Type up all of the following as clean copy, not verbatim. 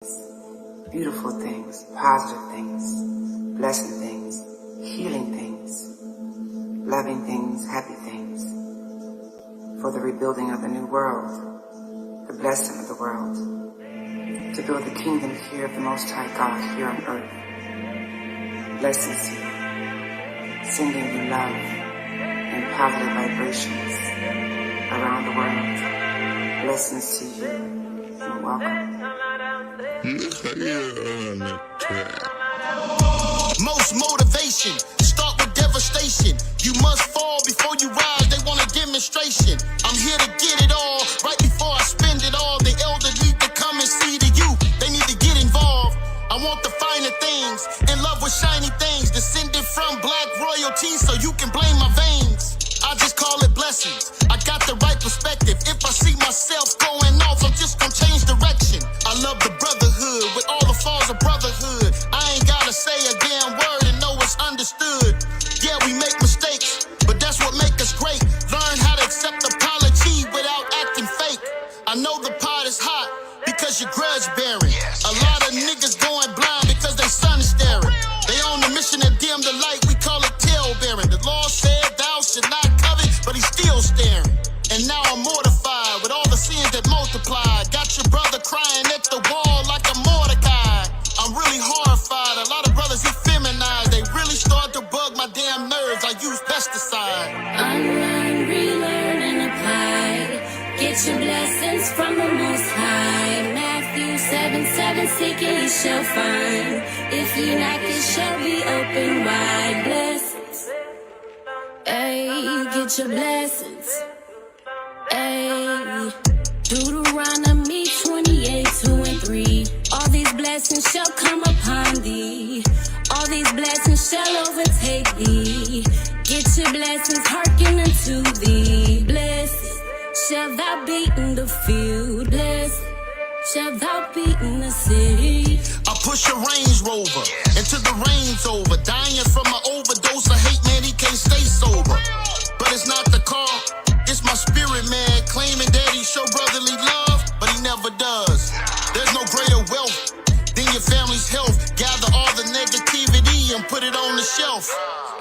Beautiful things, positive things, blessing things, healing things, loving things, happy things, for the rebuilding of the new world, the blessing of the world, to build the kingdom here of the Most High God here on earth. Blessings to you, sending you love and positive vibrations around the world. Blessings to you, and welcome. Most motivation, start with devastation. You must fall before you rise, they want a demonstration. I'm here to get it all, right before I spend it all. The elder need to come and see the youth, they need to get involved. I want the finer things, in love with shiny things, descended from black royalty, so you can blame my veins. I just call it blessings, I got the right perspective. If I see myself going off, I'm just gonna change direction. I love the brotherhood, with all the flaws of brotherhood. I ain't gotta say a damn word and know it's understood. Yeah, we make mistakes, but that's what make us great. Learn how to accept apology without acting fake. I know the pot is hot, because you're grudge bearing. A lot of niggas going blind because they sun staring. They on the mission to dim the light, we call it tail bearing. The law said thou should not covet, but he's still staring. And now I'm mortified with all the sins that multiplied. Got your brother crying at the wall like a Mordecai. I'm really horrified, a lot of brothers effeminized. They really start to bug my damn nerves, I use pesticide. Unlearn, relearn, and apply. Get your blessings from the Most High. Matthew 7:7, seek and ye shall find. If ye knock, it shall be open wide. Blessings, ayy, get your blessings, ayy. Deuteronomy 28:2-3. All these blessings shall come upon thee. All these blessings shall overtake thee. Get your blessings, hearken unto thee. Blessed shall thou be in the field, blessed shall thou be in the city. I push a Range Rover until the rain's over. Dying from an overdose of hate, man, he can't stay sober. But it's not the car, it's my spirit, man. Claiming that he show brotherly love, but he never does. There's no greater wealth than your family's health. Gather all the negativity and put it on the shelf.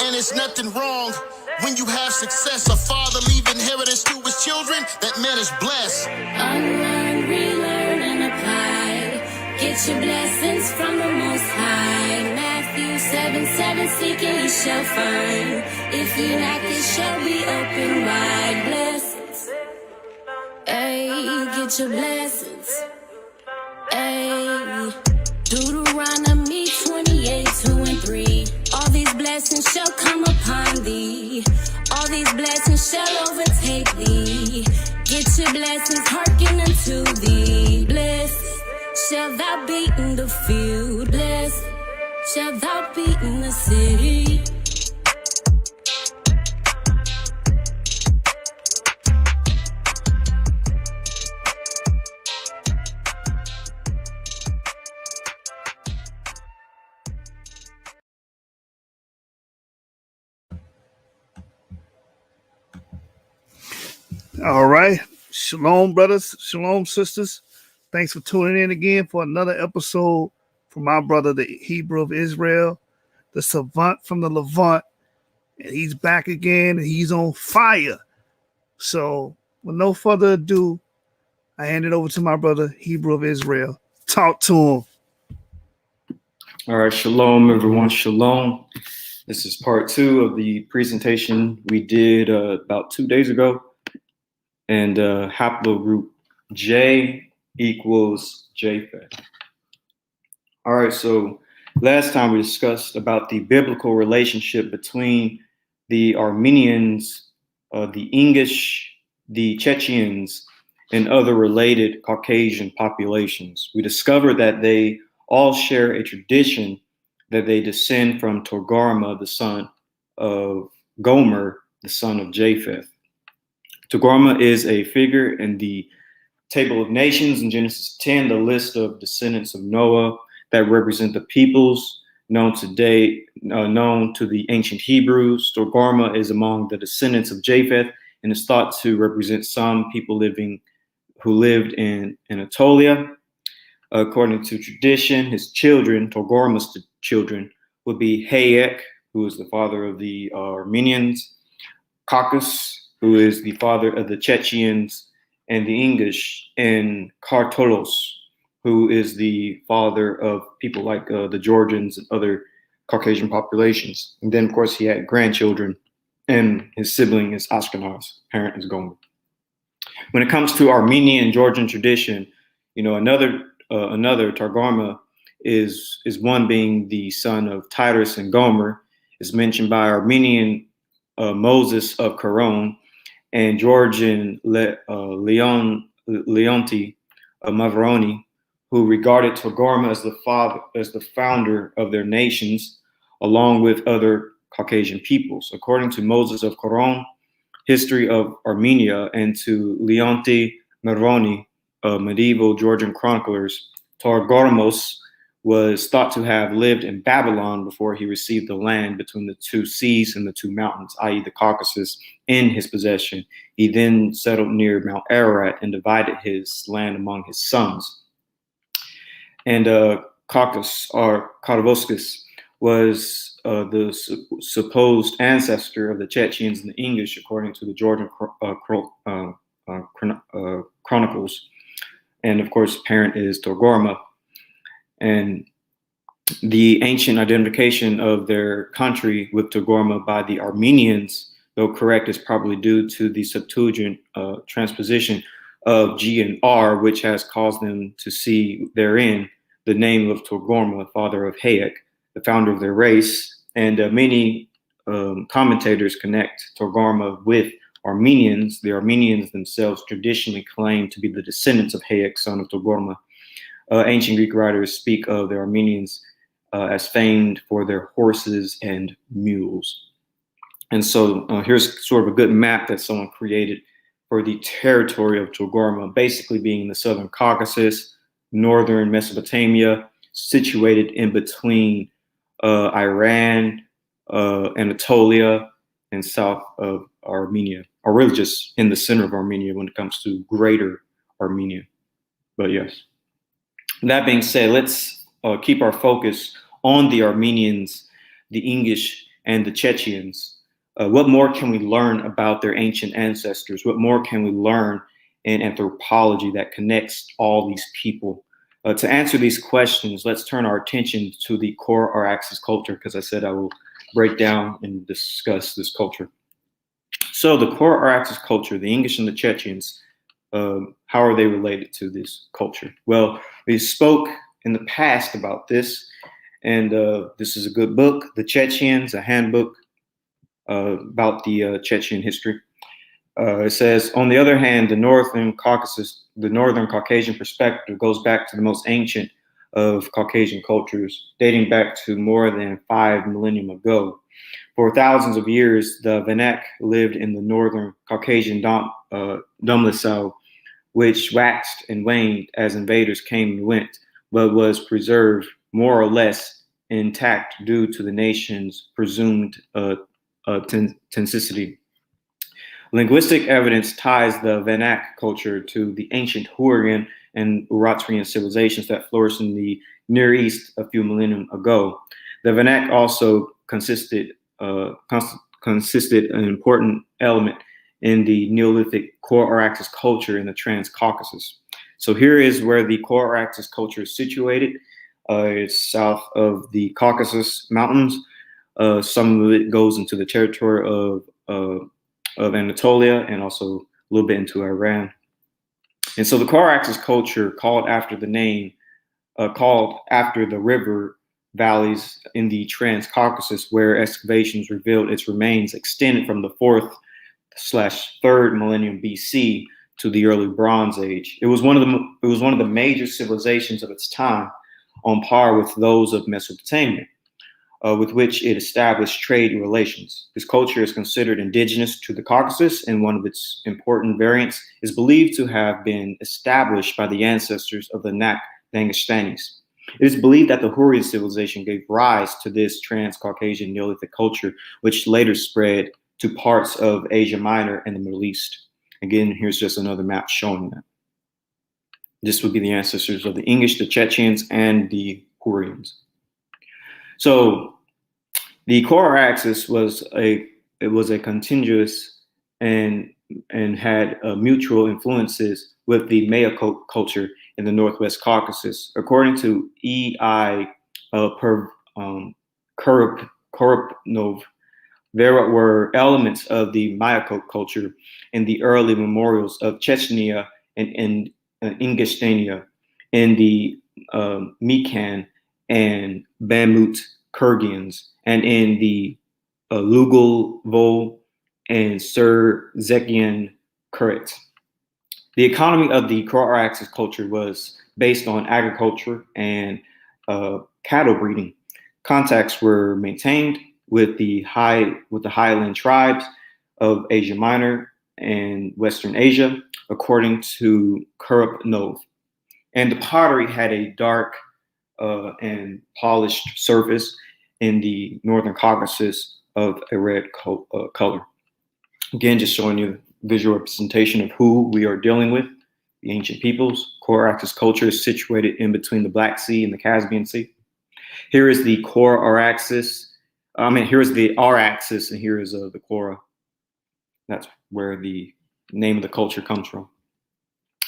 And it's nothing wrong when you have success. A father leave inheritance to his children, that man is blessed. Unlearn, relearn, and apply. Get your blessings from the Most High. Matthew 7:7, seek and ye shall find. If ye knock, it shall be open wide. Blessings, ayy, get your blessings, ayy. Deuteronomy 28:2-3. All these blessings shall come upon thee. All these blessings shall overtake thee. Get your blessings, hearken unto thee. Blessed shall thou be in the field. Blessed shall thou be in the city. All right. Shalom, brothers. Shalom, sisters. Thanks for tuning in again for another episode from my brother, the Hebrew of Israel, the savant from the Levant. And he's back again, and he's on fire. So, with no further ado, I hand it over to my brother, Hebrew of Israel. Talk to him. All right. Shalom, everyone. Shalom. This is part 2 of the presentation we did about 2 days ago. And Haplogroup J equals Japheth. All right, so last time we discussed about the biblical relationship between the Armenians, the English, the Chechens, and other related Caucasian populations. We discovered that they all share a tradition that they descend from Togarma, the son of Gomer, the son of Japheth. Togarma is a figure in the Table of Nations in Genesis 10, the list of descendants of Noah that represent the peoples known today, known to the ancient Hebrews. Togarma is among the descendants of Japheth and is thought to represent some people who lived in Anatolia. According to tradition, his children, Togarma's children, would be Hayek, who is the father of the Armenians, Kakos, who is the father of the Chechens and the English, and Kartoros, who is the father of people like the Georgians and other Caucasian populations. And then, of course, he had grandchildren, and his sibling is Ashkenaz, parent is Gomer. When it comes to Armenian and Georgian tradition, another Togarma is one being the son of Titus and Gomer, is mentioned by Armenian Moses of Caron, and Georgian Leonti Mavroni, who regarded Togarma as the founder of their nations, along with other Caucasian peoples. According to Moses of Caron, History of Armenia, and to Leonti Mavroni, medieval Georgian chroniclers, Togarmos was thought to have lived in Babylon before he received the land between the two seas and the two mountains, i.e. the Caucasus, in his possession. He then settled near Mount Ararat and divided his land among his sons. And Kakos, or Karavoskis, was the supposed ancestor of the Chechens and the English, according to the Georgian chronicles. And of course, parent is Togarma. And the ancient identification of their country with Togarma by the Armenians, though correct, is probably due to the Septuagint transposition of G and R, which has caused them to see therein the name of Togarma, father of Hayek, the founder of their race. And many commentators connect Togarma with Armenians. The Armenians themselves traditionally claim to be the descendants of Hayek, son of Togarma. Ancient Greek writers speak of the Armenians as famed for their horses and mules. And so here's sort of a good map that someone created for the territory of Togarma, basically being the Southern Caucasus, northern Mesopotamia, situated in between Iran, Anatolia, and south of Armenia, or really just in the center of Armenia when it comes to greater Armenia. But yes. That being said, let's keep our focus on the Armenians, the English, and the Chechens. What more can we learn about their ancient ancestors? What more can we learn in anthropology that connects all these people? To answer these questions, let's turn our attention to the core or axis culture, because I said I will break down and discuss this culture. So the core or axis culture, the English and the Chechens, how are they related to this culture? Well, we spoke in the past about this, and this is a good book, The Chechens, a handbook about the Chechen history. It says, on the other hand, the Northern Caucasian perspective goes back to the most ancient of Caucasian cultures, dating back to more than 5 millennium ago. For thousands of years, the Vanak lived in the Northern Caucasian Domlicao, which waxed and waned as invaders came and went, but was preserved more or less intact due to the nation's presumed authenticity. Linguistic evidence ties the Vanak culture to the ancient Hurrian and Uratrian civilizations that flourished in the Near East a few millennium ago. The Vanak also consisted an important element in the Neolithic core or axis culture in the Trans-Caucasus. So here is where the core or axis culture is situated. It's south of the Caucasus Mountains. Some of it goes into the territory of Anatolia and also a little bit into Iran. And so the core axis culture, called after the river valleys in the Trans-Caucasus, where excavations revealed its remains extended from the 4th/3rd millennium BC to the early Bronze Age. It was one of the major civilizations of its time, on par with those of Mesopotamia, with which it established trade relations. This culture is considered indigenous to the Caucasus, and one of its important variants is believed to have been established by the ancestors of the Dagestanis. It is believed that the Hurrian civilization gave rise to this Trans-Caucasian Neolithic culture, which later spread to parts of Asia Minor and the Middle East. Again, here's just another map showing that. This would be the ancestors of the English, the Chechens, and the Hurrians. So the core axis was a continuous and had mutual influences with the Maya culture in the Northwest Caucasus. According to E.I. Koropnov, there were elements of the Maya culture in the early memorials of Chechnya and Ingushtania, in the Mikan and Bamut Kyrgyzs, and in the Lugal Vol and Surzekian Kurets. The economy of the Kara-Axis culture was based on agriculture and cattle breeding. Contacts were maintained with the highland tribes of Asia Minor and Western Asia, according to Koropnov. And the pottery had a dark and polished surface in the Northern Caucasus of a red color. Again, just showing you visual representation of who we are dealing with, the ancient peoples. Kara-Axis culture is situated in between the Black Sea and the Caspian Sea. Here is the Kara-Axis. Here is the R-axis, and here is the Kora. That's where the name of the culture comes from.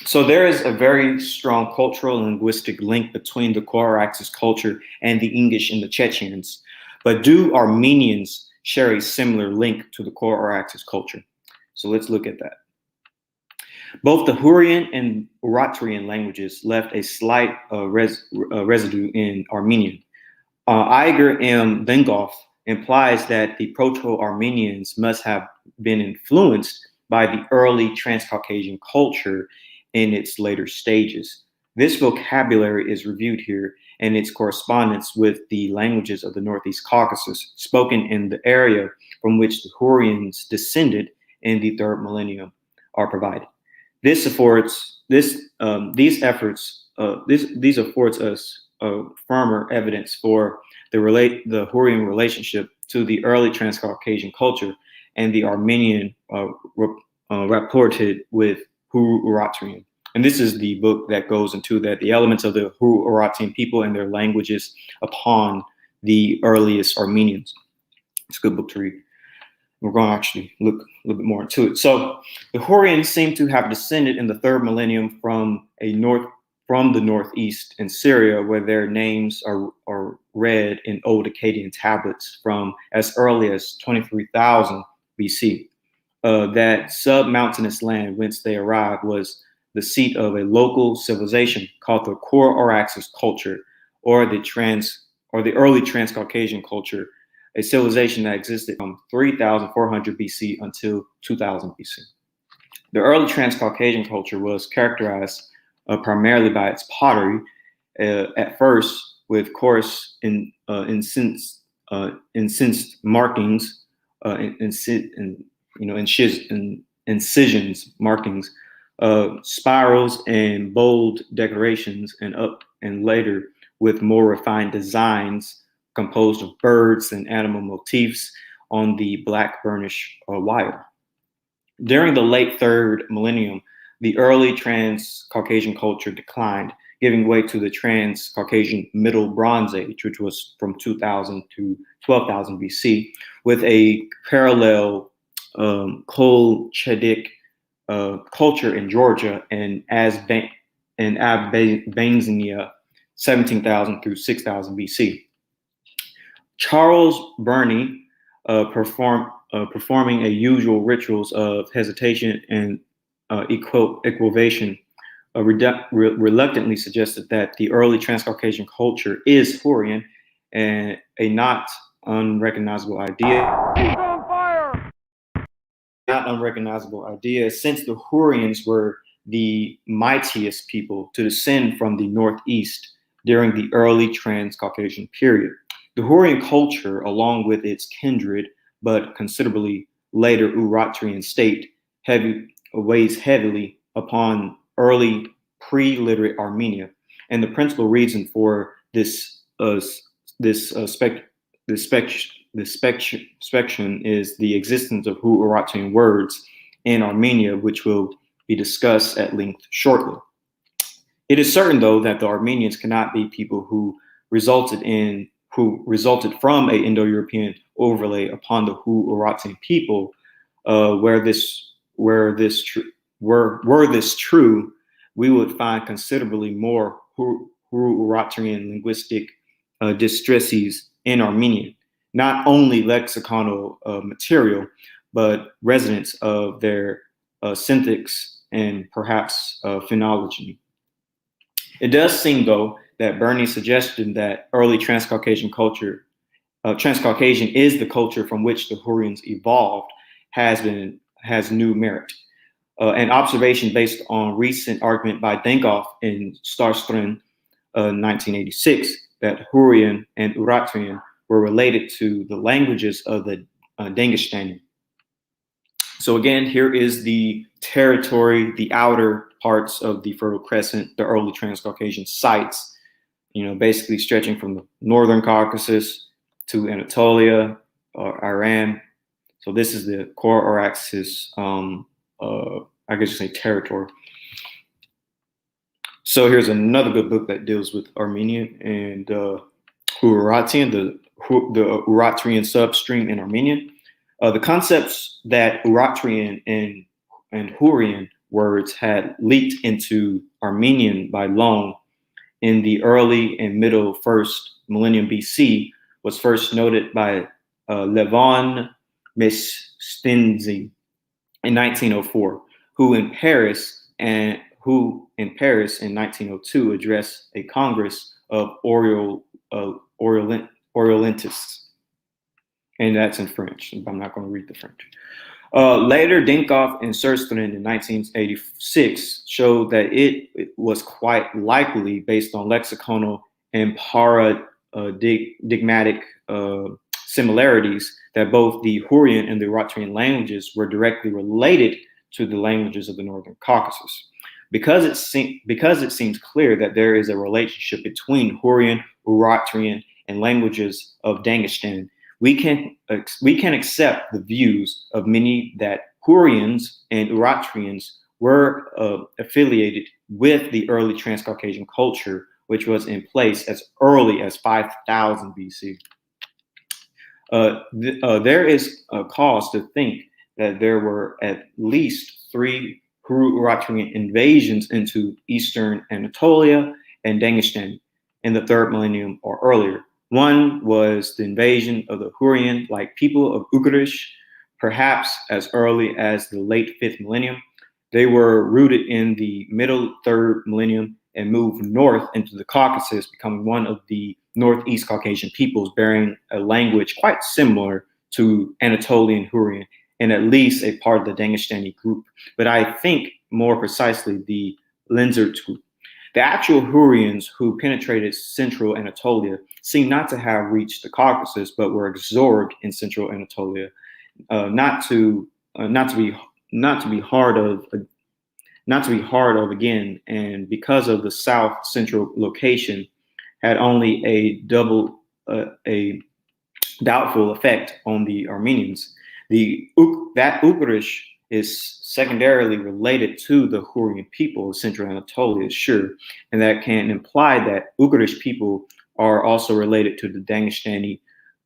So there is a very strong cultural and linguistic link between the Kara-Axis culture and the English and the Chechens. But do Armenians share a similar link to the Kara-Axis culture? So let's look at that. Both the Hurrian and Uratrian languages left a slight residue in Armenian. Iger M. Dengoff implies that the Proto-Armenians must have been influenced by the early Transcaucasian culture in its later stages. This vocabulary is reviewed here and its correspondence with the languages of the Northeast Caucasus, spoken in the area from which the Hurrians descended in the third millennium, are provided. This affords us firmer evidence for the Hurrian relationship to the early Transcaucasian culture and the Armenian rapported with Hurrian. And this is the book that goes into that, the elements of the Hurrian people and their languages upon the earliest Armenians. It's a good book to read. We're going to actually look a little bit more into it. So the Hurrians seem to have descended in the third millennium from the northeast in Syria, where their names are read in old Akkadian tablets from as early as 23,000 BC. That sub-mountainous land whence they arrived was the seat of a local civilization called the Kara-Axis culture, or the early Transcaucasian culture, a civilization that existed from 3,400 BC until 2000 BC. The early Transcaucasian culture was characterized primarily by its pottery, at first with coarse incensed markings, incisions, markings, spirals and bold decorations, and later with more refined designs composed of birds and animal motifs on the black burnish wire. During the late third millennium, the early Transcaucasian culture declined, giving way to the Transcaucasian Middle Bronze Age, which was from 2000 to 12,000 BC, with a parallel Kol-Chedik culture in Georgia and Abkhazia, 17,000 through 6,000 BC. Charles Burney, performing a usual rituals of hesitation and equivation, reluctantly suggested that the early Transcaucasian culture is Hurrian, and a not unrecognizable idea, since the Hurrians were the mightiest people to descend from the Northeast during the early Transcaucasian period. The Hurrian culture, along with its kindred but considerably later Uratrian state, weighs heavily upon early pre-literate Armenia, and the principal reason for this speculation is the existence of Urartian words in Armenia, which will be discussed at length shortly. It is certain, though, that the Armenians cannot be people who resulted from a Indo-European overlay upon the Huratian people. Were this true, we would find considerably more Huratian linguistic distresses in Armenian, not only lexiconal material, but residents of their syntax and perhaps phonology. It does seem, though, that Bernie's suggestion that early Transcaucasian culture, Transcaucasian is the culture from which the Hurrians evolved, has new merit. An observation based on recent argument by Denkoff in Starström, 1986, that Hurrian and Uratrian were related to the languages of the Dangestani. So again, here is the territory, the outer parts of the Fertile Crescent, the early Transcaucasian sites, basically stretching from the northern Caucasus to Anatolia or Iran. So this is the core Araxes, I guess you say territory. So here's another good book that deals with Armenian and Urartian, the Uratrian substream in Armenian. The concepts that Uratrian and Hurrian words had leaked into Armenian by loan in the early and middle first millennium BC was first noted by Levon Mestinzi in 1904, who in Paris in 1902 addressed a Congress of Orientalists. And that's in French. I'm not going to read the French. Later, Denkoff and Surström in 1986 showed that it was quite likely, based on lexiconal and paradigmatic similarities, that both the Hurrian and the Uratrian languages were directly related to the languages of the Northern Caucasus. Because it seems clear that there is a relationship between Hurrian, Uratrian, and languages of Dagestan, we can accept the views of many that Hurrians and Uratrians were affiliated with the early Transcaucasian culture, which was in place as early as 5000 BC. There is a cause to think that there were at least 3 Uratrian invasions into Eastern Anatolia and Dagestan in the 3rd millennium or earlier. One was the invasion of the Hurrian-like people of Ugarish, perhaps as early as the late 5th millennium. They were rooted in the middle 3rd millennium and moved north into the Caucasus, becoming one of the Northeast Caucasian peoples bearing a language quite similar to Anatolian Hurrian, and at least a part of the Dangestani group, but I think more precisely the Lenzertu. The actual Hurrians who penetrated central Anatolia seem not to have reached the Caucasus, but were absorbed in central Anatolia, not to be hard of again, and because of the south central location, had only a doubtful effect on the Armenians. That Ugarish is secondarily related to the Hurrian people of central Anatolia, sure, and that can imply that Ugarish people are also related to the Dangestani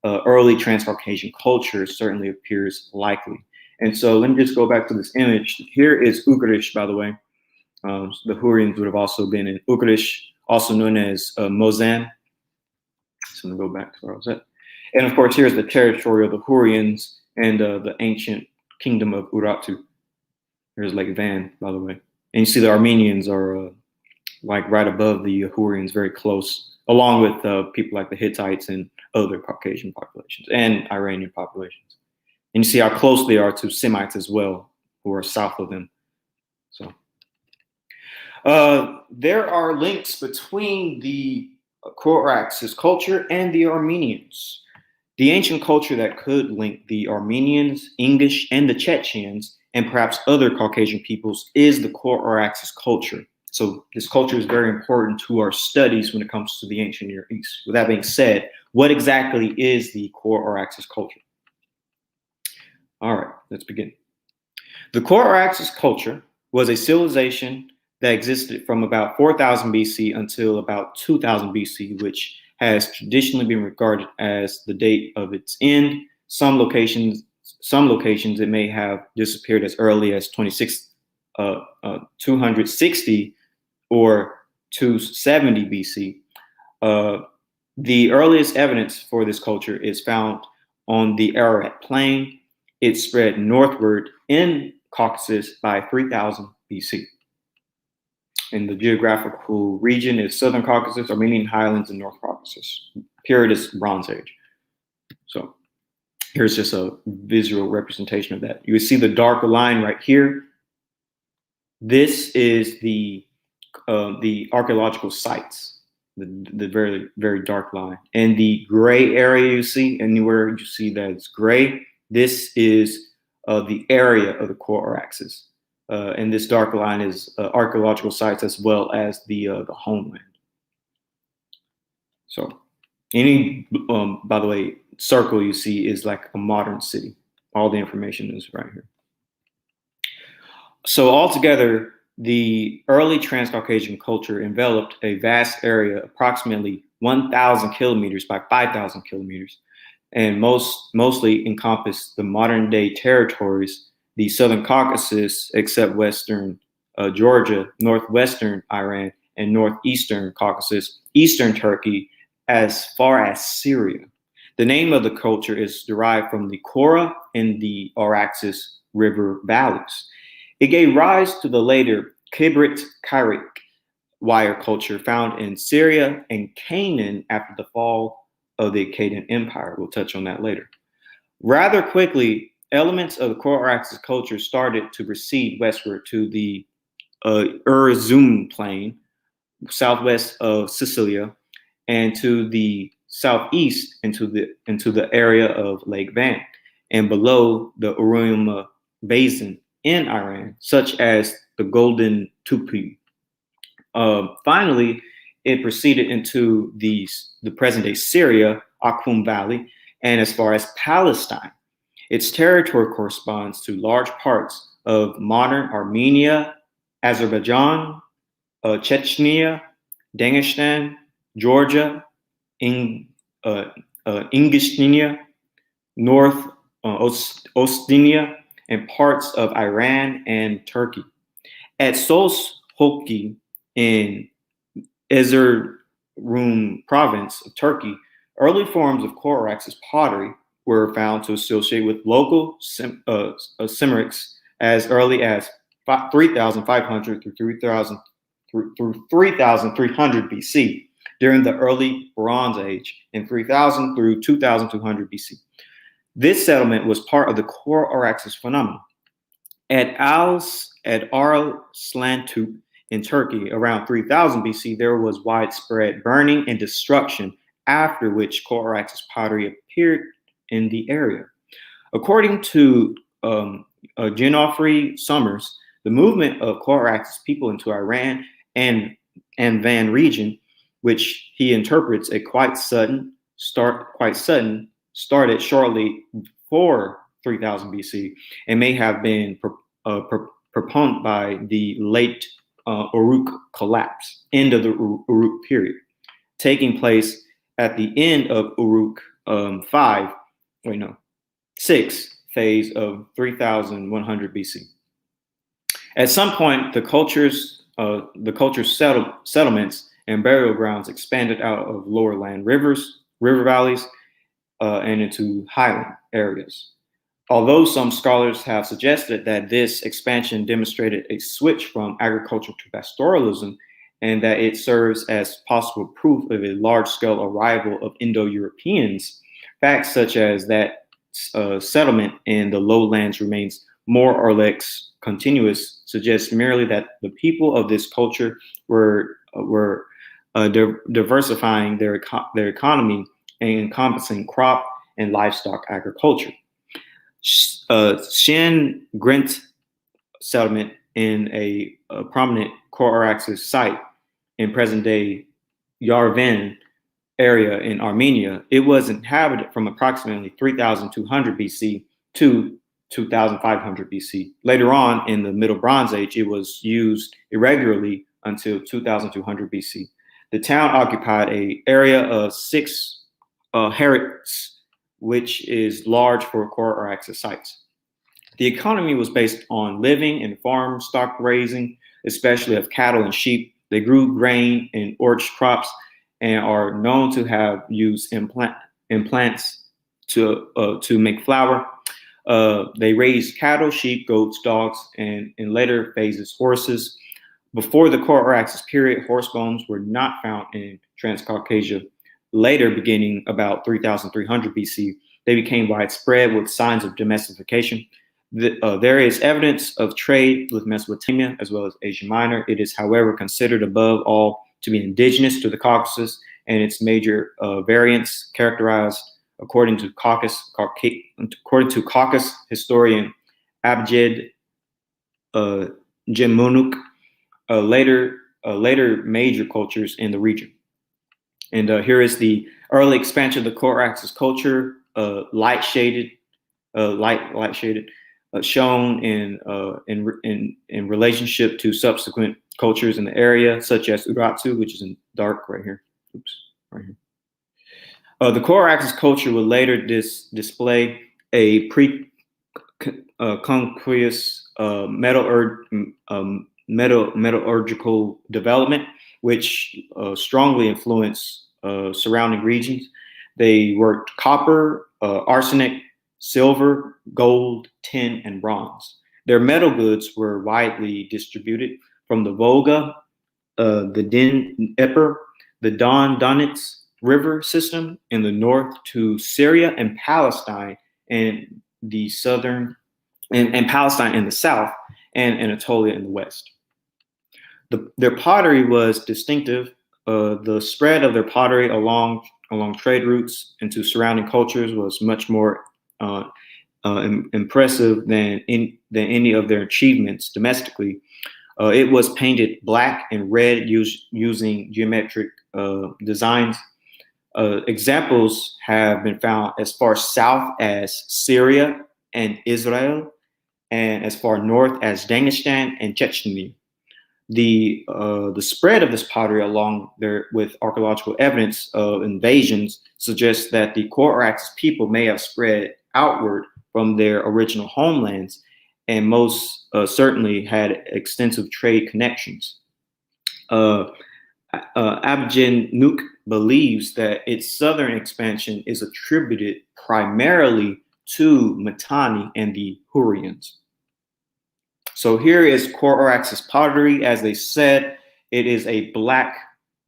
early Transcaucasian culture. Certainly appears likely. And so let me just go back to this image. Here is Ugarish, by the way. The Hurrians would have also been in Ugarish, also known as Mosan. So I'm going to go back to where I was at. And of course, here's the territory of the Hurrians and the ancient kingdom of Urartu. There's Lake Van, by the way. And you see the Armenians are like right above the Hurrians, very close, along with people like the Hittites and other Caucasian populations and Iranian populations. And you see how close they are to Semites as well, who are south of them. So there are links between the Corax's culture and the Armenians. The ancient culture that could link the Armenians, English, and the Chechens, and perhaps other Caucasian peoples, is the Corax's culture. So this culture is very important to our studies when it comes to the ancient Near East. With that being said, what exactly is the Corax's culture? All right, let's begin. The Corax's culture was a civilization that existed from about 4000 BC until about 2000 BC, which has traditionally been regarded as the date of its end. Some locations it may have disappeared as early as 260 or 270 BC. The earliest evidence for this culture is found on the Ararat Plain. It spread northward in Caucasus by 3000 BC. And the geographical region is Southern Caucasus, Armenian Highlands, and North Caucasus. Period is Bronze Age. So here's just a visual representation of that. You see the darker line right here. This is the archaeological sites, the very, very dark line. And the gray area you see, anywhere you see that it's gray, this is the area of the core axis. And this dark line is archaeological sites as well as the homeland. So any, by the way, circle you see is like a modern city. All the information is right here. So altogether, the early Transcaucasian culture enveloped a vast area, approximately 1,000 kilometers by 5,000 kilometers, and mostly encompassed the modern day territories, the Southern Caucasus, except Western Georgia, Northwestern Iran, and Northeastern Caucasus, Eastern Turkey, as far as Syria. The name of the culture is derived from the Kora and the Araxes River valleys. It gave rise to the later Kibrit-Kairik wire culture found in Syria and Canaan after the fall of the Akkadian Empire. We'll touch on that later. Rather quickly, elements of the Core-Araxes culture started to recede westward to the Urzum Plain, southwest of Sicilia, and to the southeast into the area of Lake Van, and below the Uruma Basin in Iran, such as the Golden Tupi. Finally, it proceeded into the present-day Syria, Akhum Valley, and as far as Palestine. Its territory corresponds to large parts of modern Armenia, Azerbaijan, Chechnya, Dagestan, Georgia, Ingushetia, North Ossetia, and parts of Iran and Turkey. At Sos-Hoki in Erzurum province of Turkey, early forms of Core-Araxes pottery were found to associate with local Cymrics as early as 3,500 through 3,300 BC during the early Bronze Age, in 3000 through 2200 BC. This settlement was part of the Core-Araxes phenomenon. At Arslantup in Turkey, around 3000 BC, there was widespread burning and destruction, after which Core-Araxes pottery appeared in the area. According to Geoffrey Summers, the movement of Core-Araxes people into Iran and Van region, which he interprets a quite sudden, started shortly before 3000 BC and may have been proponed by the late Uruk collapse, end of the Uruk period, taking place at the end of Uruk 6 phase of 3100 BC. At some point, the culture's settlements and burial grounds expanded out of lower land river valleys, and into highland areas. Although some scholars have suggested that this expansion demonstrated a switch from agriculture to pastoralism, and that it serves as possible proof of a large-scale arrival of Indo-Europeans, facts such as that settlement in the lowlands remains more or less continuous suggests merely that the people of this culture were diversifying their economy and encompassing crop and livestock agriculture. Shin Grint settlement in a prominent Core-Araxes site in present-day Yerevan area in Armenia. It was inhabited from approximately 3200 BC to 2500 BC. Later on in the Middle Bronze Age, it was used irregularly until 2200 BC. The town occupied an area of 6 hectares, which is large for core Araxes sites. The economy was based on living and farm stock raising, especially of cattle and sheep. They grew grain and orchard crops and are known to have used implants to make flour. They raised cattle, sheep, goats, dogs, and in later phases, horses. Before the core Araxes period, horse bones were not found in Transcaucasia. Later, beginning about 3300 BC, they became widespread with signs of domestication. There is evidence of trade with Mesopotamia as well as Asia Minor. It is, however, considered above all to be indigenous to the Caucasus, and its major variants characterized, according to Caucasus historian Abjed Gemunuk, later major cultures in the region. And here is the early expansion of the core Araxes culture, light shaded, shown in relationship to subsequent cultures in the area, such as Urartu, which is in dark right here. Oops, right here. The core Araxes culture would later display a pre-conquest metallurgical development, which strongly influenced surrounding regions. They worked copper, arsenic, silver, gold, tin, and bronze. Their metal goods were widely distributed from the Volga, the Dnieper, the Don Donets River system in the north to Syria and Palestine in the southern, and Palestine in the south, and Anatolia in the west. Their pottery was distinctive. The spread of their pottery along trade routes into surrounding cultures was much more impressive than any of their achievements domestically. It was painted black and red using geometric designs. Examples have been found as far south as Syria and Israel, and as far north as Dagestan and Chechnya. The spread of this pottery along there with archaeological evidence of invasions suggests that the core Araxes people may have spread outward from their original homelands, and most certainly had extensive trade connections. Abjenuk believes that its southern expansion is attributed primarily to Mitanni and the Hurrians. So here is core Araxes pottery. As they said, it is a black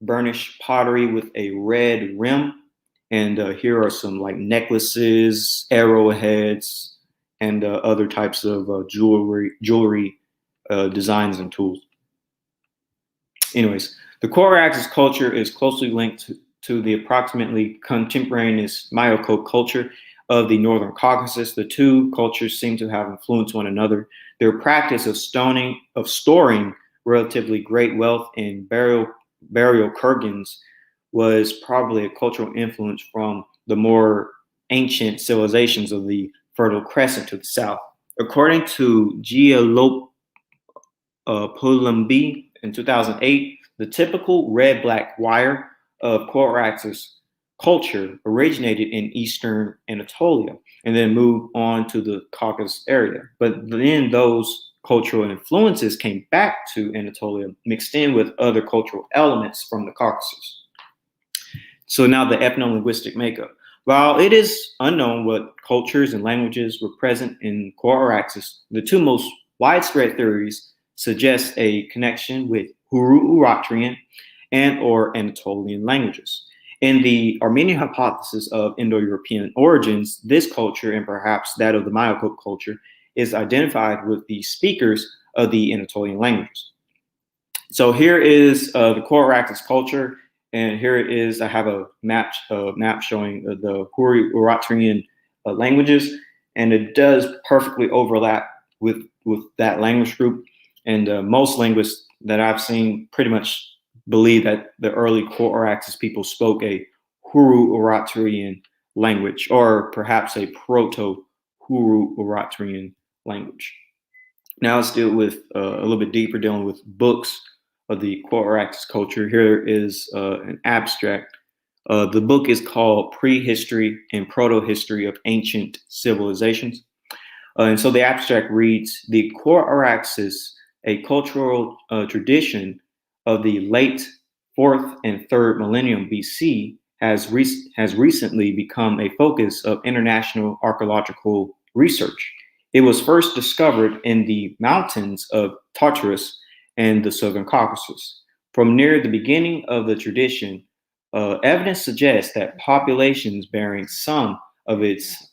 burnished pottery with a red rim. And here are some like necklaces, arrowheads, and other types of jewelry designs and tools. Anyways, the core Araxes culture is closely linked to the approximately contemporaneous Myoko culture of the Northern Caucasus. The two cultures seem to have influenced one another. Their practice of storing relatively great wealth in burial kurgans was probably a cultural influence from the more ancient civilizations of the Fertile Crescent to the south. According to Polumbi in 2008, the typical red-black wire of core Araxes culture originated in eastern Anatolia and then moved on to the Caucasus area. But then those cultural influences came back to Anatolia, mixed in with other cultural elements from the Caucasus. So now the ethno-linguistic makeup. While it is unknown what cultures and languages were present in core Araxes, the two most widespread theories suggest a connection with Hurru-Uratrian and or Anatolian languages. In the Armenian hypothesis of Indo-European origins, this culture, and perhaps that of the Myoko culture, is identified with the speakers of the Anatolian languages. So here is the core Araxes culture, and here it is. I have a map showing the Hurru-Uratrian languages, and it does perfectly overlap with that language group. And most linguists that I've seen pretty much believe that the early core Araxes people spoke a Hurru-Uratrian language, or perhaps a Hurrian language. Now let's deal with a little bit deeper, dealing with books of the Araxes culture. Here is an abstract. The book is called Prehistory and Proto-History of Ancient Civilizations. And so the abstract reads, the Araxes, a cultural tradition of the late 4th and 3rd millennium BC, has recently become a focus of international archaeological research. It was first discovered in the mountains of Tartarus and the Southern Caucasus. From near the beginning of the tradition, evidence suggests that populations bearing some of its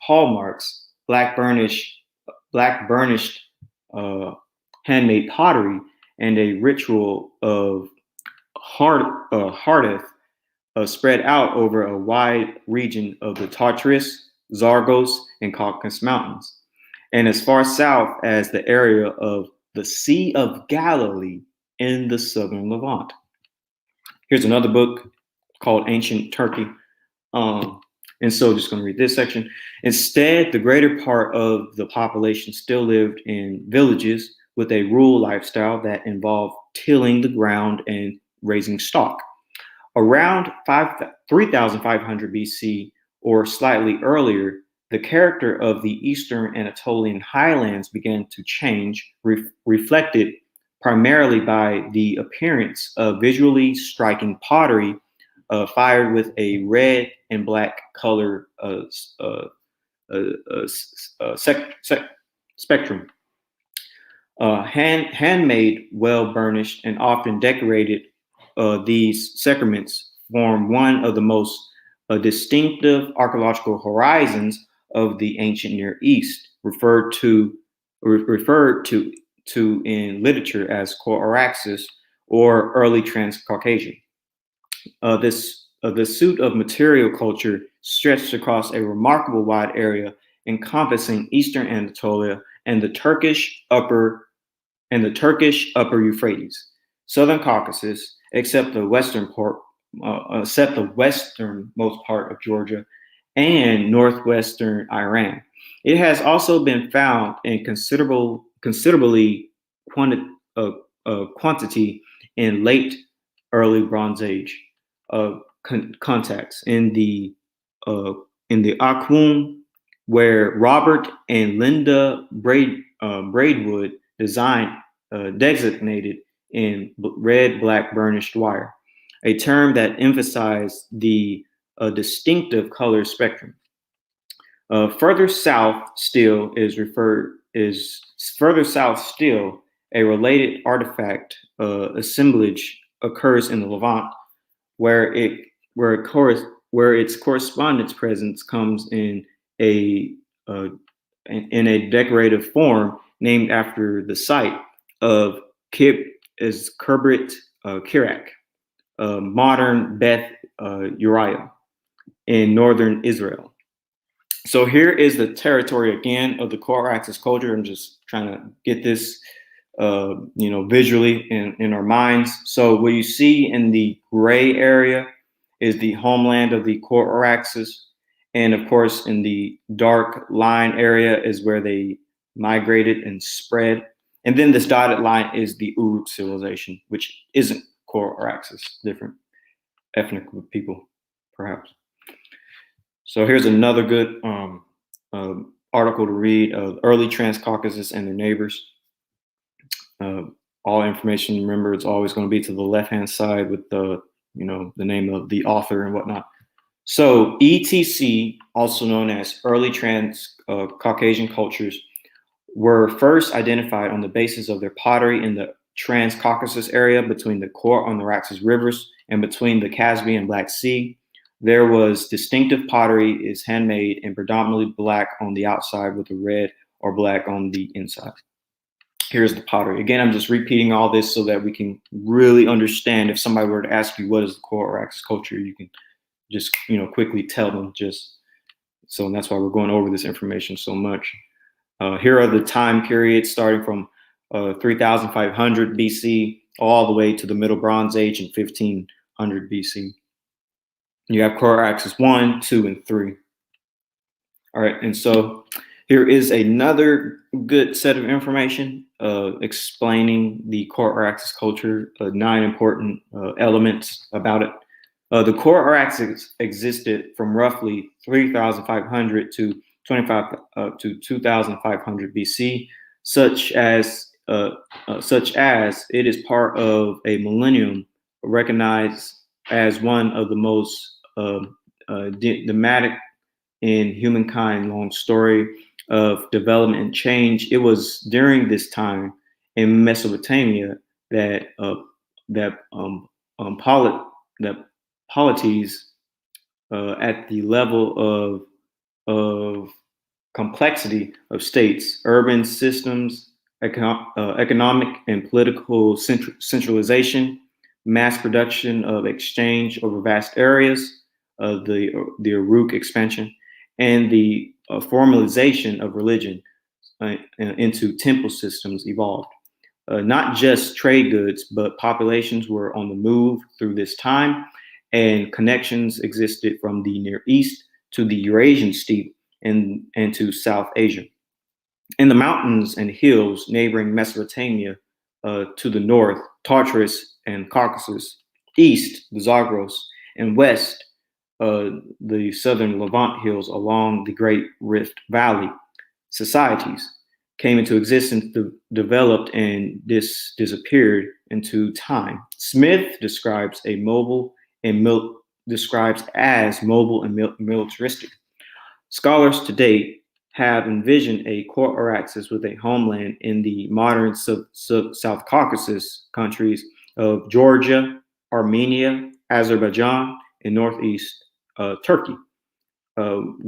hallmarks, black burnished handmade pottery, and a ritual of Hardeth spread out over a wide region of the Tartarus, Zagros, and Caucasus Mountains, and as far south as the area of the Sea of Galilee in the southern Levant. Here's another book called Ancient Turkey. And so just going to read this section. Instead, the greater part of the population still lived in villages with a rural lifestyle that involved tilling the ground and raising stock. Around 3,500 BC or slightly earlier, the character of the Eastern Anatolian highlands began to change, reflected primarily by the appearance of visually striking pottery fired with a red and black color spectrum. Handmade, well burnished, and often decorated, these sacraments form one of the most distinctive archaeological horizons of the ancient Near East, referred to in literature as Araxes or early Transcaucasian. The suit of material culture stretched across a remarkable wide area encompassing Eastern Anatolia and the Turkish Upper Euphrates, Southern Caucasus, except the westernmost part of Georgia, and northwestern Iran. It has also been found in considerably quantity in late early Bronze Age contexts in the Akhum, where Robert and Linda Braidwood designated in red-black burnished wire, a term that emphasized the distinctive color spectrum. Further south still, a related artifact assemblage occurs in the Levant, where its correspondence presence comes in a decorative form named after the site of Khirbet Kirak, modern Beth Uriah in northern Israel. So here is the territory again of the Araxes culture. I'm just trying to get this visually in our minds. So what you see in the gray area is the homeland of the Araxes. And of course, in the dark line area is where they migrated and spread. And then this dotted line is the Uruk civilization, which isn't Araxes, different ethnic people, perhaps. So here's another good article to read of early Transcaucasus and their neighbors. All information, remember, it's always going to be to the left-hand side with the name of the author and whatnot. So ETC, also known as early Transcaucasian cultures, were first identified on the basis of their pottery in the Transcaucasus area between the and the Araxes rivers and between the Caspian and Black Sea. There was distinctive pottery is handmade and predominantly black on the outside with a red or black on the inside. Here's the pottery. Again, I'm just repeating all this so that we can really understand. If somebody were to ask you what is the Araxes culture, you can just quickly tell them. So that's why we're going over this information so much. Here are the time periods starting from 3,500 BC all the way to the Middle Bronze Age in 1500 BC. You have Araxes 1, 2, and 3. All right, and so here is another good set of information explaining the core Araxes culture, 9 important elements about it. The core Araxes existed from roughly 3,500 to 2,500 BC, such as it is part of a millennium recognized as one of the most dramatic in humankind long story of development and change. It was during this time in Mesopotamia that polities at the level of complexity of states, urban systems, economic and political centralization, mass production of exchange over vast areas, the Uruk expansion, and the formalization of religion into temple systems evolved. Not just trade goods, but populations were on the move through this time, and connections existed from the Near East to the Eurasian steppe and to South Asia. In the mountains and hills neighboring Mesopotamia, to the north, Tartarus and Caucasus, east, the Zagros, and west, the southern Levant hills along the Great Rift Valley, societies came into existence, developed, and disappeared into time. Smith describes as mobile and militaristic. Scholars to date have envisioned a core Araxes with a homeland in the modern South Caucasus countries of Georgia, Armenia, Azerbaijan, and northeast Turkey.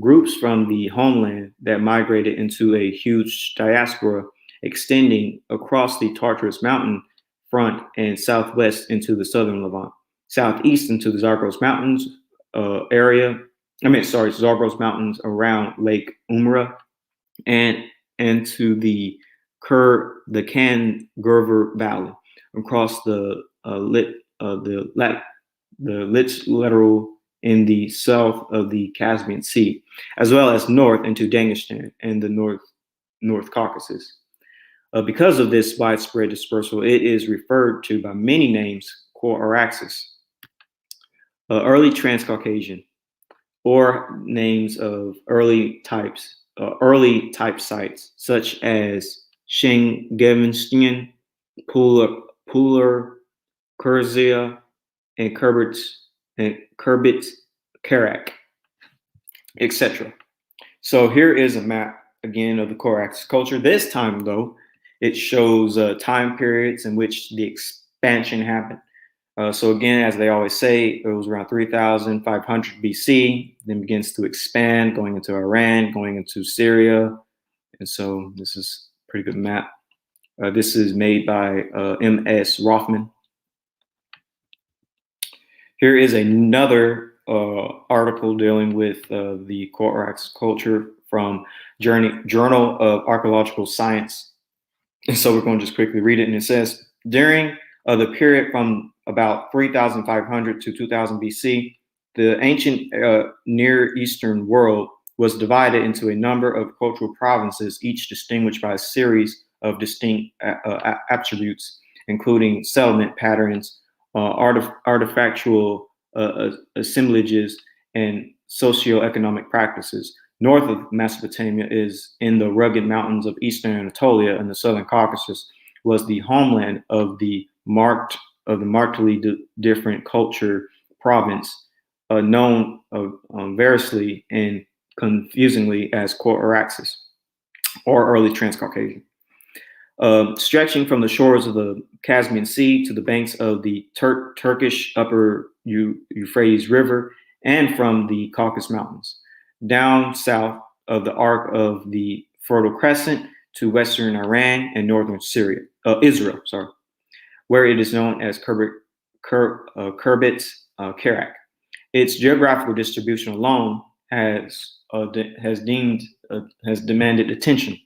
Groups from the homeland that migrated into a huge diaspora extending across the Tartarus mountain front and southwest into the southern Levant, southeast into the Zagros Mountains Zagros Mountains around Lake Umra, and to the Kan-Gurver Valley across the Lits Littoral in the south of the Caspian Sea, as well as north into Dagestan and the North Caucasus. Because of this widespread dispersal, it is referred to by many names, core Araxes, early Transcaucasian, or names of early type sites such as Shengevenstein, Pular, Kurzia, and Kerbit Karak, etc. So here is a map again of the core Araxes culture. This time, though, it shows time periods in which the expansion happened. So again, as they always say, it was around 3,500 BC, then begins to expand, going into Iran, going into Syria. And so this is a pretty good map. This is made by M.S. Rothman. Here is another article dealing with the core Araxes culture from Journal of Archaeological Science. And so we're going to just quickly read it. And it says, during the period from about 3,500 to 2000 BC, the ancient Near Eastern world was divided into a number of cultural provinces, each distinguished by a series of distinct attributes, including settlement patterns, artifactual assemblages, and socioeconomic practices. North of Mesopotamia is in the rugged mountains of eastern Anatolia and the southern Caucasus was the homeland of the markedly different culture province, known variously and confusingly as core Araxes or early Transcaucasian. Stretching from the shores of the Caspian Sea to the banks of the Turkish upper Euphrates River and from the Caucasus Mountains, down south of the arc of the Fertile Crescent to western Iran and northern Israel, where it is known as Kerbit Karak. Its geographical distribution alone has demanded attention.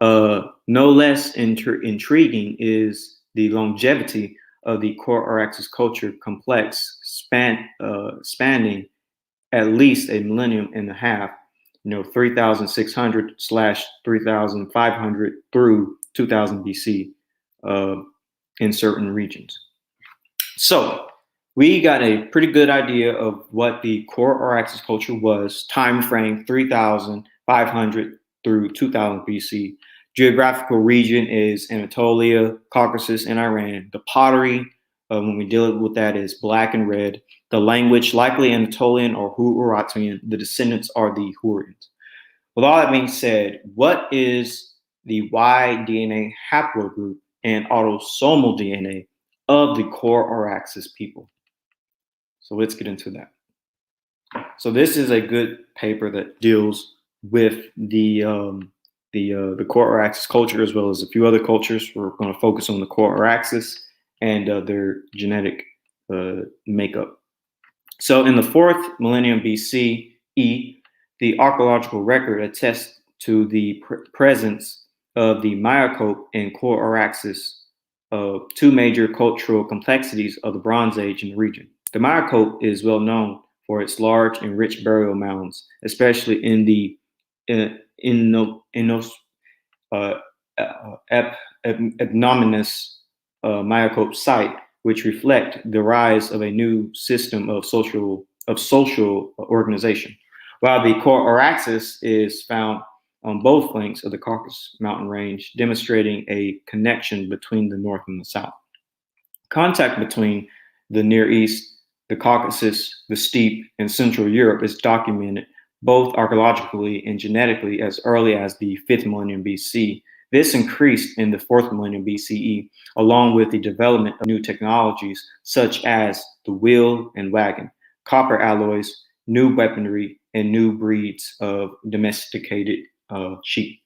No less intriguing is the longevity of the core Araxes culture complex, spanning at least a millennium and a half, 3600 / 3500 through 2000 BC in certain regions. So we got a pretty good idea of what the core Araxes culture was, time frame 3500 through 2000 BC. Geographical region is Anatolia, Caucasus, and Iran. The pottery, when we deal with that, is black and red. The language, likely Anatolian or Urartian. The descendants are the Hurrians. With all that being said, what is the Y DNA haplogroup and autosomal DNA of the core Araxes people? So let's get into that. So this is a good paper that deals with the core Araxes culture as well as a few other cultures. We're going to focus on the core Araxes and their genetic makeup. So in the 4th millennium BCE, the archaeological record attests to the presence of the Myocope and core Araxes, two major cultural complexities of the Bronze Age in the region. The Myocope is well known for its large and rich burial mounds, especially in the ignominious Myocope site, which reflect the rise of a new system of social organization. While the core Araxes is found on both flanks of the Caucasus mountain range, demonstrating a connection between the north and the south. Contact between the Near East, the Caucasus, the Steppe, and Central Europe is documented both archaeologically and genetically as early as the 5th millennium BC. This increased in the 4th millennium BCE, along with the development of new technologies such as the wheel and wagon, copper alloys, new weaponry, and new breeds of domesticated sheep.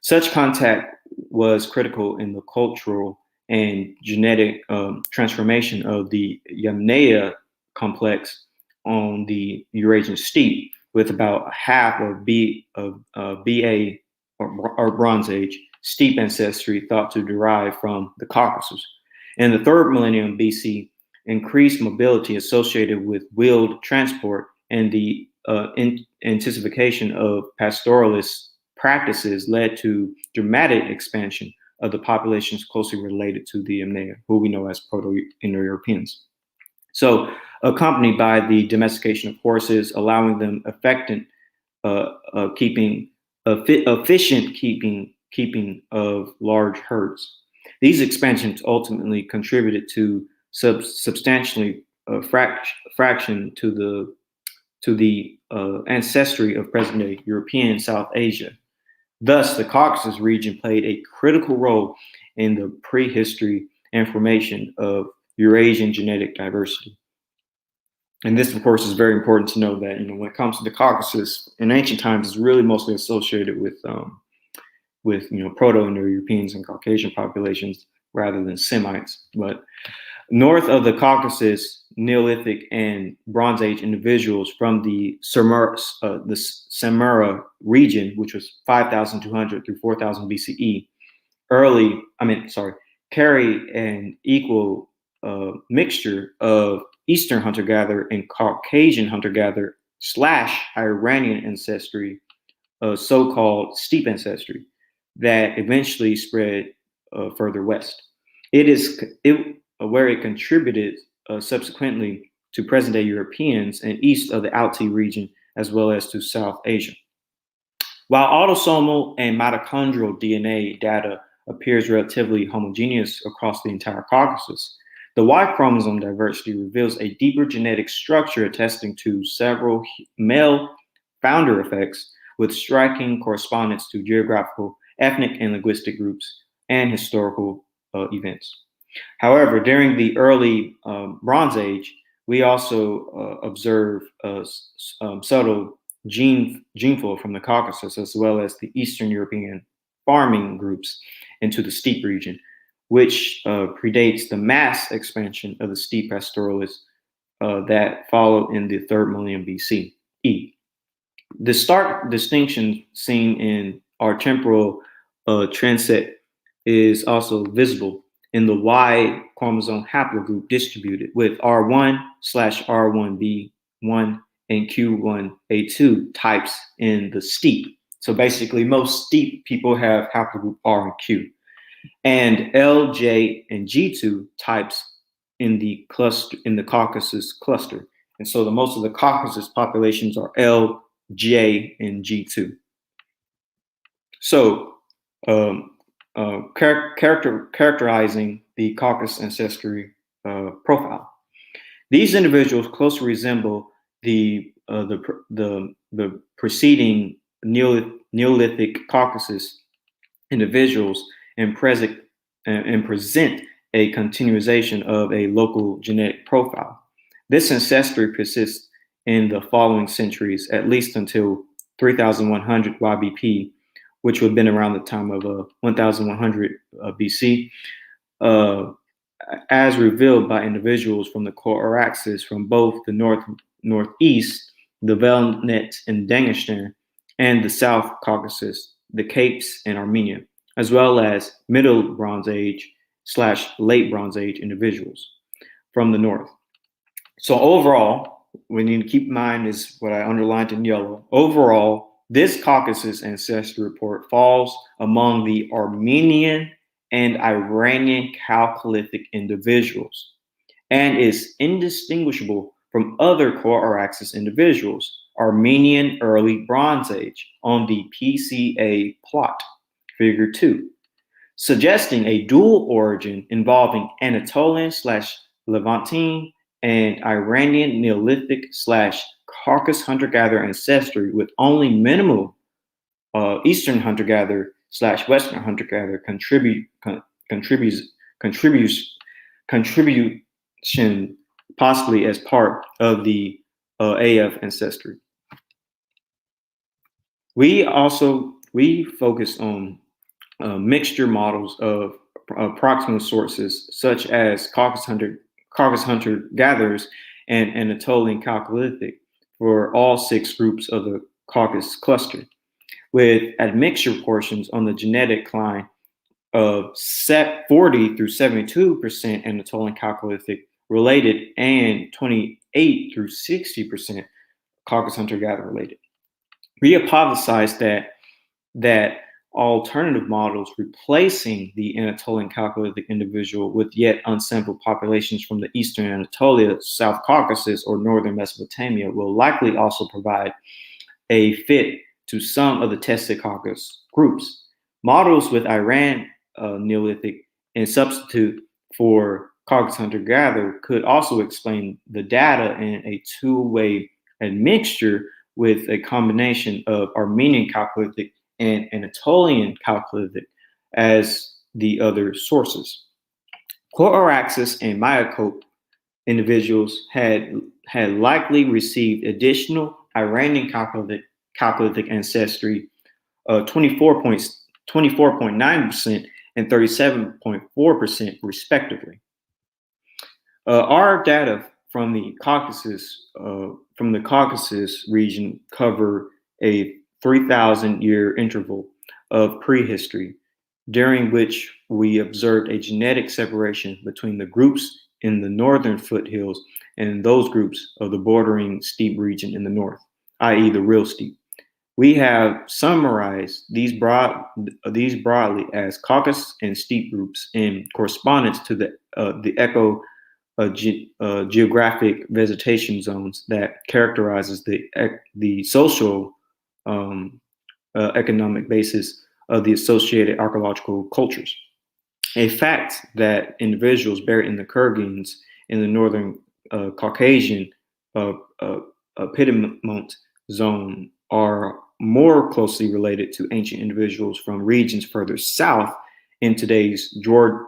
Such contact was critical in the cultural and genetic transformation of the Yamnaya complex on the Eurasian steppe, with about half of BA or Bronze Age steppe ancestry thought to derive from the Caucasus. In the 3rd millennium BC, increased mobility associated with wheeled transport and the intensification of pastoralist practices led to dramatic expansion of the populations closely related to the Yamnaya, who we know as Proto-Indo-Europeans. So, accompanied by the domestication of horses, allowing them efficient keeping of large herds. These expansions ultimately contributed to substantially fraction to the ancestry of present-day European South Asia. Thus, the Caucasus region played a critical role in the prehistory and formation of Eurasian genetic diversity. And this, of course, is very important to know that, when it comes to the Caucasus, in ancient times, it's really mostly associated with Proto-Indo-Europeans and Caucasian populations rather than Semites. But north of the Caucasus, Neolithic and Bronze Age individuals from the Samarra region, which was 5,200 through 4,000 BCE, carry an equal mixture of Eastern hunter-gatherer and Caucasian hunter-gatherer / Iranian ancestry, so-called steppe ancestry, that eventually spread further west. Where it contributed subsequently to present-day Europeans and east of the Altai region, as well as to South Asia. While autosomal and mitochondrial DNA data appears relatively homogeneous across the entire Caucasus, the Y chromosome diversity reveals a deeper genetic structure attesting to several male founder effects with striking correspondence to geographical, ethnic, and linguistic groups and historical events. However, during the early Bronze Age, we also observe subtle gene flow from the Caucasus, as well as the Eastern European farming groups into the steppe region, which predates the mass expansion of the steppe pastoralists that followed in the 3rd millennium BCE. The stark distinction seen in our temporal transit is also visible in the Y chromosome haplogroup distributed, with R1/R1b1 and Q1A2 types in the steppe. So basically, most steppe people have haplogroup R and Q, and L, J, and G2 types in the Caucasus cluster. And so the most of the Caucasus populations are L, J, and G2. So characterizing the Caucasus ancestry profile. These individuals closely resemble the preceding Neolithic Caucasus individuals and present a continuation of a local genetic profile. This ancestry persists in the following centuries, at least until 3100 YBP, which would have been around the time of 1100 BC, as revealed by individuals from the core Araxes from both the northeast, the Velnet and Dagestan, and the South Caucasus, the Capes and Armenia, as well as Middle Bronze Age / Late Bronze Age individuals from the north. So overall, we need to keep in mind is what I underlined in yellow. Overall, this Caucasus ancestry report falls among the Armenian and Iranian Chalcolithic individuals and is indistinguishable from other core Araxes individuals, Armenian Early Bronze Age, on the PCA plot, figure 2, suggesting a dual origin involving Anatolian / Levantine and Iranian Neolithic / Caucasus hunter-gatherer ancestry with only minimal Eastern hunter-gatherer / Western hunter-gatherer contribution possibly as part of the AF ancestry. We focus on mixture models of proximal sources such as Caucasus hunter-gatherers and Anatolian Chalcolithic for all 6 groups of the Caucasus cluster, with admixture portions on the genetic line of 40 through 72% Anatolian Chalcolithic related and 28 through 60% Caucasus hunter-gatherer related. We hypothesized that alternative models replacing the Anatolian Chalcolithic individual with yet unsampled populations from the Eastern Anatolia, South Caucasus, or Northern Mesopotamia will likely also provide a fit to some of the tested Caucasus groups. Models with Iran Neolithic and substitute for Caucasus hunter-gatherer could also explain the data in a two-way admixture with a combination of Armenian Chalcolithic and Anatolian Chalcolithic as the other sources. Core Araxes and Mayakope individuals had likely received additional Iranian Chalcolithic ancestry, 24.9% and 37.4% respectively. Our data from the Caucasus region cover a 3,000-year interval of prehistory, during which we observed a genetic separation between the groups in the northern foothills and those groups of the bordering steppe region in the north, i.e. the real steppe. We have summarized these broadly as Caucasus and steppe groups in correspondence to the geographic vegetation zones that characterizes the social economic basis of the associated archaeological cultures. A fact that individuals buried in the Kurgans in the northern Caucasian Piedmont zone are more closely related to ancient individuals from regions further south in today's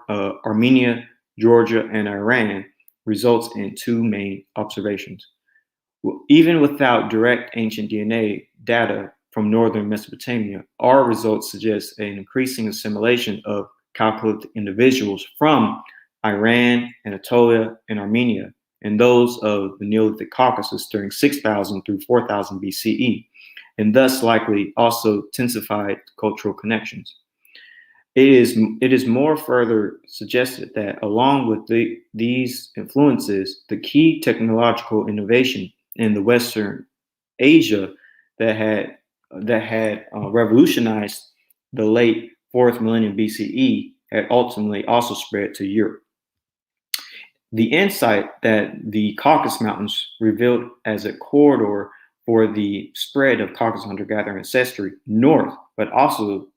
Armenia, Georgia, and Iran results in 2 main observations. Even without direct ancient DNA data from northern Mesopotamia, our results suggest an increasing assimilation of Chalcolithic individuals from Iran, Anatolia, and Armenia, and those of the Neolithic Caucasus during 6000 through 4000 BCE, and thus likely also intensified cultural connections. It is more further suggested that along with these influences, the key technological innovation in the Western Asia that had revolutionized the late 4th millennium BCE had ultimately also spread to Europe. The insight that the Caucasus Mountains revealed as a corridor for the spread of Caucasus hunter-gatherer ancestry north, but also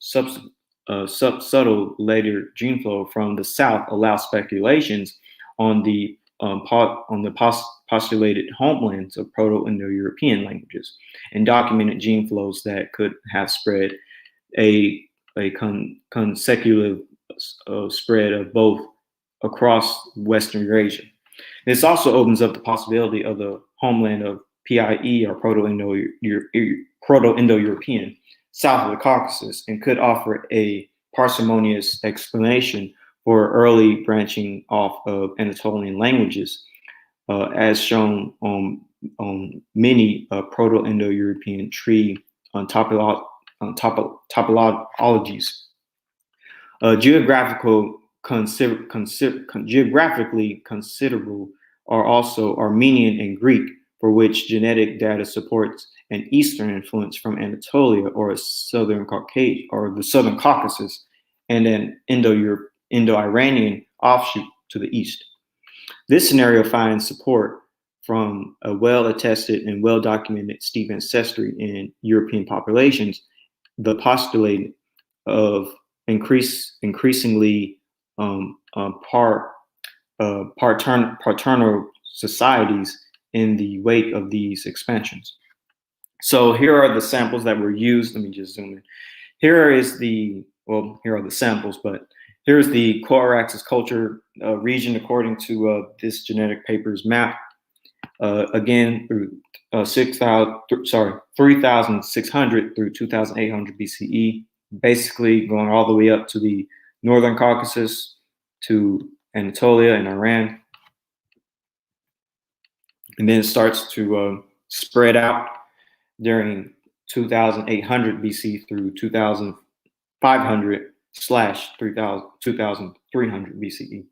subtle later gene flow from the south allow speculations on the postulated homelands of Proto-Indo-European languages and documented gene flows that could have spread a consecutive spread of both across Western Eurasia. This also opens up the possibility of the homeland of PIE, or Proto-Indo-European, south of the Caucasus, and could offer a parsimonious explanation for early branching off of Anatolian languages, as shown on many Proto-Indo-European tree topologies. Geographically considerable are also Armenian and Greek, for which genetic data supports an Eastern influence from Anatolia or a Southern Caucasus or the Southern Caucasus, and an Indo-Iranian offshoot to the east. This scenario finds support from a well-attested and well-documented steep ancestry in European populations, the postulate of increasingly paternal societies in the wake of these expansions. So here are the samples that were used. Let me just zoom in. Here are the samples, but here's the Corax's culture region according to this genetic paper's map. Again, through 3,600 through 2,800 BCE, basically going all the way up to the Northern Caucasus, to Anatolia and Iran. And then it starts to spread out during 2,800 BC through 2,500 / 2,300 BCE.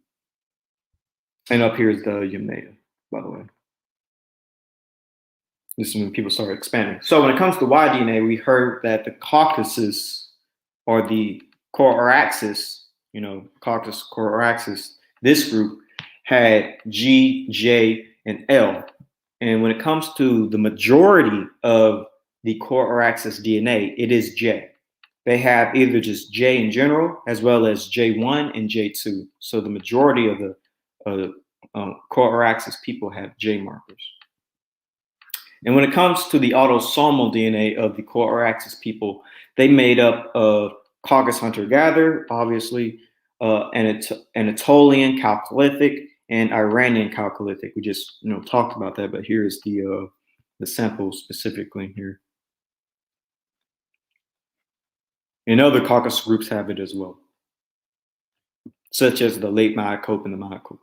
And up here is the Yamnaya, by the way. This is when people started expanding. So when it comes to Y DNA, we heard that the Caucasus, or the Coraxis, Caucasus Coraxis, this group had G, J, and L. And when it comes to the majority of the Coraxis DNA, it is J. They have either just J in general, as well as J1 and J2. So the majority of the Coraxis people have J markers. And when it comes to the autosomal DNA of the Coraxis people, they made up of Caucasus hunter-gatherer, obviously, Anatolian Chalcolithic, and Iranian Chalcolithic. We just talked about that, but here's the sample specifically here. And other Caucasus groups have it as well, such as the late Myocope and the Myocope.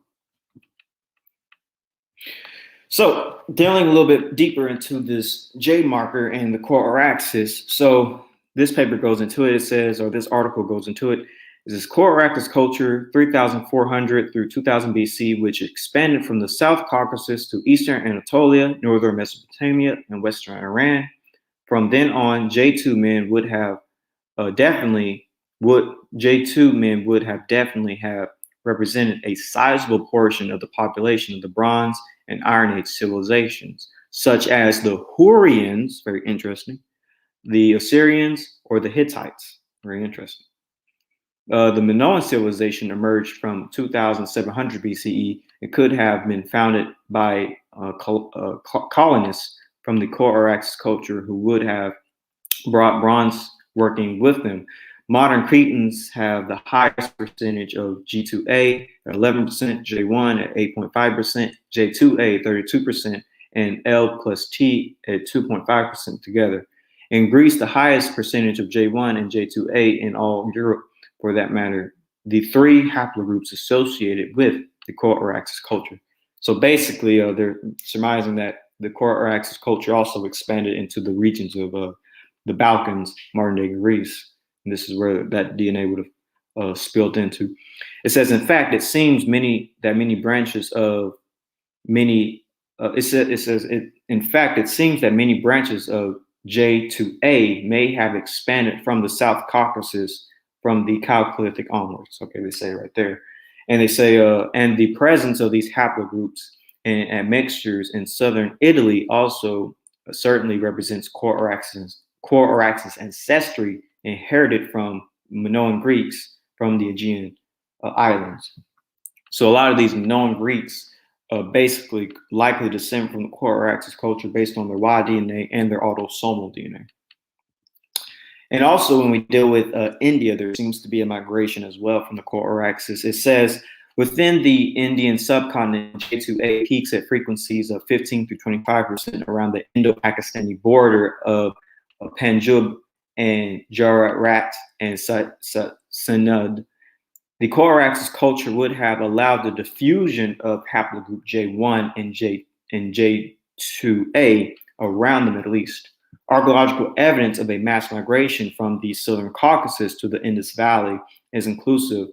So delving a little bit deeper into this J marker and the Coraxis. So this paper goes into it. It says, or this article goes into it, is this Coraxis culture 3,400 through 2000 BC, which expanded from the South Caucasus to Eastern Anatolia, Northern Mesopotamia, and Western Iran. From then on, J2 men would have definitely have represented a sizable portion of the population of the Bronze and Iron Age civilizations, such as the Hurrians, very interesting, the Assyrians, or the Hittites, very interesting. The Minoan civilization emerged from 2700 BCE. It could have been founded by colonists from the Coraxis culture who would have brought bronze working with them. Modern Cretans have the highest percentage of G2A at 11%, J1 at 8.5%, J2A 32%, and L plus T at 2.5% together. In Greece, the highest percentage of J1 and J2A in all Europe, for that matter, the three haplogroups associated with the Coraxis culture. So basically, they're surmising that the Coraxis culture also expanded into the regions of the Balkans, modern-day Greece. And this is where that DNA would have spilled into. It says, in fact, it seems many branches of many in fact, it seems that many branches of J2A may have expanded from the South Caucasus from the Chalcolithic onwards. Okay, they say right there. And they say, and the presence of these haplogroups and mixtures in southern Italy also certainly represents core Araxes ancestry inherited from Minoan Greeks from the Aegean islands. So a lot of these Minoan Greeks basically likely descend from the core Araxes culture based on their Y DNA and their autosomal DNA. And also when we deal with India, there seems to be a migration as well from the core Araxes. It says, within the Indian subcontinent, J2A peaks at frequencies of 15 to 25% around the Indo-Pakistani border of Panjab and Gujarat and Sindh. The core Araxes culture would have allowed the diffusion of haplogroup J1 and J2A around the Middle East. Archaeological evidence of a mass migration from the southern Caucasus to the Indus Valley is inclusive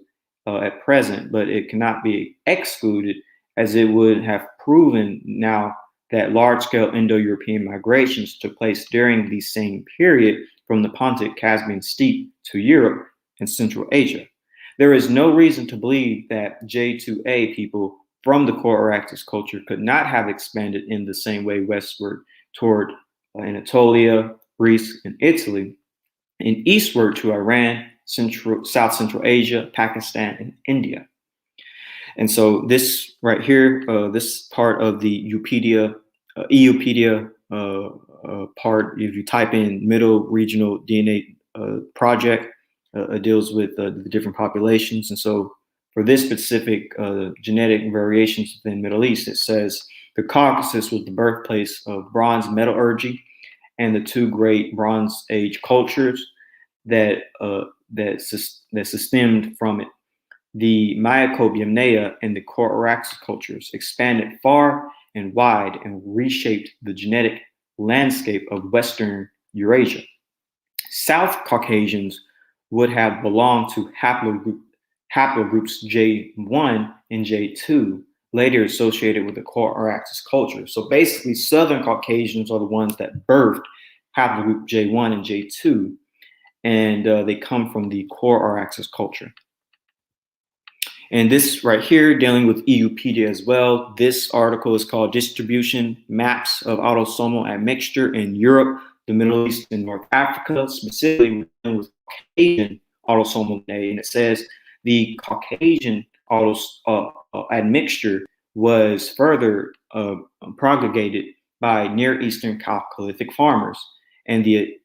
at present, but it cannot be excluded as it would have proven now that large-scale Indo-European migrations took place during the same period from the Pontic Caspian Steppe to Europe and Central Asia. There is no reason to believe that J2A people from the core Araxes culture could not have expanded in the same way westward toward Anatolia, Greece, and Italy, and eastward to Iran, South Central Asia, Pakistan, and India. And so this right here, this part of the EUpedia part, if you type in Middle Regional DNA Project, deals with the different populations. And so for this specific genetic variations within the Middle East, it says the Caucasus was the birthplace of bronze metallurgy and the two great Bronze Age cultures that stemmed from it. The Mycobamnia and the core Araxes cultures expanded far and wide and reshaped the genetic landscape of Western Eurasia. South Caucasians would have belonged to haplogroups J1 and J2, later associated with the core Araxes culture. So basically, Southern Caucasians are the ones that birthed haplogroup J1 and J2, and they come from the core Araxes culture. And this right here, dealing with EUpedia as well, this article is called Distribution Maps of Autosomal Admixture in Europe, the Middle East, and North Africa, specifically with Caucasian autosomal DNA. And it says the Caucasian admixture was further propagated by Near Eastern Chalcolithic farmers, and the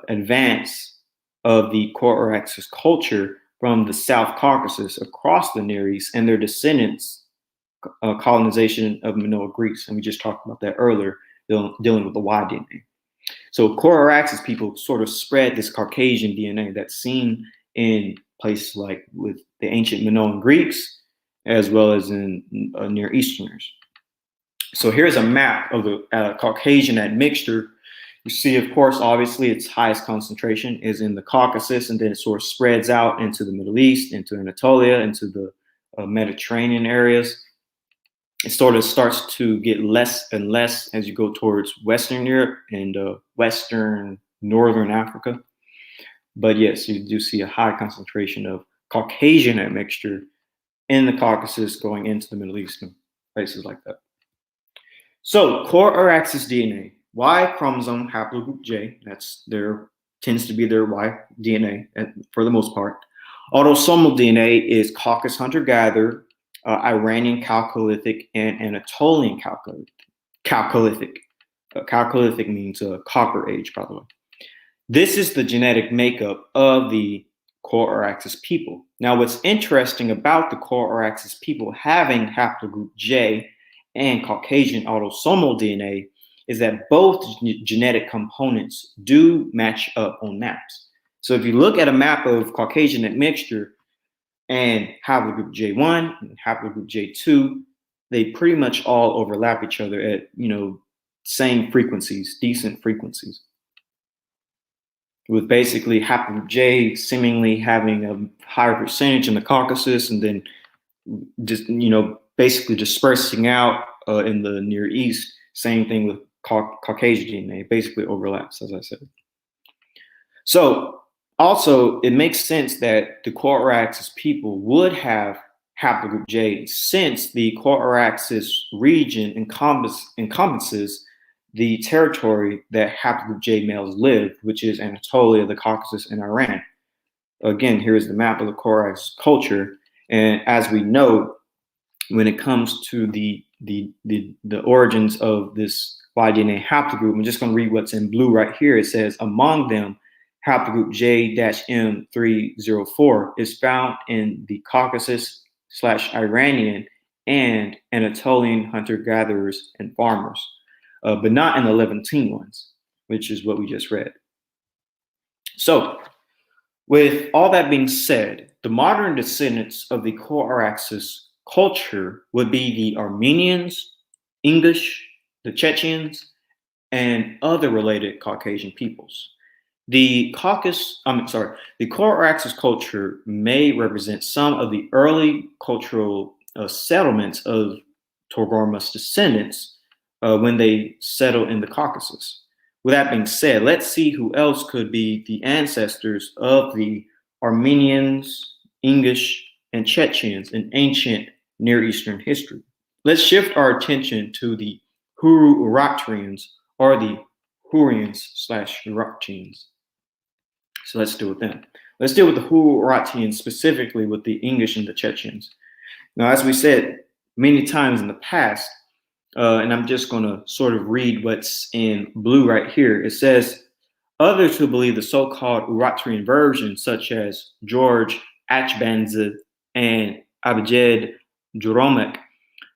advance of the core Araxes culture from the South Caucasus across the Near East and their descendants' colonization of Minoan Greeks. And we just talked about that earlier, dealing with the Y DNA. So core Araxes people sort of spread this Caucasian DNA that's seen in places like with the ancient Minoan Greeks, as well as in Near Easterners. So here's a map of the Caucasian admixture. You see, of course, obviously its highest concentration is in the Caucasus, and then it sort of spreads out into the Middle East, into Anatolia, into the Mediterranean areas. It sort of starts to get less and less as you go towards Western Europe and Western Northern Africa. But yes, you do see a high concentration of Caucasian admixture in the Caucasus going into the Middle East and places like that. So core Araxes DNA, Y chromosome haplogroup J, tends to be their Y DNA for the most part. Autosomal DNA is Caucasus hunter-gatherer, Iranian Chalcolithic, and Anatolian Chalcolithic. Chalcolithic means Copper Age, by the way. This is the genetic makeup of the core Araxes people. Now, what's interesting about the core Araxes people having haplogroup J and Caucasian autosomal DNA is that both genetic components do match up on maps. So if you look at a map of Caucasian admixture and haplogroup J1 and haplogroup J2, they pretty much all overlap each other at, same frequencies, decent frequencies, with basically haplogroup J seemingly having a higher percentage in the Caucasus and then just, basically dispersing out in the Near East. Same thing with Caucasian DNA, basically overlaps, as I said. So also, it makes sense that the Coraxis people would have haplogroup J, since the Coraxis region encompasses the territory that haplogroup J males lived, which is Anatolia, the Caucasus, and Iran. Again, here is the map of the Coraxis culture. And as we know, when it comes to the origins of this Y-DNA haplogroup, I'm just going to read what's in blue right here. It says, among them, haplogroup J-M304 is found in the Caucasus/Iranian and Anatolian hunter-gatherers and farmers, but not in the Levantine ones, which is what we just read. So, with all that being said, the modern descendants of the Coraxis culture would be the Armenians, English, the Chechens, and other related Caucasian peoples. The Coraxis culture may represent some of the early cultural settlements of Togarma's descendants when they settled in the Caucasus. With that being said, let's see who else could be the ancestors of the Armenians, English, and Chechens in ancient Near Eastern history. Let's shift our attention to the Hurru-Urartians, or the Hurrians/Urartians. So let's deal with them. Let's deal with the Hurru-Urartians, specifically with the English and the Chechens. Now, as we said many times in the past, and I'm just going to sort of read what's in blue right here. It says, others who believe the so-called Urartian version, such as George Achbanza and Abjad Joromek,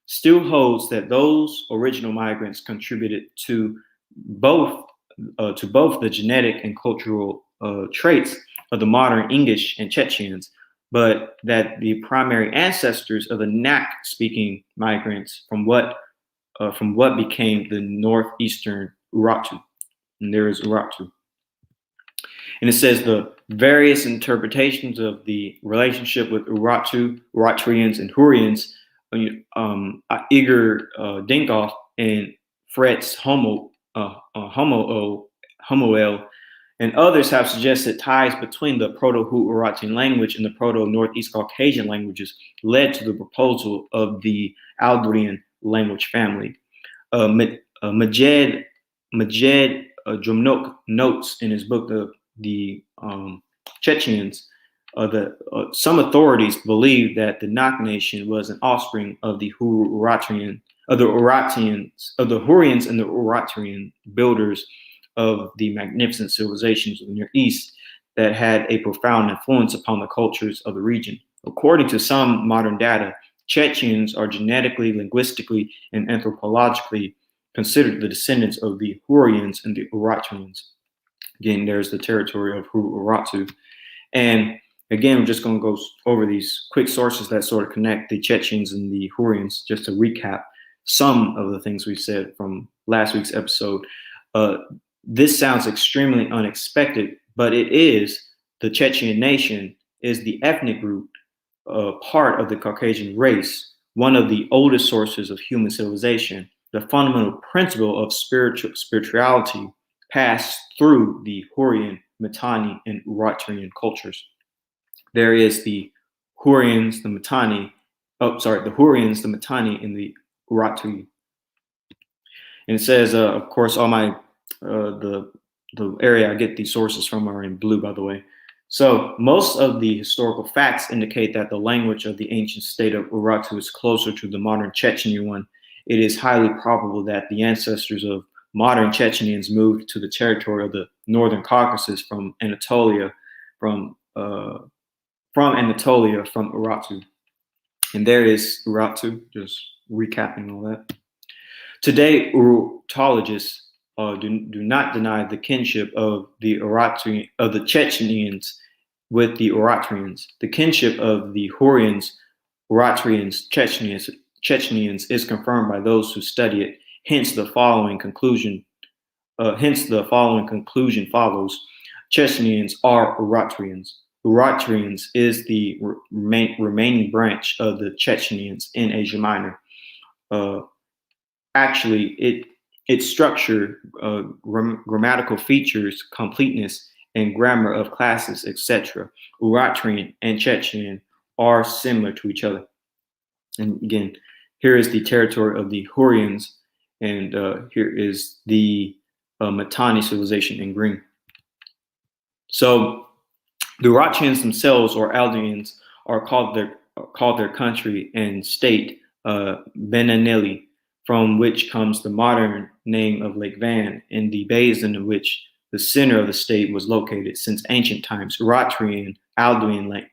still holds that those original migrants contributed to both the genetic and cultural traits of the modern English and Chechens, but that the primary ancestors of the Nak-speaking migrants from what became the northeastern Urartu. And there is Urartu. And it says the various interpretations of the relationship with Urartu, Urartians, and Hurrians, Igor Dinkov and Fritz Homoel, and others have suggested ties between the Proto-Urartian language and the Proto-Northeast Caucasian languages led to the proposal of the Aldrian language family. Majed Drumnok notes in his book, the Chechens, some authorities believe that the Nak nation was an offspring of the Hurrians and the Urartian builders of the magnificent civilizations of the Near East that had a profound influence upon the cultures of the region. According to some modern data, Chechens are genetically, linguistically, and anthropologically considered the descendants of the Hurrians and the Urartians. Again, there's the territory of Hurru-Urartu. And again, I'm just going to go over these quick sources that sort of connect the Chechens and the Hurrians, just to recap some of the things we said from last week's episode. This sounds extremely unexpected, but it is. The Chechen nation is the ethnic group, part of the Caucasian race, one of the oldest sources of human civilization. The fundamental principle of spirituality passed through the Hurrian, Mitanni, and Urartian cultures. There is the Hurrians, the Mitanni, the Hurrians, the Mitanni, and the Urartu. And it says, of course, all my the area I get these sources from are in blue, by the way. So most of the historical facts indicate that the language of the ancient state of Urartu is closer to the modern Chechenian one. It is highly probable that the ancestors of modern Chechenians moved to the territory of the northern Caucasus from Anatolia, from Urartu. And there is Urartu, just recapping all that. Today, Urartologists do not deny the kinship of the Chechenians with the Urartians. The kinship of the Hurrians, Urartians, Chechenians is confirmed by those who study it. Hence, the following conclusion follows: Chechenians are Urartians. Urartians is the remaining branch of the Chechenians in Asia Minor. actually its structure, grammatical features, completeness, and grammar of classes, etc. Eritrean and Chechen are similar to each other. And again, here is the territory of the Hurrians, and here is the Mitanni civilization in green. So the Eritreans themselves, or Chaldeans, are called their country and state Benaneli, from which comes the modern name of Lake Van, and the basin in which the center of the state was located. Since ancient times, Eritrean, Chaldean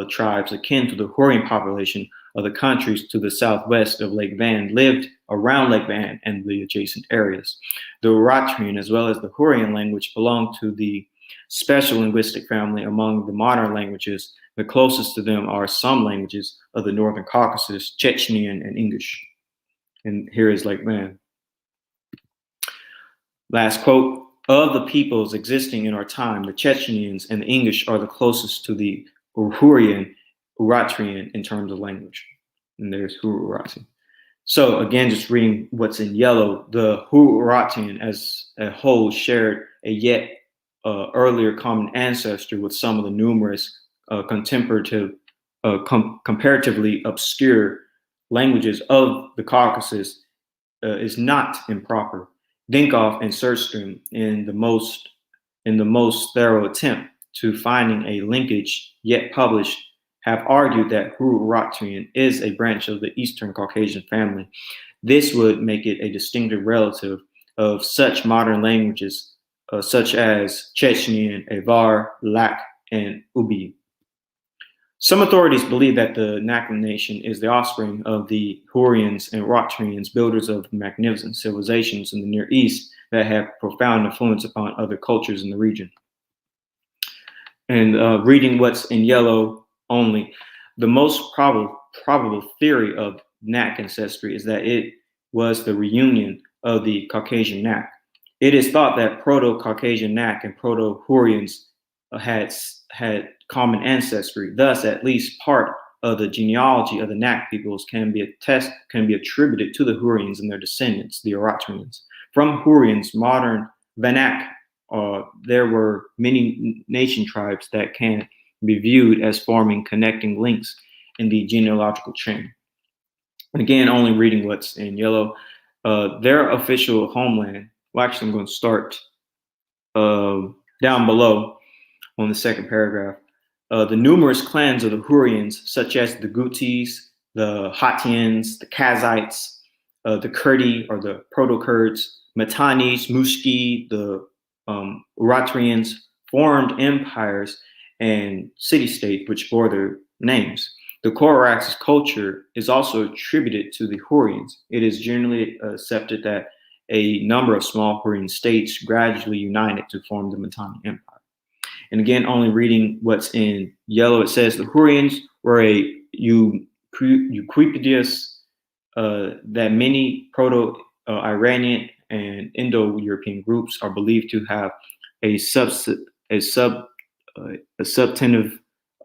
tribes akin to the Hurrian population of the countries to the southwest of Lake Van lived around Lake Van and the adjacent areas. The Eritrean, as well as the Hurrian language, belong to the special linguistic family among the modern languages. The closest to them are some languages of the Northern Caucasus, Chechenian, and English. And here is Lake Van. Last quote: of the peoples existing in our time, the Chechenians and the English are the closest to the Hurrian, Eritrean in terms of language. And there's Hurrian. So again, just reading what's in yellow, the Hurrian as a whole shared a yet earlier common ancestor with some of the numerous comparatively obscure languages of the Caucasus is not improper. Dinkoff and Surstrom, in the most thorough attempt to finding a linkage yet published, have argued that Hurrian is a branch of the Eastern Caucasian family. This would make it a distinctive relative of such modern languages such as Chechenian, Avar, Lak, and Ubi. Some authorities believe that the Nakam nation is the offspring of the Hurrians and Eritreans, builders of magnificent civilizations in the Near East that have profound influence upon other cultures in the region. And reading what's in yellow only, the most probable theory of Nak ancestry is that it was the reunion of the Caucasian Nak. It is thought that Proto-Caucasian Nak and Proto-Hurrians had common ancestry. Thus, at least part of the genealogy of the Nak peoples can be attributed to the Hurrians and their descendants, the Eritreans. From Hurrians, modern Vanak, there were many nation tribes that can be viewed as forming connecting links in the genealogical chain. And again, only reading what's in yellow, their official homeland. Well, actually, I'm going to start down below on the second paragraph. The numerous clans of the Hurrians, such as the Gutis, the Hatians, the Kazites, the Kurdi or the Proto-Kurds, Matanis, Mushki, the Eritreans, formed empires and city-state which bore their names. The Korax's culture is also attributed to the Hurrians. It is generally accepted that a number of small Hurrian states gradually united to form the Mitanni Empire. And again, only reading what's in yellow, it says the Hurrians were a Euquipedius that many Proto-Iranian and Indo-European groups are believed to have a substantive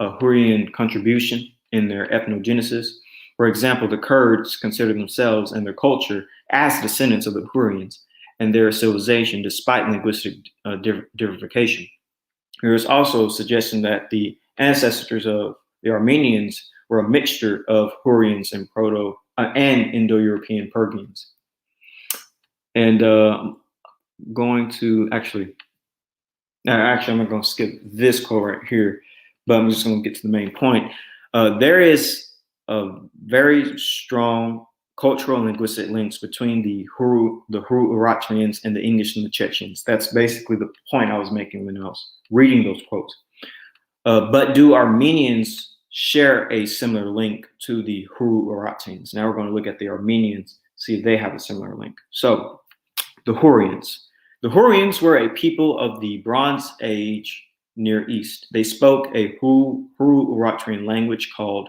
Hurrian contribution in their ethnogenesis. For example, the Kurds consider themselves and their culture as descendants of the Hurrians and their civilization, despite linguistic diversification. There is also a suggestion that the ancestors of the Armenians were a mixture of Hurrians and and Indo-European Persians. And going to I'm not going to skip this quote right here, but I'm just going to get to the main point. There is a very strong cultural and linguistic links between the Eritreans and the English and the Chechens. That's basically the point I was making when I was reading those quotes. But do Armenians share a similar link to the Eritreans? Now we're going to look at the Armenians, see if they have a similar link. So the Hurrians. The Hurrians were a people of the Bronze Age Near East. They spoke a Eritrean language called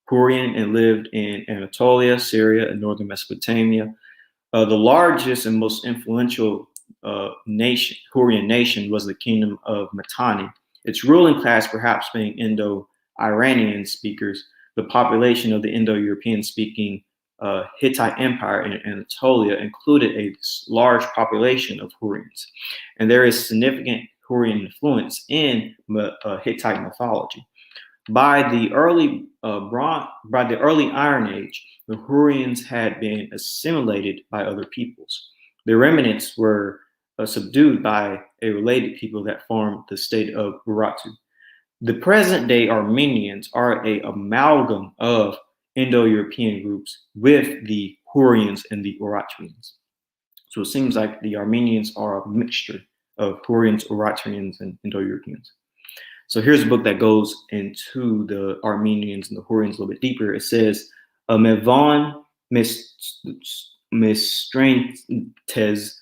Hurrian and lived in Anatolia, Syria, and northern Mesopotamia. The largest and most influential Hurrian nation was the kingdom of Mitanni. Its ruling class perhaps being Indo-Iranian speakers. The population of the Indo-European speaking Hittite Empire in Anatolia included a large population of Hurrians, and there is significant Hurrian influence in Hittite mythology. By the early Iron Age, the Hurrians had been assimilated by other peoples. The remnants were subdued by a related people that formed the state of Urartu. The present-day Armenians are an amalgam of Indo-European groups with the Hurrians and the Urartuans. So it seems like the Armenians are a mixture of Hurrians, Urartuans, and Indo-Europeans. So here's a book that goes into the Armenians and the Hurrians a little bit deeper. It says, Mevon Mistrantes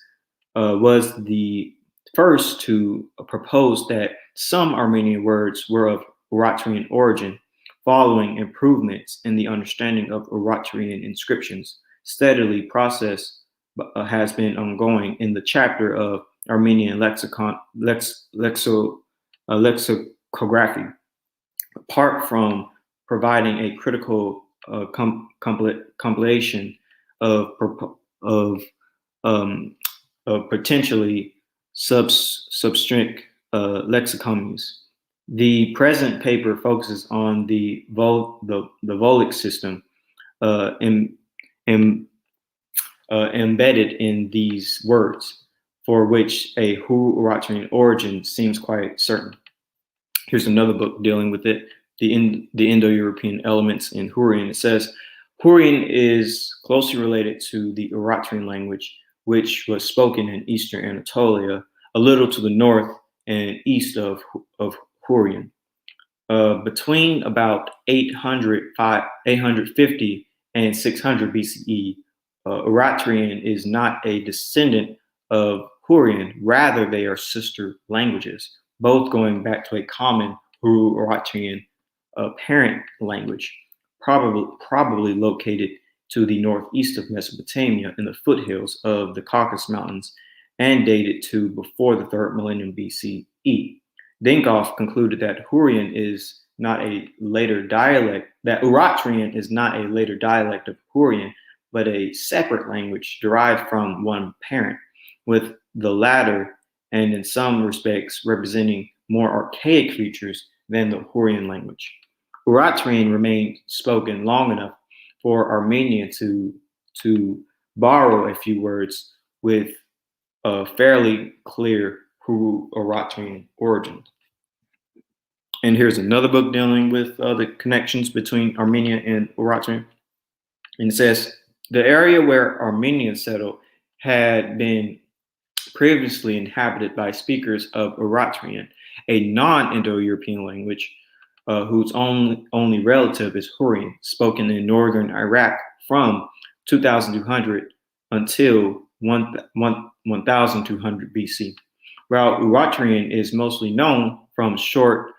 was the first to propose that some Armenian words were of Urartuan origin, following improvements in the understanding of Urartuan inscriptions. Steadily, process has been ongoing in the chapter of Armenian lexicography. Apart from providing a critical compilation of potentially substrict lexicons, the present paper focuses on the Volic system embedded in these words, for which a Urartuan origin seems quite certain. Here's another book dealing with it, the Indo-European elements in Hurrian. It says, Hurrian is closely related to the Urartuan language, which was spoken in Eastern Anatolia, a little to the north and east of Hurrian. Between about 850 and 600 BCE, Urartuan is not a descendant of Hurrian, rather they are sister languages, both going back to a common Urartuan parent language, probably located to the northeast of Mesopotamia in the foothills of the Caucasus Mountains and dated to before the 3rd millennium BCE. Dinkoff concluded that Hurrian is not a later dialect, that Urartuan is not a later dialect of Hurrian, but a separate language derived from one parent, with the latter, and in some respects, representing more archaic features than the Hurrian language. Urartuan remained spoken long enough for Armenia to borrow a few words with a fairly clear Urartuan origin. And here's another book dealing with the connections between Armenia and Urartuan. And it says, the area where Armenians settled had been previously inhabited by speakers of Urartuan, a non-Indo-European language whose only relative is Hurrian, spoken in northern Iraq from 2200 until 1200 BC. While Urartuan is mostly known from short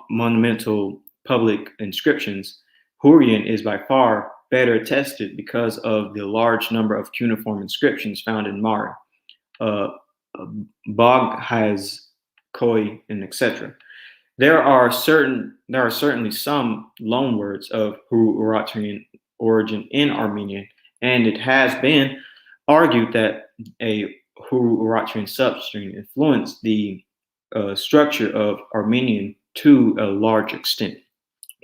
monumental public inscriptions, Hurrian is by far better attested because of the large number of cuneiform inscriptions found in Mari, Boghaz, Khoi, and etc. There are certainly some loanwords of Urartuan origin in Armenian, and it has been argued that a Urartuan substring influenced the structure of Armenian to a large extent.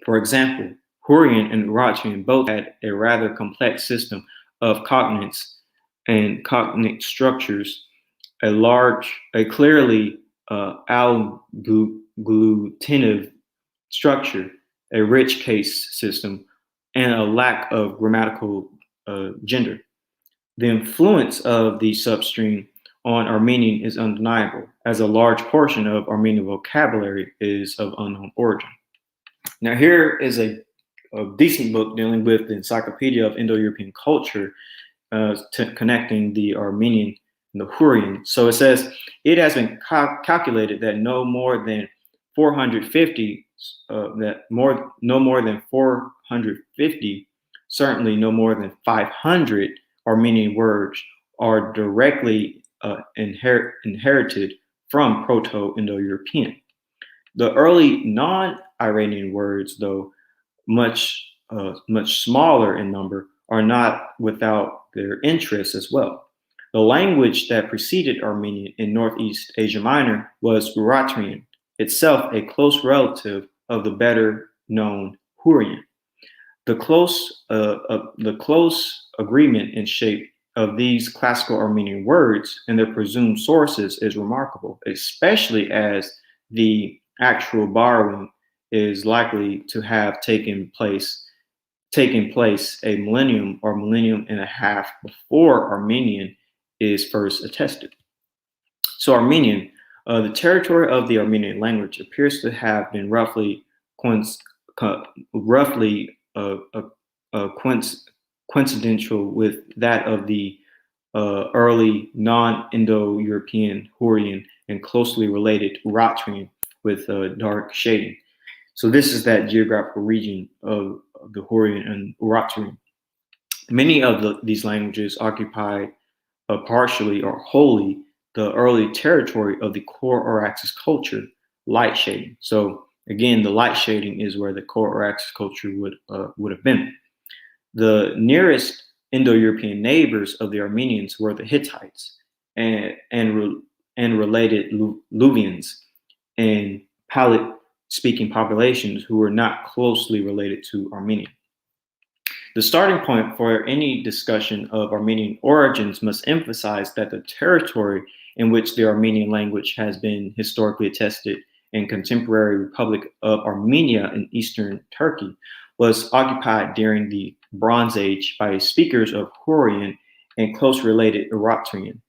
For example, Hurrian and Urartuan both had a rather complex system of cognates and cognate structures, a clearly agglutinative structure, a rich case system, and a lack of grammatical gender. The influence of the substring on Armenian is undeniable, as a large portion of Armenian vocabulary is of unknown origin. Now, here is a decent book dealing with the Encyclopedia of Indo-European Culture, connecting the Armenian and the Hurrian. So it says, it has been calculated that no more than 450, certainly no more than 500 Armenian words are directly inherited from Proto-Indo-European. The early non-Iranian words, though, much much smaller in number, are not without their interests as well. The language that preceded Armenian in Northeast Asia Minor was Uratrian, itself a close relative of the better known Hurrian. The close agreement in shape of these classical Armenian words and their presumed sources is remarkable, especially as the actual borrowing is likely to have taken place a millennium or millennium and a half before Armenian is first attested. So Armenian, the territory of the Armenian language appears to have been roughly coincidental with that of the early non-Indo-European Hurrian and closely related Uratrian with dark shading. So this is that geographical region of the Hurrian and Uratrian. Many of these languages occupy partially or wholly the early territory of the core Araxes culture, light shading. So again, the light shading is where the core Araxes culture would have been. The nearest Indo-European neighbors of the Armenians were the Hittites and related Luvians and Palate-speaking populations who were not closely related to Armenian. The starting point for any discussion of Armenian origins must emphasize that the territory in which the Armenian language has been historically attested in contemporary Republic of Armenia in eastern Turkey was occupied during the Bronze Age by speakers of Hurrian and close related Uratrian.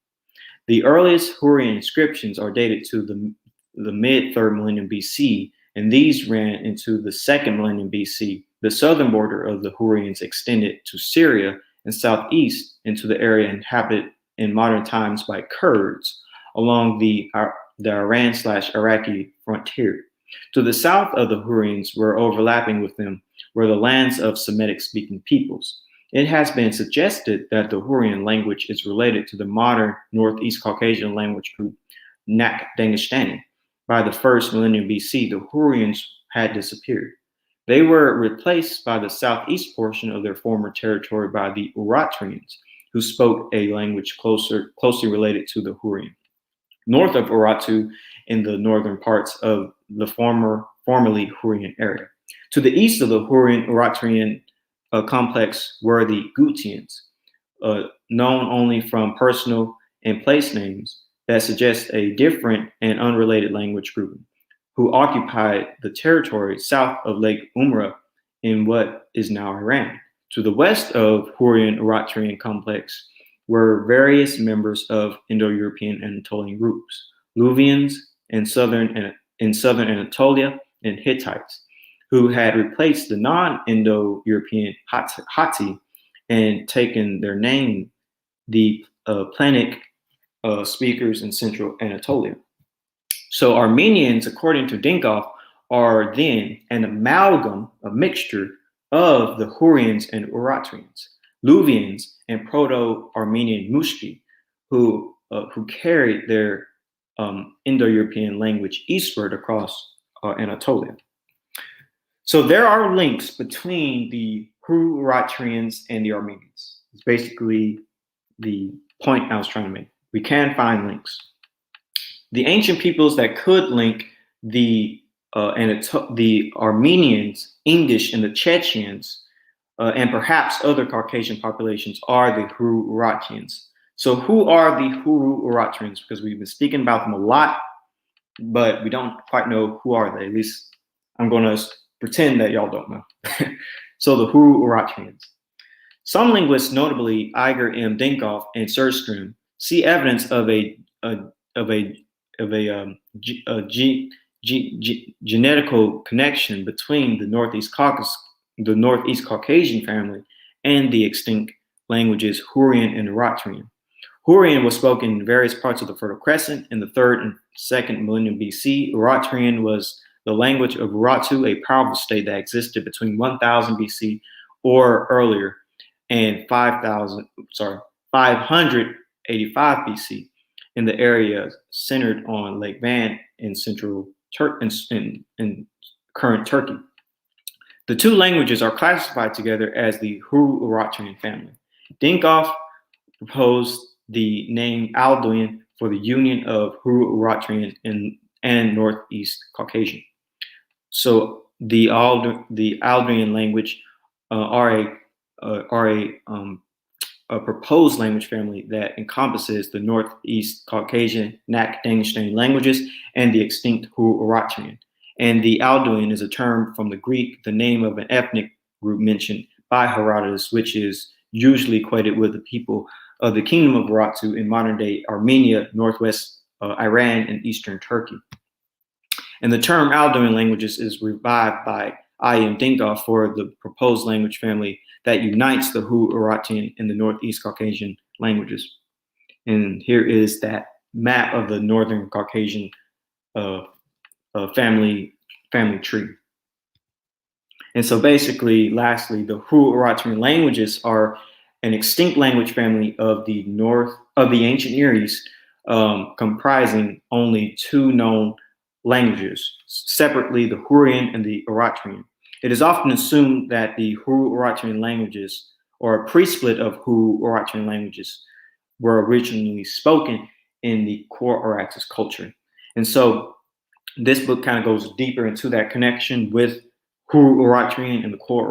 The earliest Hurrian inscriptions are dated to the mid-3rd millennium BC, and these ran into the 2nd millennium BC. The southern border of the Hurrians extended to Syria and southeast into the area inhabited in modern times by Kurds along the Iran/Iraqi frontier. To the south of the Hurrians were overlapping with them were the lands of Semitic-speaking peoples. It has been suggested that the Hurrian language is related to the modern Northeast Caucasian language group Nak-Dangestani. By the 1st millennium BC, the Hurrians had disappeared. They were replaced by the southeast portion of their former territory by the Uratrians, who spoke a language closely related to the Hurrian. North of Urartu, in the northern parts of the formerly Hurrian area. To the east of the Hurrian-Uratrian complex were the Gutians, known only from personal and place names that suggest a different and unrelated language grouping, who occupied the territory south of Lake Umra in what is now Iran. To the west of Hurrian-Uratrian complex were various members of Indo-European Anatolian groups, Luvians in southern Anatolia and Hittites, who had replaced the non-Indo-European Hatti and taken their name, the Planic speakers in central Anatolia. So Armenians, according to Dinkov, are then an amalgam, a mixture of the Hurrians and Uratrians, Luvians and Proto-Armenian Mushki, who carried their Indo-European language eastward across Anatolia. So there are links between the Uratrians and the Armenians. It's basically the point I was trying to make. We can find links. The ancient peoples that could link the Armenians, English, and the Chechens, and perhaps other Caucasian populations are the Uratrians. So who are the Uratrians? Because we've been speaking about them a lot, but we don't quite know who are they. At least I'm going to pretend that y'all don't know. So the Uratrians. Some linguists, notably Iger M. Dinkov and Surstrom, see evidence of a genetical connection between the Northeast Caucasian family and the extinct languages Hurrian and Uratrian. Hurrian was spoken in various parts of the Fertile Crescent in the 3rd and 2nd millennium BC. Uratrian was the language of Urartu, a powerful state that existed between 1000 BC or earlier and 585 BC in the area centered on Lake Van in central in current Turkey. The two languages are classified together as the Hurru-Uratrian family. Dinkoff proposed the name Alduin for the union of Hurru-Uratrian and Northeast Caucasian. So the Alduin language are a proposed language family that encompasses the Northeast Caucasian Nak-Dangstane languages and the extinct Hurru-Uratrian. And the Alduin is a term from the Greek, the name of an ethnic group mentioned by Herodotus, which is usually equated with the people of the Kingdom of Urartu in modern-day Armenia, northwest Iran, and eastern Turkey. And the term Alduin languages is revived by I.M. Dinkoff for the proposed language family that unites the Hurru-Uratrian and the Northeast Caucasian languages. And here is that map of the Northern Caucasian family tree. And so basically, lastly, the Hurru-Uratrian languages are an extinct language family of the ancient Near East, comprising only two known languages, separately the Hurrian and the Uratrian. It is often assumed that the Hurru-Uratrian languages, or a pre-split of Hurru-Uratrian languages, were originally spoken in the core Araxes culture. And so this book kind of goes deeper into that connection with Hurru-Uratrian and the core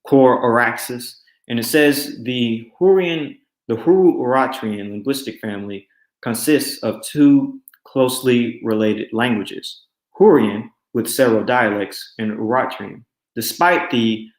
Araxes. And it says the Hurru-Uratrian linguistic family consists of two closely related languages, Hurrian with several dialects and Uratrian. Despite the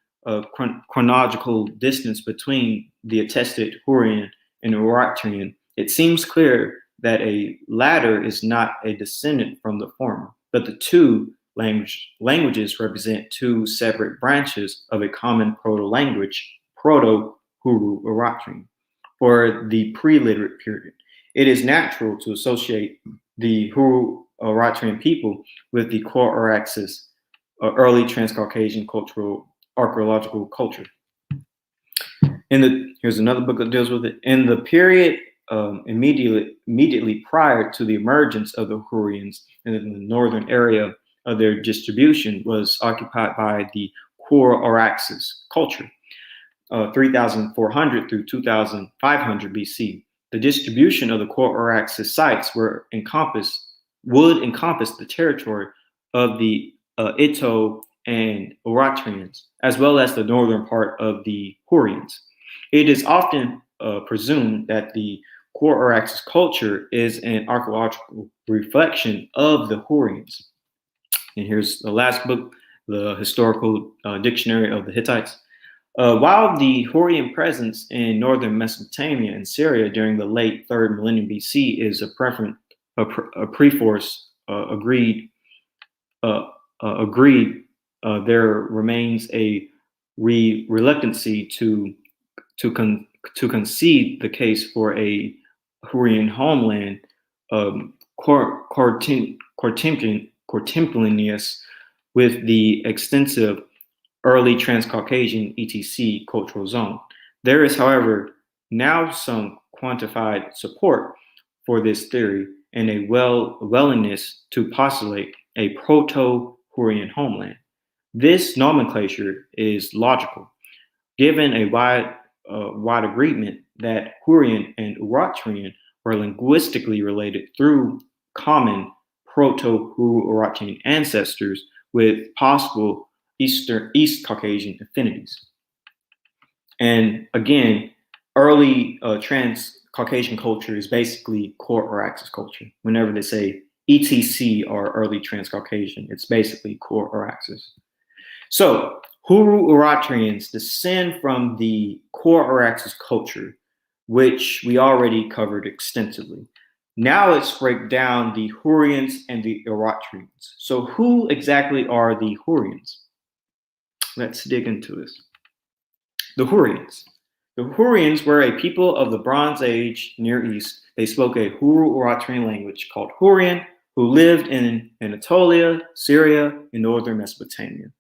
chronological distance between the attested Hurrian and Uratrian, it seems clear that a latter is not a descendant from the former, but the two languages represent two separate branches of a common proto-language, Proto-Hurru-Uratrian, for the pre-literate period. It is natural to associate the Hurru-Uratrian people with the core Araxes, early Transcaucasian archaeological culture. Here's another book that deals with it. In the period immediately prior to the emergence of the Hurrians in the northern area of their distribution was occupied by the core Araxes culture, 3,400 through 2,500 BC. The distribution of the core Araxes sites would encompass the territory of the Ito and Uratrians, as well as the northern part of the Hurrians. It is often presumed that the core Araxes culture is an archaeological reflection of the Hurrians. And here's the last book, the Historical Dictionary of the Hittites. While the Hurrian presence in northern Mesopotamia and Syria during the late 3rd millennium BC is a preforce agreed, there remains a reluctancy to concede the case for a Hurrian homeland, contemporaneous with the extensive early Transcaucasian ETC cultural zone. There is, however, now some quantified support for this theory and a willingness to postulate a proto-Hurrian homeland. This nomenclature is logical, given a wide agreement that Hurrian and Uratrian were linguistically related through common Proto-Hurru-Uratrian ancestors with possible East Caucasian affinities. And again, early Trans-Caucasian culture is basically core Araxes culture. Whenever they say ETC or early Trans-Caucasian, it's basically core Araxes. So Hurru-Uratrians descend from the core Araxes culture, which we already covered extensively. Now let's break down the Hurrians and the Uratrians. So who exactly are the Hurrians? Let's dig into this. The Hurrians. The Hurrians were a people of the Bronze Age Near East. They spoke a Hurru-Uratrian language called Hurrian, who lived in Anatolia, Syria, and northern Mesopotamia.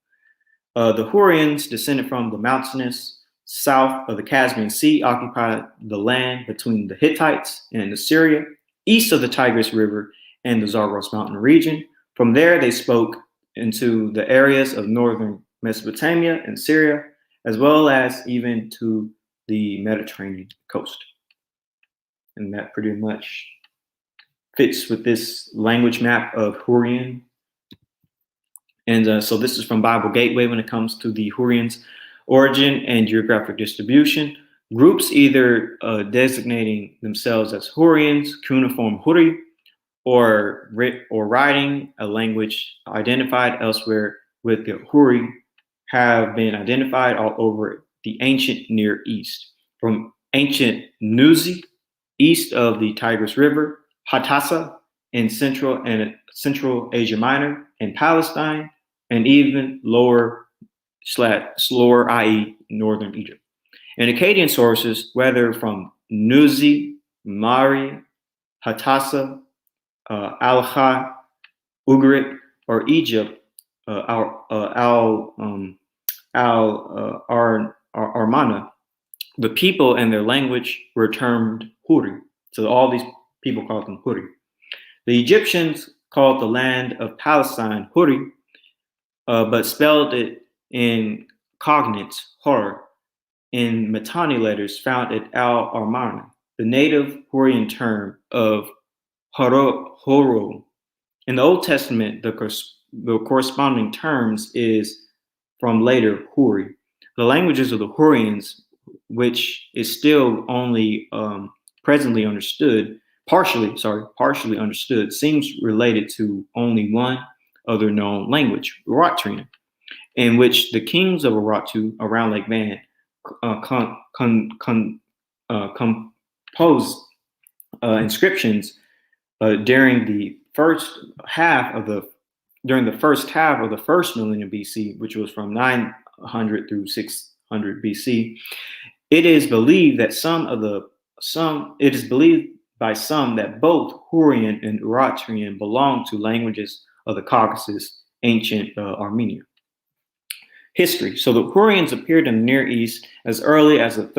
The Hurrians descended from the mountainous south of the Caspian Sea, occupied the land between the Hittites and Assyria, east of the Tigris River and the Zagros Mountain region. From there, they spoke into the areas of northern Mesopotamia and Syria, as well as even to the Mediterranean coast. And that pretty much fits with this language map of Hurrian. And so this is from Bible Gateway when it comes to the Hurrians' origin and geographic distribution. Groups either designating themselves as Hurrians, cuneiform Hurri, or writing a language identified elsewhere with the Hurri have been identified all over the ancient Near East, from ancient Nuzi, east of the Tigris River, Hadassah in Central Asia Minor, and Palestine, and even lower, i.e. northern Egypt. In Akkadian sources, whether from Nuzi, Mari, Hadassah, Al-Kha, Ugarit, or Egypt, Armana, the people and their language were termed Hurri. So all these people called them Hurri. The Egyptians called the land of Palestine Hurri, but spelled it in cognates, Hor, in Mitanni letters found at Al-Armana, the native Hurrian term of Horo. In the Old Testament, the corresponding terms is from later Hurri. The languages of the Hurrians, which is still only presently understood, partially understood, seems related to only one other known language, Eritrean, in which the kings of Urartu around Lake Van composed inscriptions during the first half of the first millennium BC, which was from 900 through 600 BC. It is believed by some that both Hurrian and Eritrean belong to languages of the Caucasus, ancient Armenia. History. So the Hurrians appeared in the Near East as early as the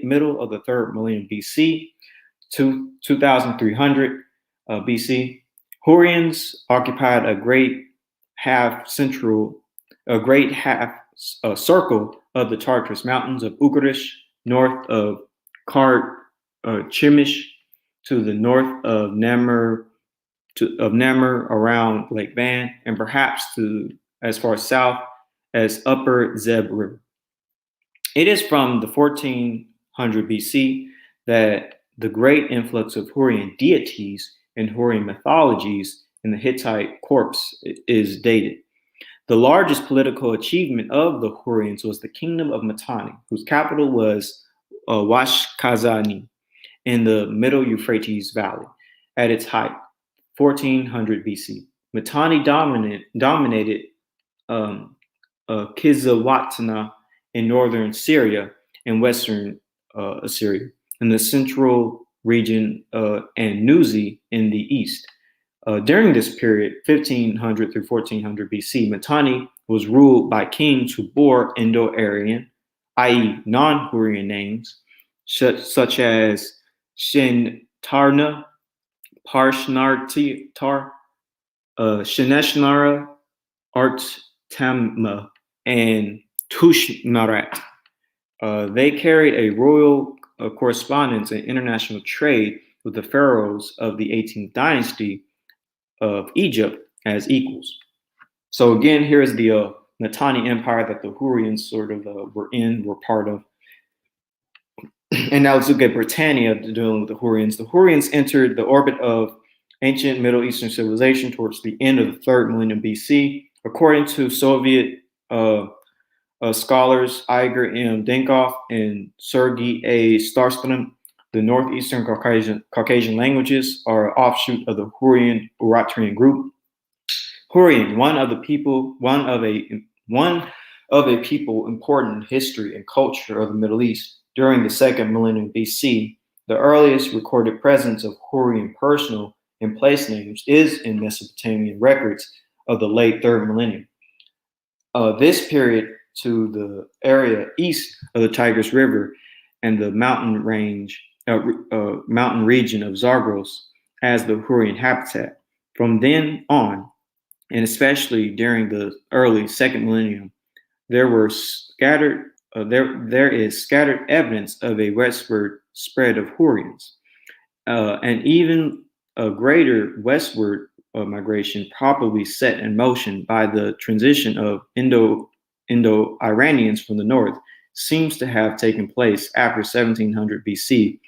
middle of the third millennium BC to 2300 BC. Hurrians occupied a great half circle of the Tartarus Mountains of Ugarish, north of Chimish, to the north of Namur, around Lake Van, and perhaps to as far south as Upper Zeb River. It is from the 1400 BC that the great influx of Hurrian deities and Hurrian mythologies in the Hittite corpus is dated. The largest political achievement of the Hurrians was the kingdom of Mitanni, whose capital was Washkazani in the middle Euphrates Valley. At its height, 1400 BC, Mitanni dominated Kizilwatna in northern Syria and western Assyria, in the central region, and Nuzi in the east. During this period, 1500 through 1400 BC, Mitanni was ruled by kings who bore Indo-Aryan, i.e. non-Hurrian names, such as Shintarna, Parshnartar, Shineshnara, Artamma, and Tushnarat. They carried a royal correspondence and international trade with the pharaohs of the 18th dynasty of Egypt as equals. So again, here is the Mitanni Empire that the Hurrians sort of were part of. And now let's look at Britannia dealing with the Hurrians. The Hurrians entered the orbit of ancient Middle Eastern civilization towards the end of the third millennium BC. According to Soviet scholars Igor M. Denkov and Sergei A. Starstrom, the Northeastern Caucasian languages are an offshoot of the Hurrian Eritrean group. Hurrian, one of a people important in history and culture of the Middle East during the second millennium BC. The earliest recorded presence of Hurrian personal and place names is in Mesopotamian records of the late third millennium. This period to the area east of the Tigris River and the mountain region of Zagros as the Hurrian habitat. From then on, and especially during the early second millennium, there is scattered evidence of a westward spread of Hurrians, and even a greater westward migration probably set in motion by the transition of Indo-Iranians from the north seems to have taken place after 1700 BC,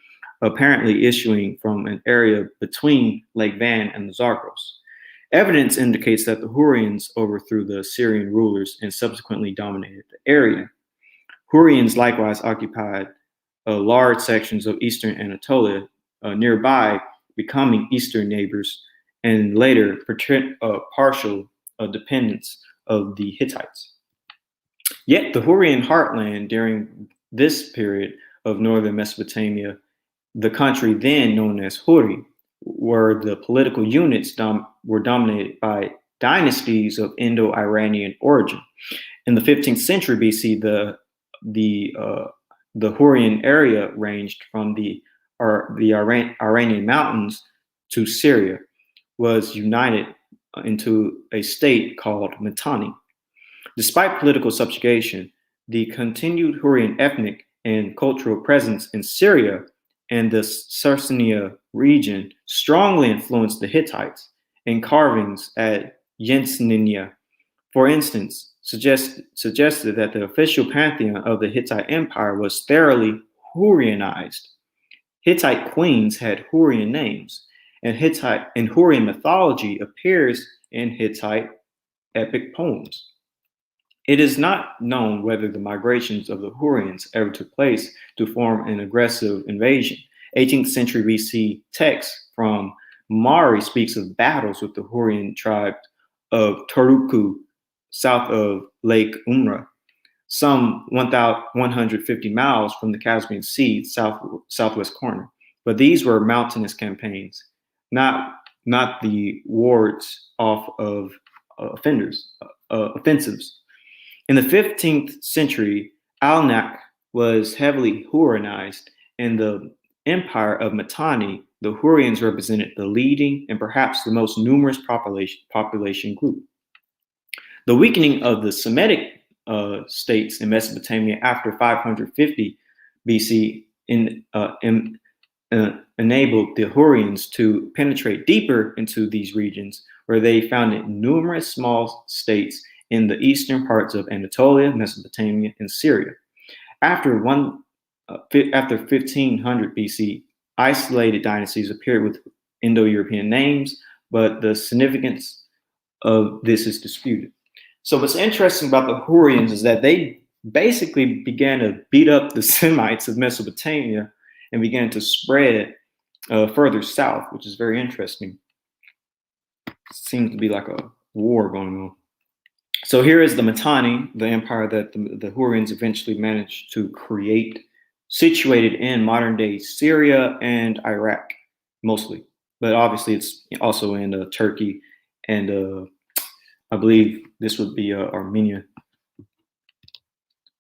apparently issuing from an area between Lake Van and the Zagros. Evidence indicates that the Hurrians overthrew the Assyrian rulers and subsequently dominated the area. Hurrians likewise occupied large sections of eastern Anatolia nearby, becoming eastern neighbors and later partial dependents of the Hittites. Yet the Hurrian heartland during this period of northern Mesopotamia, the country then known as Hurri, where the political units were dominated by dynasties of Indo-Iranian origin. In the 15th century BC, the Hurrian area ranged from the Iranian mountains to Syria, was united into a state called Mitanni. Despite political subjugation, the continued Hurrian ethnic and cultural presence in Syria and the Sardinia region strongly influenced the Hittites, and carvings at Yensninia, for instance, suggested that the official pantheon of the Hittite Empire was thoroughly Hurrianized. Hittite queens had Hurrian names, and Hurrian mythology appears in Hittite epic poems. It is not known whether the migrations of the Hurrians ever took place to form an aggressive invasion. 18th century BC text from Mari speaks of battles with the Hurrian tribe of Turku, south of Lake Umra, some 1,150 miles from the Caspian Sea, southwest corner. But these were mountainous campaigns, not the wards off of offensives. In the 15th century, Alnak was heavily Hurrianized. In the empire of Mitanni, the Hurrians represented the leading and perhaps the most numerous population group. The weakening of the Semitic states in Mesopotamia after 550 BC enabled the Hurrians to penetrate deeper into these regions, where they founded numerous small states in the eastern parts of Anatolia, Mesopotamia, and Syria. After 1500 BC, isolated dynasties appeared with Indo-European names, but the significance of this is disputed. So what's interesting about the Hurrians is that they basically began to beat up the Semites of Mesopotamia and began to spread further south, which is very interesting. Seems to be like a war going on. So here is the Mitanni, the empire that the Hurrians eventually managed to create, situated in modern-day Syria and Iraq, mostly. But obviously, it's also in Turkey, and I believe this would be Armenia.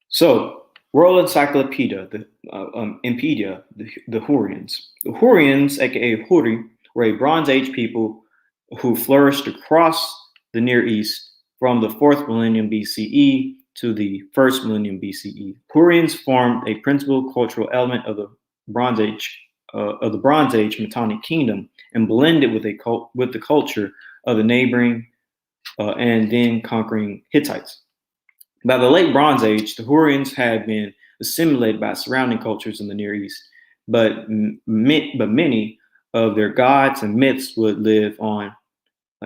So, World Encyclopedia, the Hurrians. The Hurrians, aka Hurri, were a Bronze Age people who flourished across the Near East from the 4th millennium BCE to the 1st millennium BCE. Hurrians formed a principal cultural element of the Bronze Age Mitanni kingdom and blended with the culture of the neighboring and then conquering Hittites. By the late Bronze Age, the Hurrians had been assimilated by surrounding cultures in the Near East, but many of their gods and myths would live on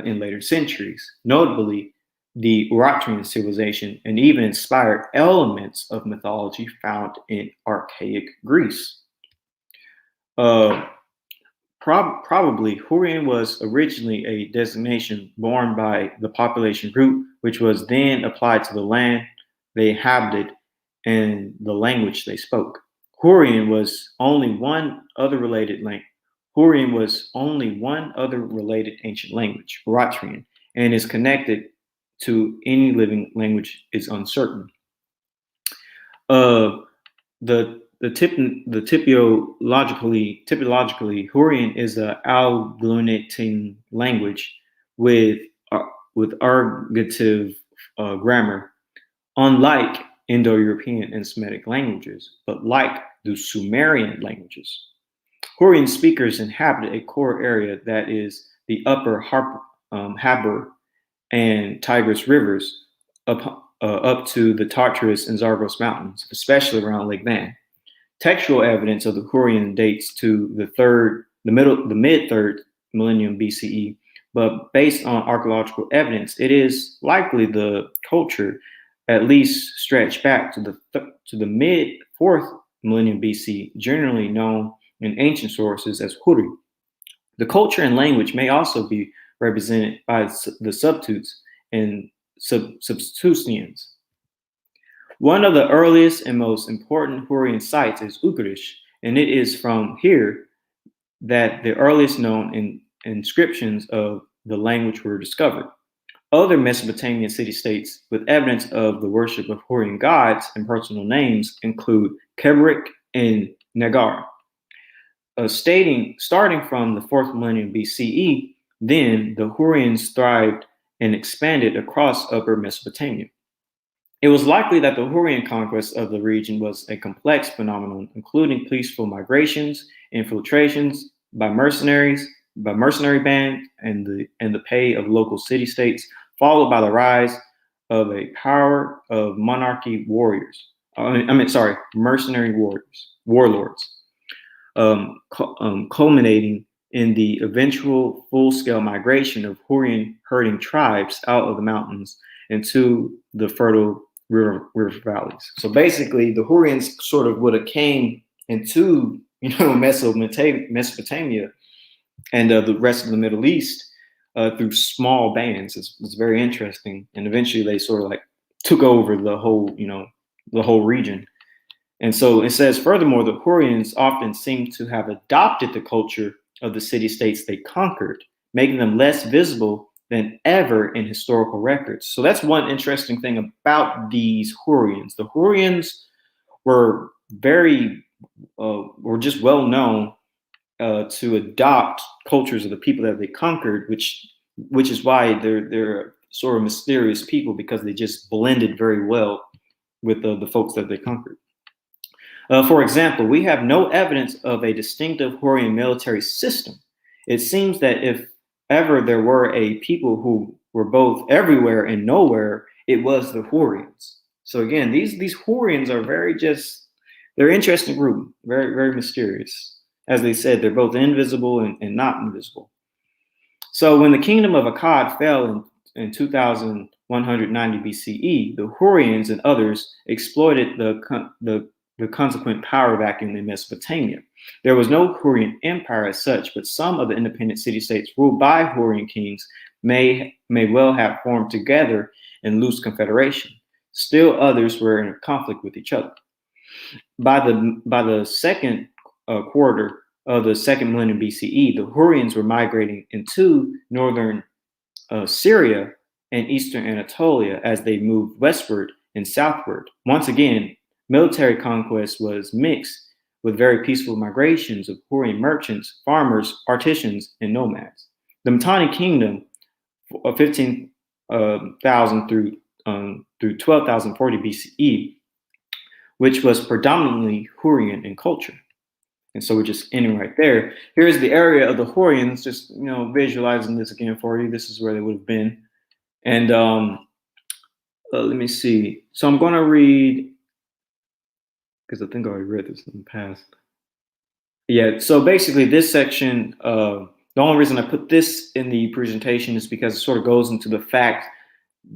in later centuries, notably the Eretrian civilization, and even inspired elements of mythology found in archaic Greece. Probably Hurrian was originally a designation borne by the population group, which was then applied to the land they inhabited and the language they spoke. Hurrian was only one other related ancient language, Eretrian, and is connected to any living language is uncertain. Typologically, Hurrian is an agglutinating language with ergative grammar, unlike Indo-European and Semitic languages, but like the Sumerian languages. Hurrian speakers inhabited a core area that is the upper Habur and Tigris rivers up to the Tartarus and Zagros mountains, especially around Lake Van. Textual evidence of the Hurrian dates to the mid-3rd millennium BCE, but based on archaeological evidence, it is likely the culture at least stretched back to the mid-4th millennium BC, generally known in ancient sources as Hurri. The culture and language may also be represented by the Subtuts and Subtusians. One of the earliest and most important Hurrian sites is Ukarish, and it is from here that the earliest known inscriptions of the language were discovered. Other Mesopotamian city-states with evidence of the worship of Hurrian gods and personal names include Kebrik and Nagar. Starting from the 4th millennium BCE, then the Hurrians thrived and expanded across Upper Mesopotamia. It was likely that the Hurrian conquest of the region was a complex phenomenon, including peaceful migrations, infiltrations by mercenary bands, and the pay of local city-states, followed by the rise of a power of mercenary warlords, culminating in the eventual full-scale migration of Hurrian herding tribes out of the mountains into the fertile river valleys. So basically, the Hurrians sort of would have came into Mesopotamia and the rest of the Middle East through small bands. It's very interesting, and eventually they sort of like took over the whole region. And so it says, furthermore, the Hurrians often seem to have adopted the culture of the city-states they conquered, making them less visible than ever in historical records. So that's one interesting thing about these Hurrians. The Hurrians were just well known to adopt cultures of the people that they conquered, which is why they're sort of mysterious people, because they just blended very well with the folks that they conquered. For example, we have no evidence of a distinctive Hurrian military system. It seems that if ever there were a people who were both everywhere and nowhere, it was the Hurrians. So again, these Hurrians are they're an interesting group, very, very mysterious. As they said, they're both invisible and not invisible. So when the kingdom of Akkad fell in 2190 BCE, the Hurrians and others exploited the consequent power vacuum in Mesopotamia. There was no Hurrian empire as such, but some of the independent city-states ruled by Hurrian kings may well have formed together in loose confederation. Still others were in conflict with each other. By the second quarter of the 2nd millennium BCE, the Hurrians were migrating into northern Syria and eastern Anatolia as they moved westward and southward. Once again, military conquest was mixed with very peaceful migrations of Hurrian merchants, farmers, artisans, and nomads. The Mitanni kingdom of 15,000 through 12,040 BCE, which was predominantly Hurrian in culture. And so we're just ending right there. Here's the area of the Hurrians, just visualizing this again for you. This is where they would have been. And let me see. So I'm going to read, because I think I already read this in the past. Yeah, so basically this section, the only reason I put this in the presentation is because it sort of goes into the fact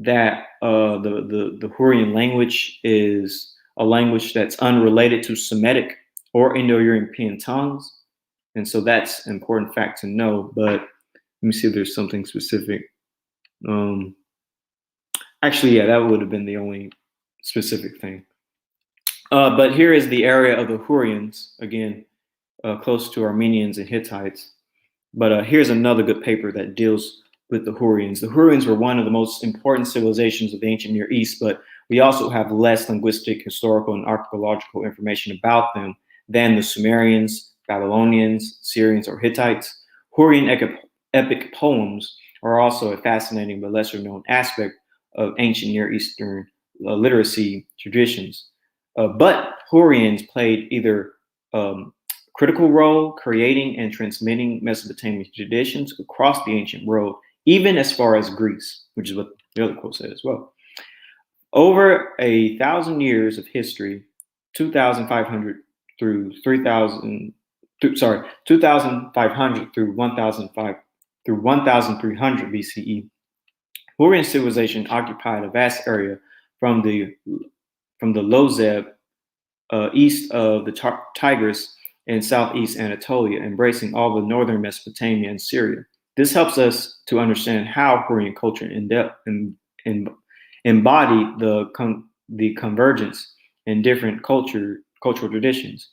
that the Hurrian language is a language that's unrelated to Semitic or Indo-European tongues. And so that's an important fact to know. But let me see if there's something specific. Actually, yeah, that would have been the only specific thing. But here is the area of the Hurrians, again, close to Armenians and Hittites. But here's another good paper that deals with the Hurrians. The Hurrians were one of the most important civilizations of the ancient Near East, but we also have less linguistic, historical, and archaeological information about them than the Sumerians, Babylonians, Syrians, or Hittites. Hurrian epic poems are also a fascinating but lesser known aspect of ancient Near Eastern literacy traditions. But Hurrians played either critical role creating and transmitting Mesopotamian traditions across the ancient world, even as far as Greece, which is what the other quote said as well. Over 1,000 years of history, 2,500 through 3,000, 2,500 through 1,300 BCE, Hurrian civilization occupied a vast area from the Lozeb east of the Tigris and southeast Anatolia, embracing all of northern Mesopotamia and Syria. This helps us to understand how Hurrian culture embodied the convergence in different cultural traditions.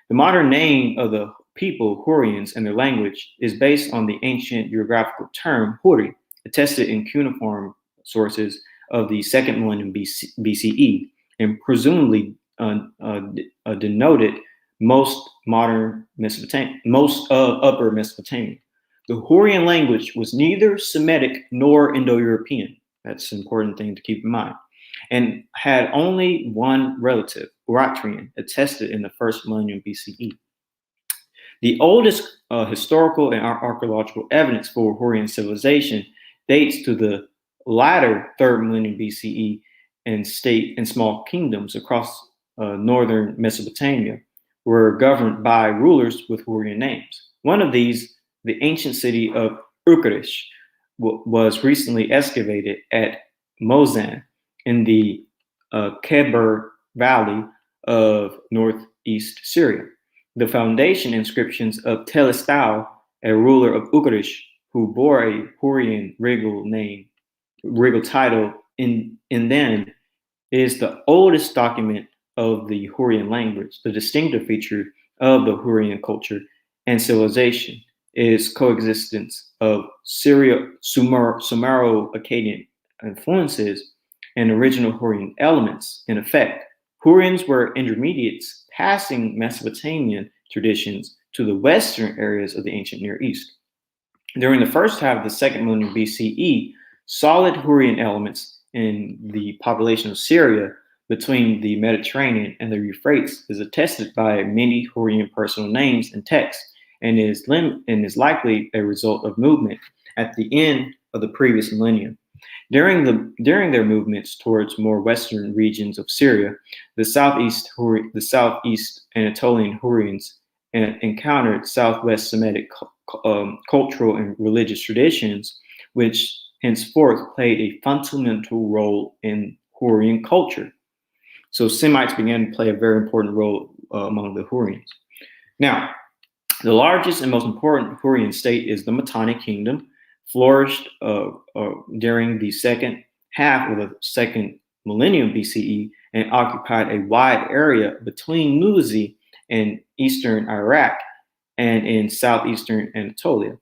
The modern name of the people, Hurrians, and their language is based on the ancient geographical term Hurri, attested in cuneiform sources of the 2nd millennium BCE, and presumably denoted most modern Mesopotamia, most of Upper Mesopotamia. The Hurrian language was neither Semitic nor Indo-European. That's an important thing to keep in mind. And had only one relative, Eretrian, attested in the 1st millennium BCE. The oldest historical and archaeological evidence for Hurrian civilization dates to the latter 3rd millennium BCE, and state and small kingdoms across northern Mesopotamia were governed by rulers with Hurrian names. One of these, the ancient city of Uqadish, was recently excavated at Mozan in the Kheber Valley of northeast Syria. The foundation inscriptions of Telistau, a ruler of Uqadish, who bore a Hurrian regal title in then, is the oldest document of the Hurrian language. The distinctive feature of the Hurrian culture and civilization is coexistence of Sumero-Akkadian influences and original Hurrian elements. In effect, Hurrians were intermediates passing Mesopotamian traditions to the western areas of the ancient Near East. During the first half of the 2nd millennium BCE, solid Hurrian elements in the population of Syria between the Mediterranean and the Euphrates is attested by many Hurrian personal names and texts, and is likely a result of movement at the end of the previous millennium. During their movements towards more western regions of Syria, the southeast Anatolian Hurrians encountered southwest Semitic cultural and religious traditions, which henceforth played a fundamental role in Hurrian culture. So Semites began to play a very important role among the Hurrians. Now, the largest and most important Hurrian state is the Mitanni Kingdom, flourished during the second half of the 2nd millennium BCE and occupied a wide area between Muzi and eastern Iraq and in southeastern Anatolia.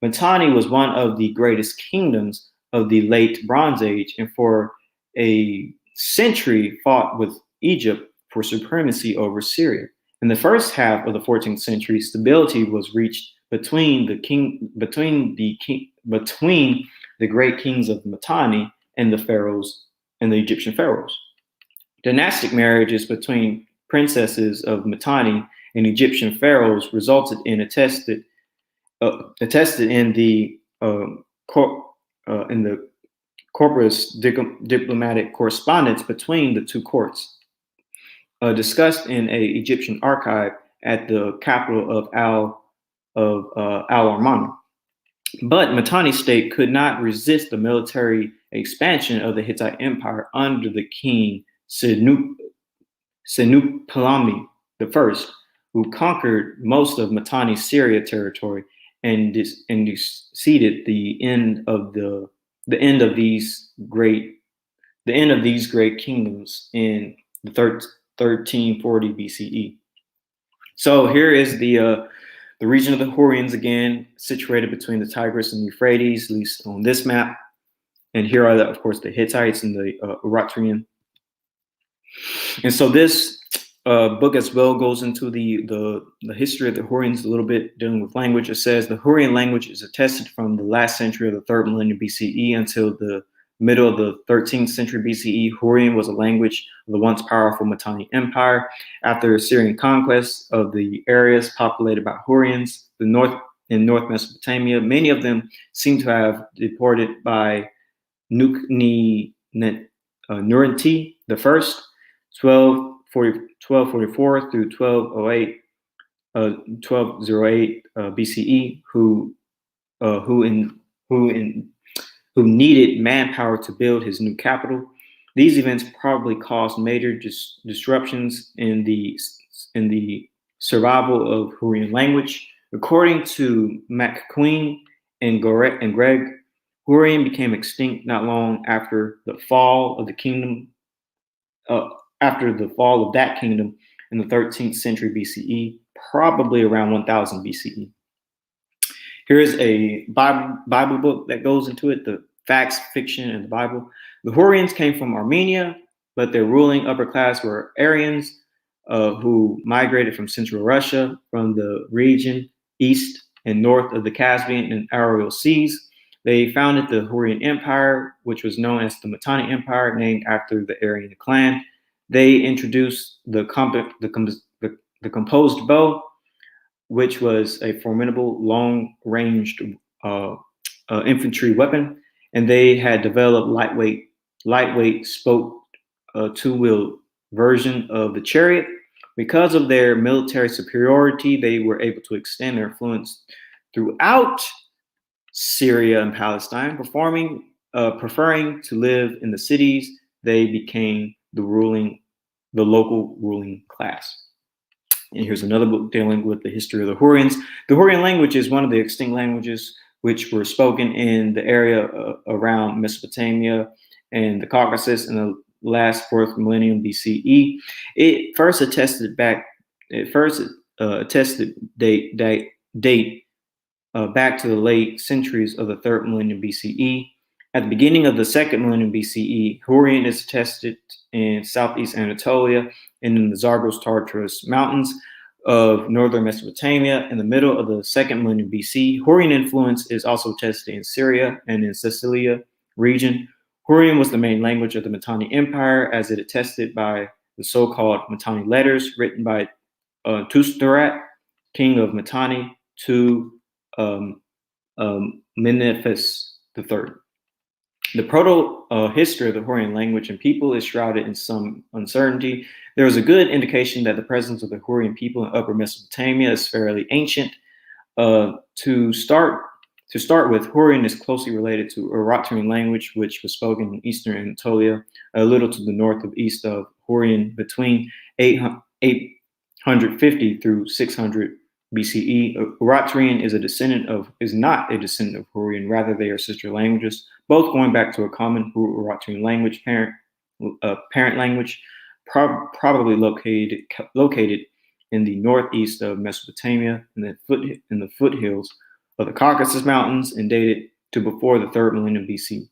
Mitanni was one of the greatest kingdoms of the late Bronze Age, and for a century fought with Egypt for supremacy over Syria. In the first half of the 14th century, stability was reached between the great kings of Mitanni and the pharaohs and the Egyptian pharaohs. Dynastic marriages between princesses of Mitanni and Egyptian pharaohs resulted in attested in the corpus diplomatic correspondence between the two courts, discussed in an Egyptian archive at the capital of Al-Armani. But Mitanni state could not resist the military expansion of the Hittite Empire under the king Senupalami I, who conquered most of Mitanni Syria territory and ceded the end of these great kingdoms in the 1340 BCE. So here is the region of the Hurrians, again, situated between the Tigris and the Euphrates, at least on this map. And here are, of course, the Hittites and the Eretrian. And so this book as well goes into the history of the Hurrians a little bit, dealing with language. It says the Hurrian language is attested from the last century of the 3rd millennium BCE until the middle of the 13th century BCE. Hurrian was a language of the once powerful Mitanni Empire. After Assyrian conquest of the areas populated by Hurrians in North Mesopotamia, many of them seem to have deported by Nurinti the First, 1244 through 1208 BCE, who needed manpower to build his new capital. These events probably caused major disruptions in the survival of Hurrian language. According to McQueen and Greg, Hurrian became extinct not long after the fall of the kingdom. After the fall of that kingdom in the 13th century BCE, probably around 1000 BCE. Here's a Bible book that goes into it, the facts, fiction, and the Bible. The Hurrians came from Armenia, but their ruling upper class were Aryans who migrated from central Russia, from the region east and north of the Caspian and Aral seas. They founded the Hurrian Empire, which was known as the Mitanni Empire, named after the Aryan clan. They introduced the composed bow, which was a formidable long-ranged infantry weapon, and they had developed lightweight spoke two-wheel version of the chariot. Because of their military superiority, they were able to extend their influence throughout Syria and Palestine. Preferring to live in the cities, they became the local ruling class. And here's another book dealing with the history of the Hurrians. The Hurrian language is one of the extinct languages which were spoken in the area around Mesopotamia and the Caucasus in the last 4th millennium BCE. It first attested date back to the late centuries of the 3rd millennium BCE. At the beginning of the 2nd millennium BCE, Hurrian is attested in southeast Anatolia and in the Zagros-Tartars mountains of northern Mesopotamia. In the middle of the 2nd millennium BC, Hurrian influence is also attested in Syria and in Sicilia region. Hurrian was the main language of the Mitanni Empire, as it attested by the so-called Mitanni letters written by Tustarat, king of Mitanni, to Menephis III. The proto-history of the Hurrian language and people is shrouded in some uncertainty. There is a good indication that the presence of the Hurrian people in Upper Mesopotamia is fairly ancient. To start with, Hurrian is closely related to Eritrean language, which was spoken in Eastern Anatolia, a little to the north of east of Hurrian, between 850 through 600 BCE. Eritrean is not a descendant of Hurrian. Rather, they are sister languages, both going back to a common Eritrean language parent language, probably located in the northeast of Mesopotamia in the foothills of the Caucasus Mountains, and dated to before the 3rd millennium BC.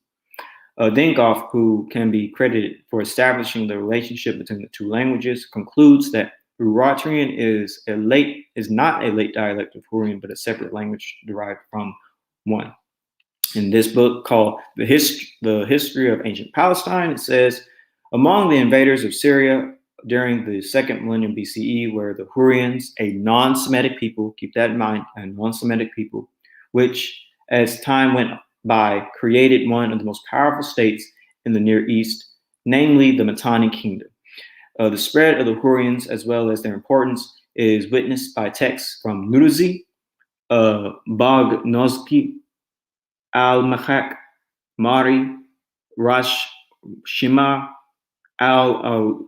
Dinkoff, who can be credited for establishing the relationship between the two languages, concludes that Eritrean is not a late dialect of Hurrian, but a separate language derived from one. In this book called The History of Ancient Palestine, it says, among the invaders of Syria during the 2nd millennium BCE were the Hurrians, a non-Semitic people, keep that in mind, a non-Semitic people, which as time went by created one of the most powerful states in the Near East, namely the Mitanni Kingdom. The spread of the Hurrians, as well as their importance, is witnessed by texts from Nuruzi, Bagnozki, Al-Mahak, Mari, Rash Shima, Al-Marna,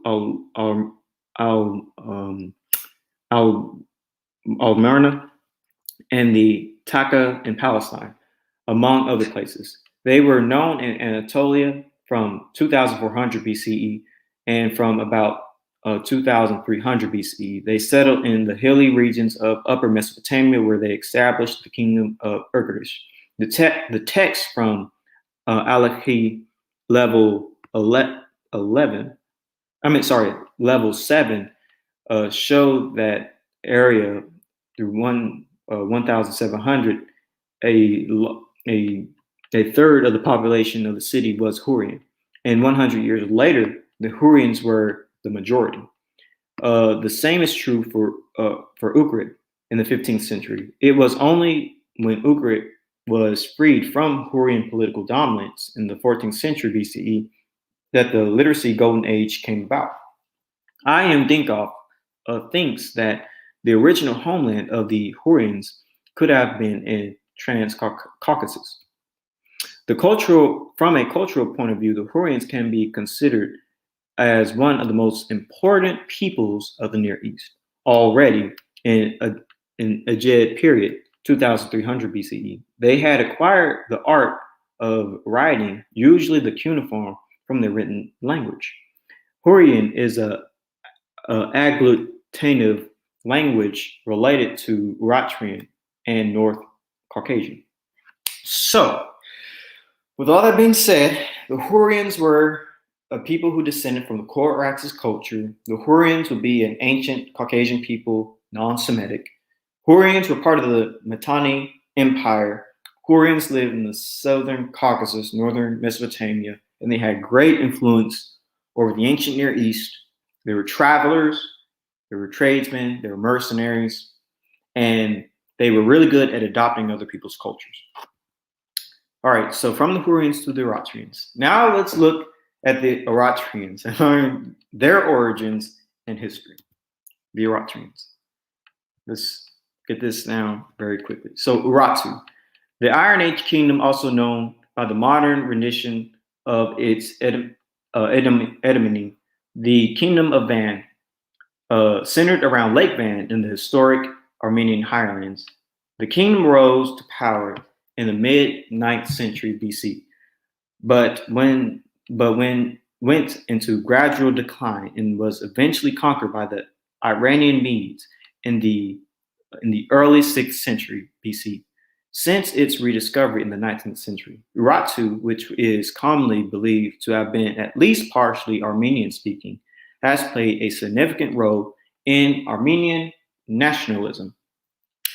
and the Taka in Palestine, among other places. They were known in Anatolia from 2400 BCE, and from about 2300 BCE. They settled in the hilly regions of Upper Mesopotamia, where they established the kingdom of Urgadish. The text from Alachi level 7 show that area through 1700, a third of the population of the city was Hurrian. And 100 years later, the Hurrians were the majority. The same is true for Ukrit in the 15th century. It was only when Ukrit was freed from Hurrian political dominance in the 14th century BCE that the literacy golden age came about. I.M. Dinkoff thinks that the original homeland of the Hurrians could have been in Trans-Caucasus. From a cultural point of view, the Hurrians can be considered as one of the most important peoples of the Near East, already in Ajed period, 2300 BCE. They had acquired the art of writing, usually the cuneiform, from the written language. Hurrian is an agglutinative language related to Eritrean and North Caucasian. So, with all that being said, the Hurrians were a people who descended from the core Araxes culture. The Hurrians would be an ancient Caucasian people, non-Semitic. Hurrians were part of the Mitanni Empire. Hurrians lived in the southern Caucasus, northern Mesopotamia, and they had great influence over the ancient Near East. They were travelers, they were tradesmen, they were mercenaries, and they were really good at adopting other people's cultures. All right, so from the Hurrians to the Eritreans. Now let's look at the Eritreans and learn their origins and history. The Eritreans. Let's get this down very quickly. So Urartu, the Iron Age kingdom, also known by the modern rendition of its etymony, the Kingdom of Van, centered around Lake Van in the historic Armenian highlands. The kingdom rose to power in the mid-9th century BC, but went into gradual decline and was eventually conquered by the Iranian Medes in the early 6th century BC. Since its rediscovery in the 19th century, Urartu, which is commonly believed to have been at least partially Armenian-speaking, has played a significant role in Armenian nationalism.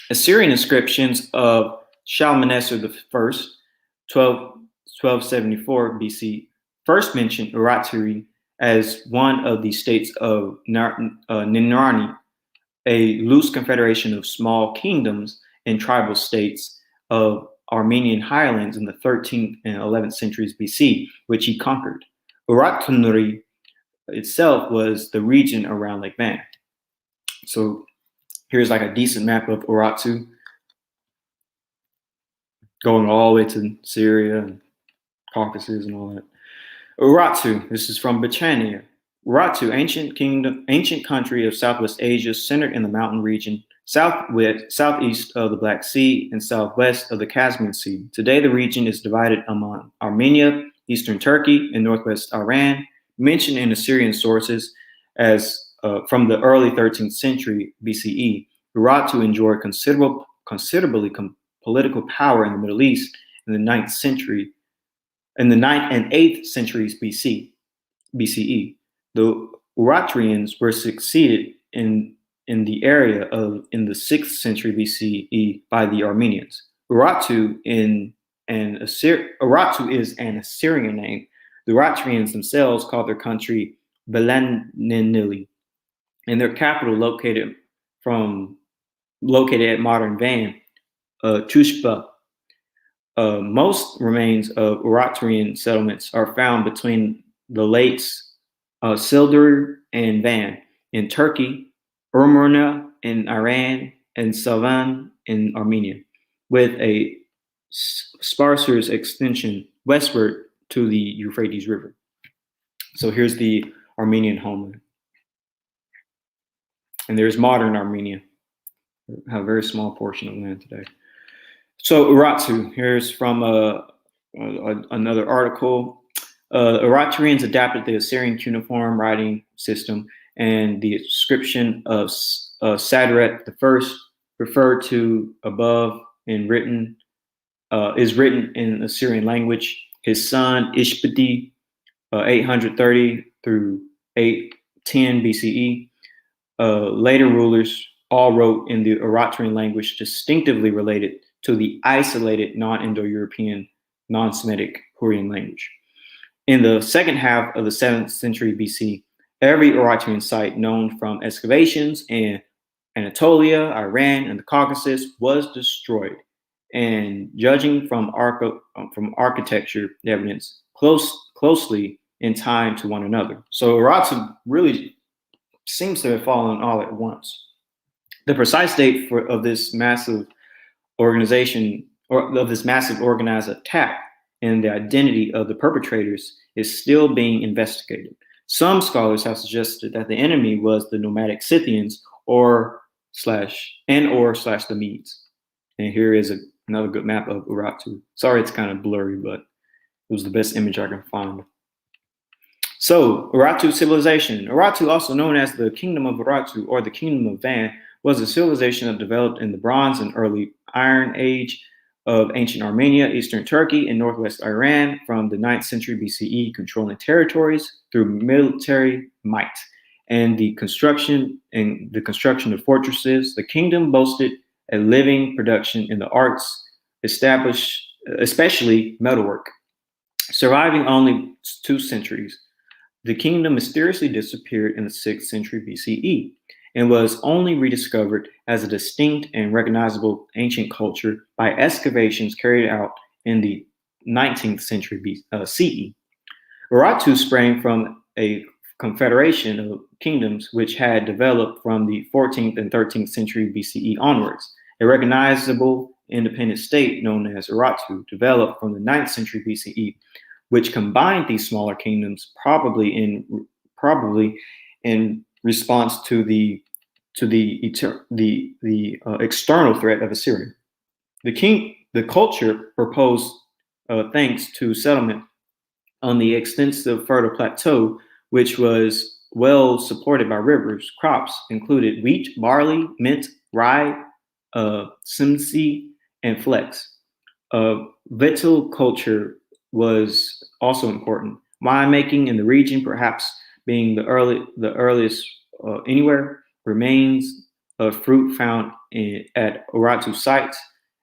Assyrian inscriptions of Shalmaneser I, 1274 BC, first mentioned Urartu as one of the states of Ninrani, a loose confederation of small kingdoms and tribal states of Armenian highlands in the 13th and 11th centuries BC, which he conquered. Urartu itself was the region around Lake Van. So here's like a decent map of Urartu, going all the way to Syria and Caucasus and all that. Urartu, this is from Bachania. Urartu, ancient country of Southwest Asia, centered in the mountain region, southeast of the Black Sea and southwest of the Caspian Sea. Today, the region is divided among Armenia, eastern Turkey, and northwest Iran, mentioned in Assyrian sources as from the early 13th century BCE. Urartu enjoyed considerably political power in the Middle East in the 9th and 8th centuries BCE. The Urartians were succeeded in the area in the 6th century BCE by the Armenians. Urartu is an Assyrian name. The Urartians themselves called their country Belenenili, and their capital located at modern Van, Tushpa. Most remains of Urartian settlements are found between the lakes Sildur and Van in Turkey, Urmurna in Iran, and Savan in Armenia, with a sparser extension westward to the Euphrates River. So here's the Armenian homeland. And there's modern Armenia. We have a very small portion of land today. So Urartu, here's from another article. Eritreans adapted the Assyrian cuneiform writing system, and the inscription of Saderat I, referred to above and is written in Assyrian language. His son Ishpidi, 830 through 810 BCE, Later rulers all wrote in the Eritrean language distinctively related to the isolated non-Indo-European, non-Semitic Hurrian language. In the second half of the 7th century BC, every Eritrean site known from excavations in Anatolia, Iran, and the Caucasus was destroyed. And judging from architecture evidence closely in time to one another. So Urartu really seems to have fallen all at once. The precise date of this massive organization or of this massive organized attack and the identity of the perpetrators is still being investigated. Some scholars have suggested that the enemy was the nomadic Scythians or the Medes. And here is another good map of Urartu. Sorry, it's kind of blurry, but it was the best image I can find. So, Urartu civilization. Urartu, also known as the Kingdom of Urartu or the Kingdom of Van, was a civilization that developed in the Bronze and early Iron Age of ancient Armenia, Eastern Turkey, and Northwest Iran from the 9th century BCE, controlling territories through military might and the construction of fortresses. The kingdom boasted a living production in the arts, especially metalwork. Surviving only 2 centuries, the kingdom mysteriously disappeared in the 6th century BCE and was only rediscovered as a distinct and recognizable ancient culture by excavations carried out in the 19th century CE. Urartu sprang from a confederation of kingdoms which had developed from the 14th and 13th century BCE onwards. A recognizable independent state known as Urartu developed from the 9th century BCE, which combined these smaller kingdoms probably in response to the external threat of Assyria. The culture proposed thanks to settlement on the extensive fertile plateau, which was well supported by rivers. Crops included wheat, barley, mint, rye, simsi, and flax. Viticulture was also important. Winemaking in the region, perhaps being the earliest anywhere, remains of fruit found at Urartu sites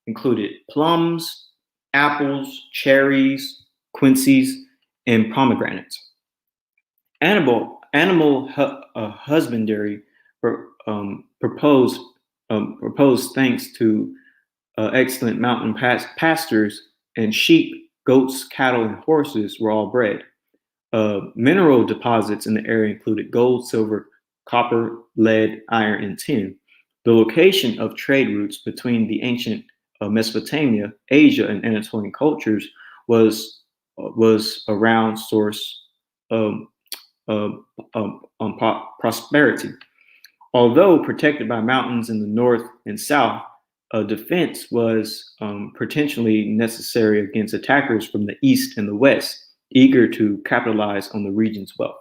included plums, apples, cherries, quinces, and pomegranates. Animal husbandry proposed thanks to excellent mountain pastures, and sheep, goats, cattle, and horses were all bred. Mineral deposits in the area included gold, silver, copper, lead, iron, and tin. The location of trade routes between the ancient Mesopotamia, Asia, and Anatolian cultures was around source of prosperity. Although protected by mountains in the north and south, defense was potentially necessary against attackers from the east and the west, eager to capitalize on the region's wealth.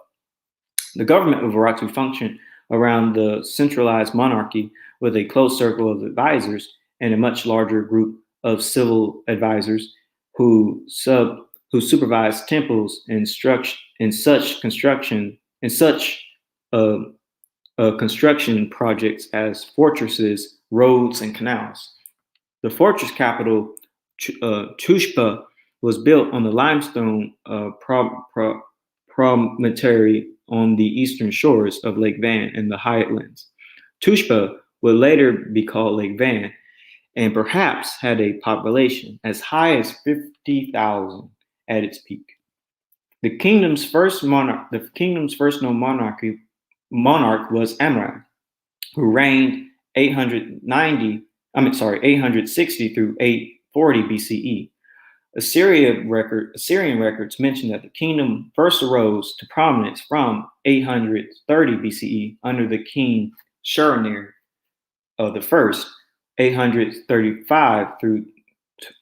The government of Urartu functioned around the centralized monarchy with a close circle of advisors and a much larger group of civil advisors who supervised temples and construction projects as fortresses, roads, and canals. The fortress capital, Tushpa, was built on the limestone promontory on the eastern shores of Lake Van in the highlands. Tushpa would later be called Lake Van, and perhaps had a population as high as 50,000 at its peak. The kingdom's first known monarch was Amram, who reigned 860 through 840 BCE. Assyrian records mention that the kingdom first arose to prominence from 830 BCE under the king Sharanir the first, 835 through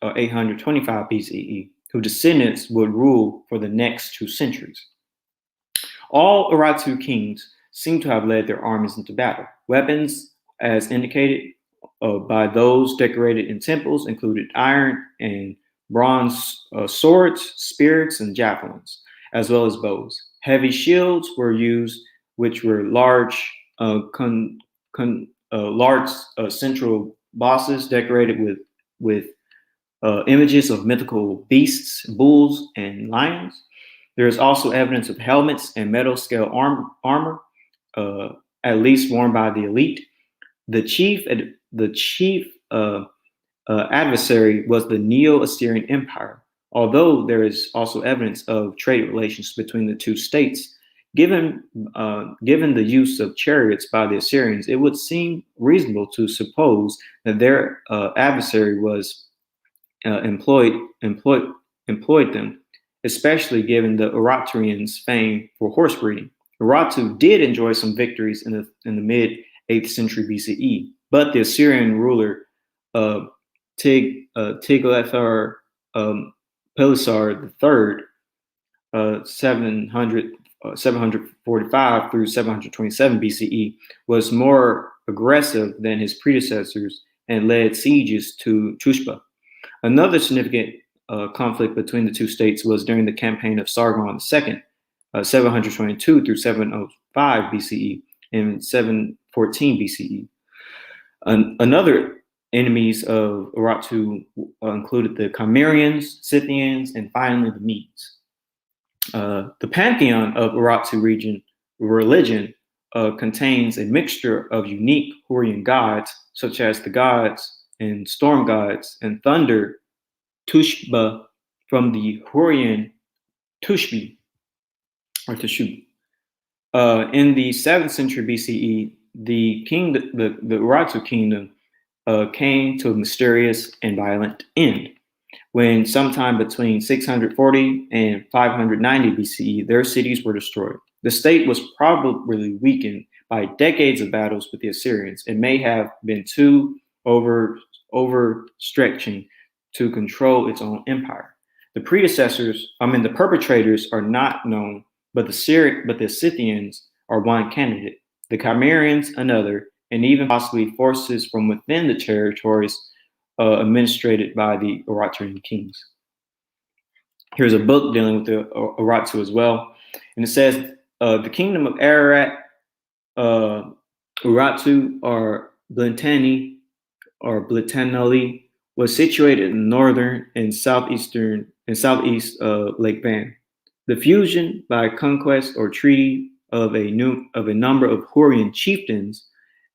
825 BCE, whose descendants would rule for the next 2 centuries. All Urartu kings seem to have led their armies into battle. Weapons, as indicated by those decorated in temples, included iron and bronze swords, spears, and javelins, as well as bows. Heavy shields were used, which were large large central bosses decorated with images of mythical beasts, bulls, and lions. There is also evidence of helmets and metal scale armor, at least worn by the elite. The chief adversary was the Neo-Assyrian Empire. Although there is also evidence of trade relations between the two states, given the use of chariots by the Assyrians, it would seem reasonable to suppose that their adversary was employed them, especially given the Eritreans' fame for horse breeding. Urartu did enjoy some victories in the mid 8th century BCE, but the Assyrian ruler Tiglath-Pileser III, 745 through 727 BCE, was more aggressive than his predecessors and led sieges to Tushpa. Another significant conflict between the two states was during the campaign of Sargon II, 722 through 705 BCE and 714 BCE. Another enemies of Urartu included the Cimmerians, Scythians, and finally the Medes. The pantheon of Urartu religion contains a mixture of unique Hurrian gods, such as the gods and storm gods and thunder Tushba from the Hurrian Tushbi or Tushub. In the 7th century BCE, the Urartu kingdom came to a mysterious and violent end. When sometime between 640 and 590 BCE, their cities were destroyed. The state was probably weakened by decades of battles with the Assyrians. It may have been too overstretching to control its own empire. The perpetrators are not known, but the Scythians are one candidate, the Cimmerians another, and even possibly forces from within the territories administrated by the Eritrean kings. Here's a book dealing with the Urartu as well, and it says the kingdom of Ararat, Urartu, or Bliteni, or Blitanali, was situated in the northern and southeast Lake Van. The fusion by conquest or treaty of a number of Hurrian chieftains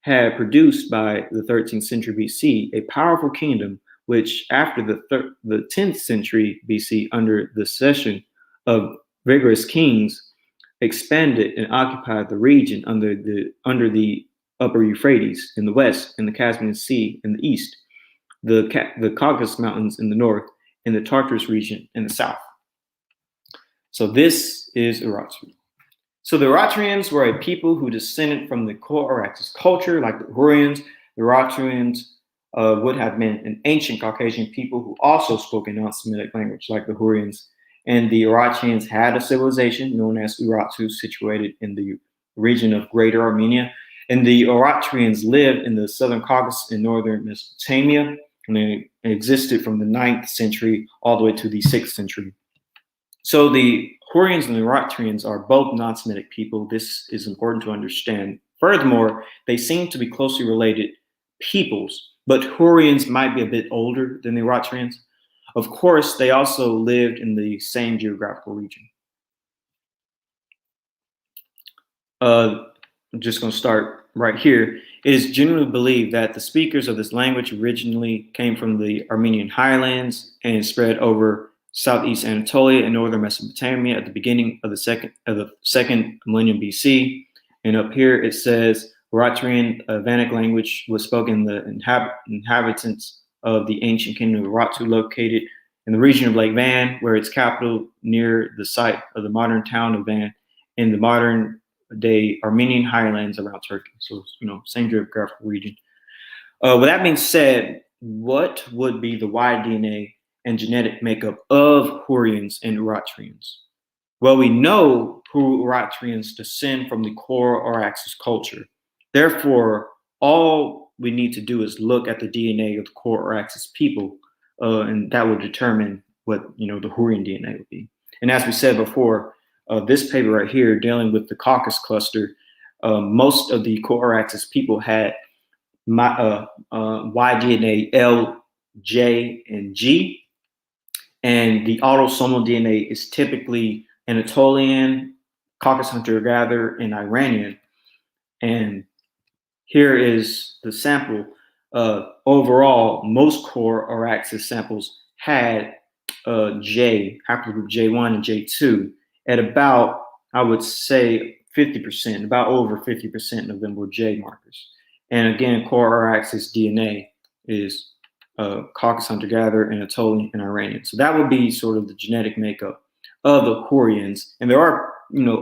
had produced by the 13th century BC a powerful kingdom, which after the 10th century BC, under the session of vigorous kings, expanded and occupied the region under the upper Euphrates in the west, and the Caspian Sea in the east, the Caucasus Mountains in the north, and the Tartarus region in the south. So this is Urartu. So the Eritreans were a people who descended from the Core-Araxes culture, like the Hurrians. The Eritreans would have been an ancient Caucasian people who also spoke a non-Semitic language, like the Hurrians. And the Eritreans had a civilization known as Urartu, situated in the region of Greater Armenia. And the Eritreans lived in the southern Caucasus and northern Mesopotamia, and they existed from the 9th century all the way to the 6th century. So the Hurrians and the Eritreans are both non-Semitic people. This is important to understand. Furthermore, they seem to be closely related peoples, but Hurrians might be a bit older than the Eritreans. Of course, they also lived in the same geographical region. I'm just going to start right here. It is generally believed that the speakers of this language originally came from the Armenian highlands and spread over southeast Anatolia and northern Mesopotamia at the beginning of the second millennium BC. And up here it says Eritrean Vannic language was spoken in the inhabitants of the ancient kingdom of Urartu, located in the region of Lake Van, where its capital near the site of the modern town of Van in the modern day Armenian highlands around Turkey. So, same geographical region. With that being said, what would be the wide DNA and genetic makeup of Hurrians and Eritreans? Well, we know Eritreans descend from the Core-Araxes culture. Therefore, all we need to do is look at the DNA of the Core-Araxes people, and that will determine what the Hurrian DNA would be. And as we said before, this paper right here, dealing with the Caucasus cluster, most of the Core-Araxes people had Y DNA L, J, and G. And the autosomal DNA is typically Anatolian, Caucasus hunter-gatherer, and Iranian. And here is the sample. Overall, most Core-Araxes samples had J, haplogroup J1 and J2 at about, I would say, 50%, about over 50% of them were J markers. And again, Core-Araxes DNA is Caucasus hunter-gatherer, Anatolian, and Iranian. So that would be sort of the genetic makeup of the Hurrians. And there are,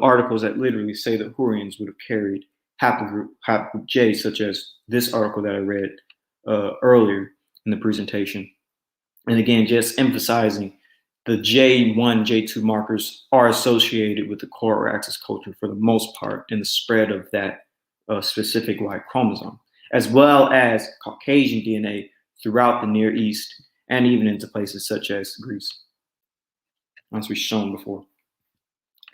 articles that literally say that Hurrians would have carried haplogroup J, such as this article that I read earlier in the presentation. And again, just emphasizing the J1, J2 markers are associated with the Core-Araxes culture for the most part in the spread of that specific Y chromosome, as well as Caucasian DNA throughout the Near East and even into places such as Greece, as we've shown before.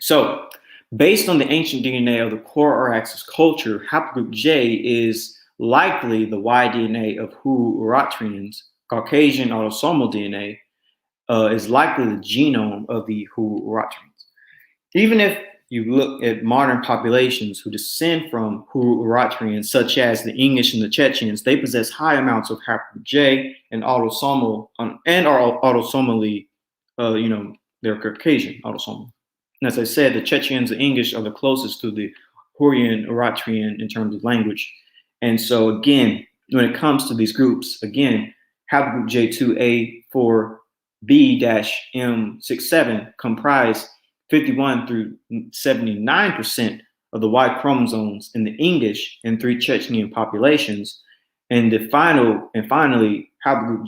So, based on the ancient DNA of the Core-Araxes culture, haplogroup J is likely the Y DNA of Hurrians. Caucasian autosomal DNA is likely the genome of the Hurrians. Even if you look at modern populations who descend from Hurrians, such as the English and the Chechens, they possess high amounts of haplogroup J and autosomal and are autosomally, they're Caucasian autosomal. And as I said, the Chechens, the English are the closest to the Hurrian in terms of language. And so again, when it comes to these groups, again, haplogroup J2A4B-M67 comprise 51 through 79% of the Y chromosomes in the English and 3 Chechenian populations. And finally, haplogroup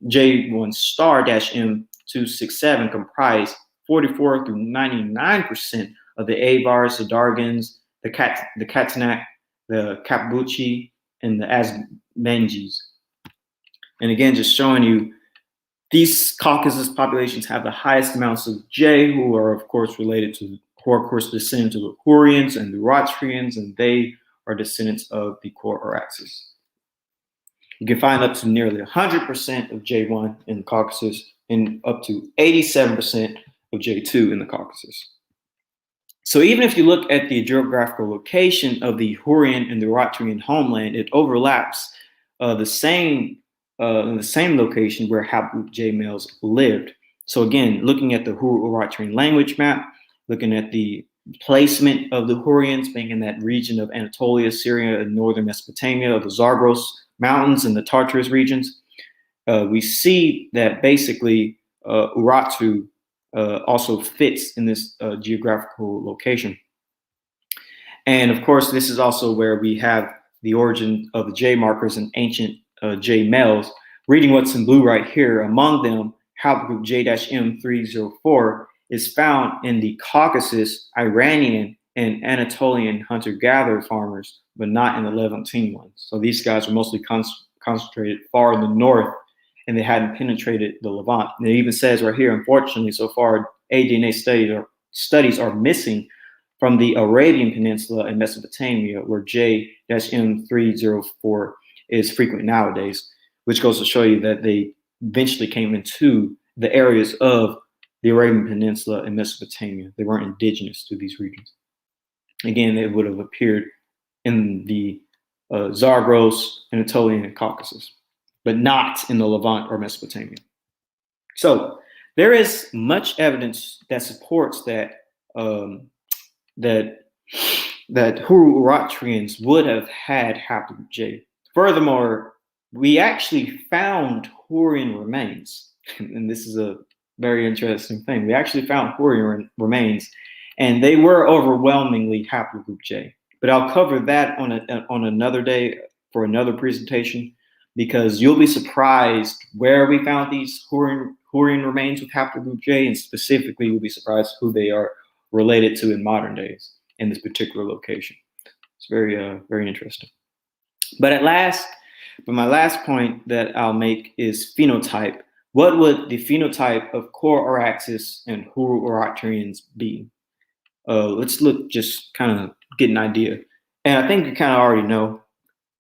J1-M267 comprise 44 through 99% of the Avars, the Dargans, the Katanak, the Kapbuchi, and the Asmengis. And again, just showing you these Caucasus populations have the highest amounts of J, who are of course related to, who are of course descendants of the Hurrians and the Uratrians, and they are descendants of the Core-Araxes. You can find up to nearly 100% of J1 in the Caucasus and up to 87% of J2 in the Caucasus. So even if you look at the geographical location of the Hurrian and the Uratrian homeland, it overlaps in the same location where haplogroup J males lived. So again, looking at the Uratrian language map, looking at the placement of the Hurrians being in that region of Anatolia, Syria, and northern Mesopotamia, the Zagros Mountains and the Tartarus regions, we see that basically Urartu also fits in this geographical location. And of course, this is also where we have the origin of the J markers and ancient J males. Reading what's in blue right here, among them, haplogroup J-M304 is found in the Caucasus, Iranian, and Anatolian hunter-gatherer farmers, but not in the Levantine ones. So these guys were mostly concentrated far in the north, and they hadn't penetrated the Levant. And it even says right here, unfortunately, so far, ADNA studies are missing from the Arabian Peninsula and Mesopotamia, where J-M304 is frequent nowadays, which goes to show you that they eventually came into the areas of the Arabian Peninsula and Mesopotamia. They weren't indigenous to these regions. Again, they would have appeared in the Zagros, Anatolian, and Caucasus, but not in the Levant or Mesopotamia. So there is much evidence that supports that that Hurrians would have had haplogroup J. Furthermore, we actually found Hurrian remains, and this is a very interesting thing. We actually found Hurrian remains, and they were overwhelmingly haplogroup J. But I'll cover that on another day for another presentation, because you'll be surprised where we found these Hurrian remains with haplogroup J, and specifically you'll be surprised who they are related to in modern days in this particular location. It's very, very interesting. But my last point that I'll make is phenotype. What would the phenotype of Core-Araxes and Hurrians be? Let's look just kind of get an idea. And I think you kind of already know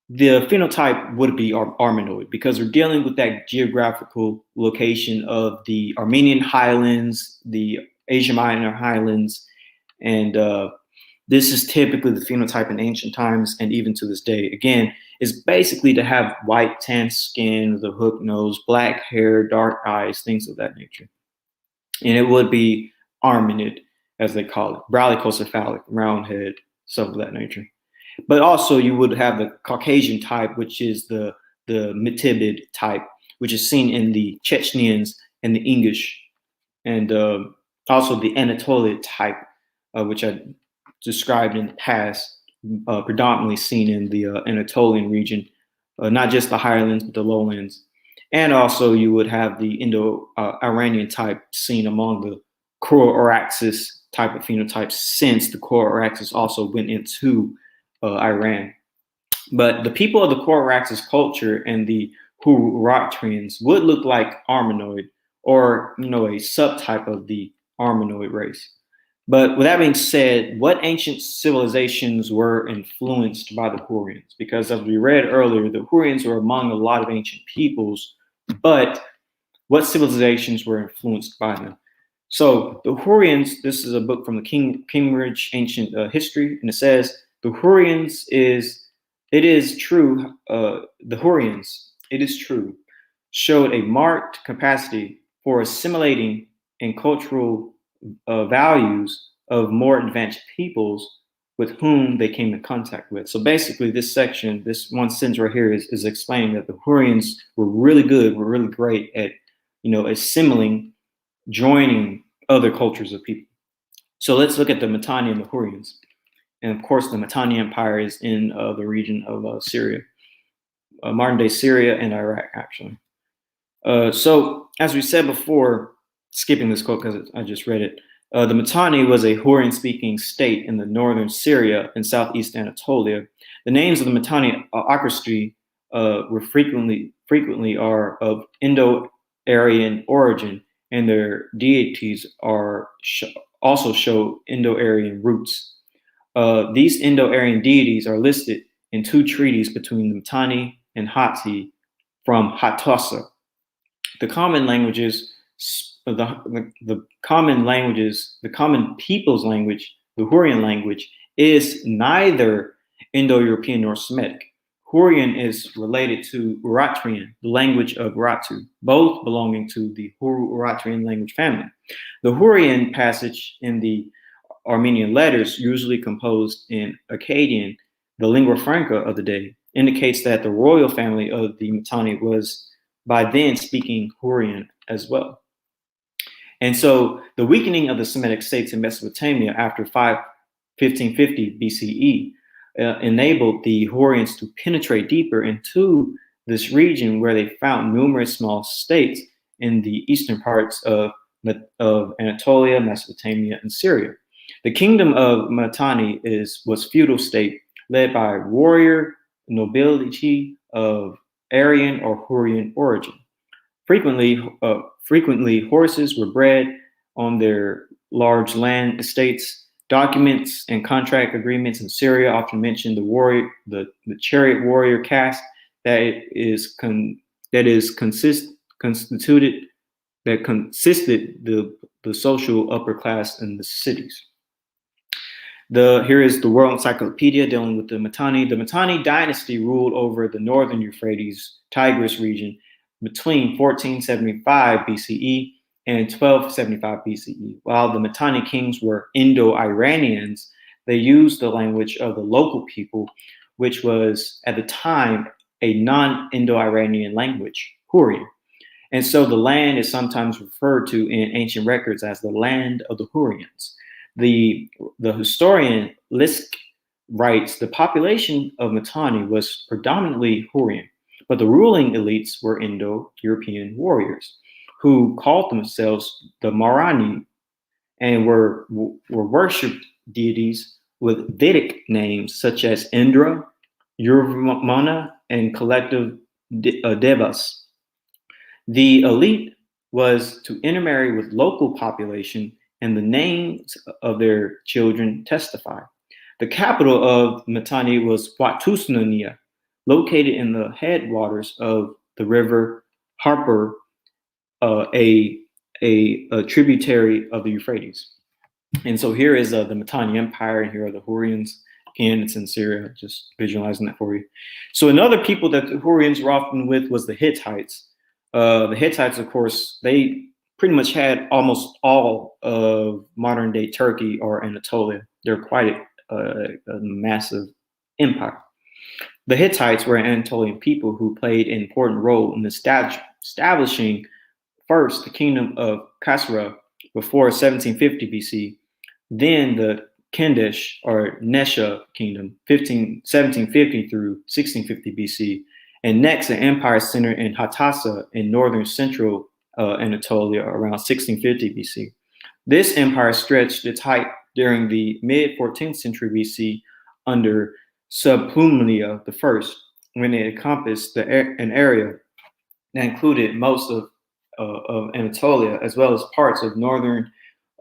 the phenotype would be Armenoid, because we're dealing with that geographical location of the Armenian highlands, the Asia Minor highlands, and this is typically the phenotype in ancient times and even to this day. Again, is basically to have white tan skin with a hook nose, black hair, dark eyes, things of that nature. And it would be Armenid, as they call it, brachycephalic, round head, stuff of that nature. But also you would have the Caucasian type, which is the Metibid type, which is seen in the Chechens and the English, and also the Anatolian type, which I described in the past, predominantly seen in the Anatolian region, not just the highlands, but the lowlands. And also you would have the Indo-Iranian type seen among the Kor-Araxes type of phenotypes, since the Kor-Araxes also went into Iran. But the people of the Kor-Araxes culture and the Hurrians would look like Armenoid, or a subtype of the Armenoid race. But with that being said, what ancient civilizations were influenced by the Hurrians? Because as we read earlier, the Hurrians were among a lot of ancient peoples, but what civilizations were influenced by them? So the Hurrians, this is a book from the Cambridge Ancient History, and it says, the Hurrians it is true, showed a marked capacity for assimilating in cultural values of more advanced peoples with whom they came in contact with. So basically this section, this one sentence right here is explaining that the Hurrians were really great at, assimilating, joining other cultures of people. So let's look at the Mitanni and the Hurrians. And of course, the Mitanni Empire is in the region of Syria, modern day Syria and Iraq, actually. So as we said before, skipping this quote because I just read it, the Mitanni was a Hurrian-speaking state in the northern Syria and southeast Anatolia. The names of the Mitanni ocracy were frequently are of Indo-Aryan origin, and their deities also show Indo-Aryan roots. These Indo-Aryan deities are listed in two treaties between the Mitanni and Hatti from Hattusa. The common people's language, the Hurrian language, is neither Indo-European nor Semitic. Hurrian is related to Uratrian, the language of Urartu, both belonging to the Hurrian language family. The Hurrian passage in the Armenian letters, usually composed in Akkadian, the lingua franca of the day, indicates that the royal family of the Mitanni was by then speaking Hurrian as well. And so the weakening of the Semitic states in Mesopotamia after 1550 BCE enabled the Hurrians to penetrate deeper into this region, where they found numerous small states in the eastern parts of Anatolia, Mesopotamia, and Syria. The kingdom of Mitanni was feudal state led by warrior nobility of Aryan or Hurrian origin. Frequently, horses were bred on their large land estates. Documents and contract agreements in Syria often mention the chariot warrior caste that consisted the social upper class in the cities. Here is the World Encyclopedia dealing with the Mitanni. The Mitanni dynasty ruled over the northern Euphrates Tigris region between 1475 BCE and 1275 BCE. While the Mitanni kings were Indo-Iranians, they used the language of the local people, which was at the time a non-Indo-Iranian language, Hurrian. And so the land is sometimes referred to in ancient records as the land of the Hurrians. The historian Lisk writes, the population of Mitanni was predominantly Hurrian, but the ruling elites were Indo-European warriors who called themselves the Marani and were worshipped deities with Vedic names such as Indra, Yurvamana, and collective Devas. The elite was to intermarry with local population, and the names of their children testify. The capital of Mitanni was Watusunania, located in the headwaters of the river Harper, a tributary of the Euphrates. And so here is the Mitanni Empire, and here are the Hurrians. Again, it's in Syria, just visualizing that for you. So another people that the Hurrians were often with was the Hittites. The Hittites, of course, they pretty much had almost all of modern day Turkey or Anatolia. They're quite a massive empire. The Hittites were Anatolian people who played an important role in establishing first the kingdom of Kasra before 1750 BC, then the Kendish or Nesha kingdom 1750 through 1650 BC, and next an empire centered in Hatasa in northern central Anatolia around 1650 BC. This empire stretched its height during the mid 14th century BC under Subhumlia I, when it encompassed an area that included most of Anatolia, as well as parts of northern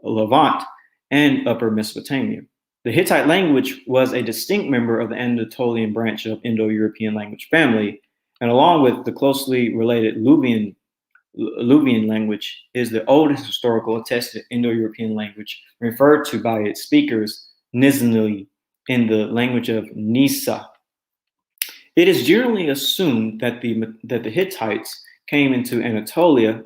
Levant and upper Mesopotamia. The Hittite language was a distinct member of the Anatolian branch of Indo-European language family, and along with the closely related Luvian language, is the oldest historical attested Indo-European language referred to by its speakers, Nizhny, in the language of Nisa. It is generally assumed that the Hittites came into Anatolia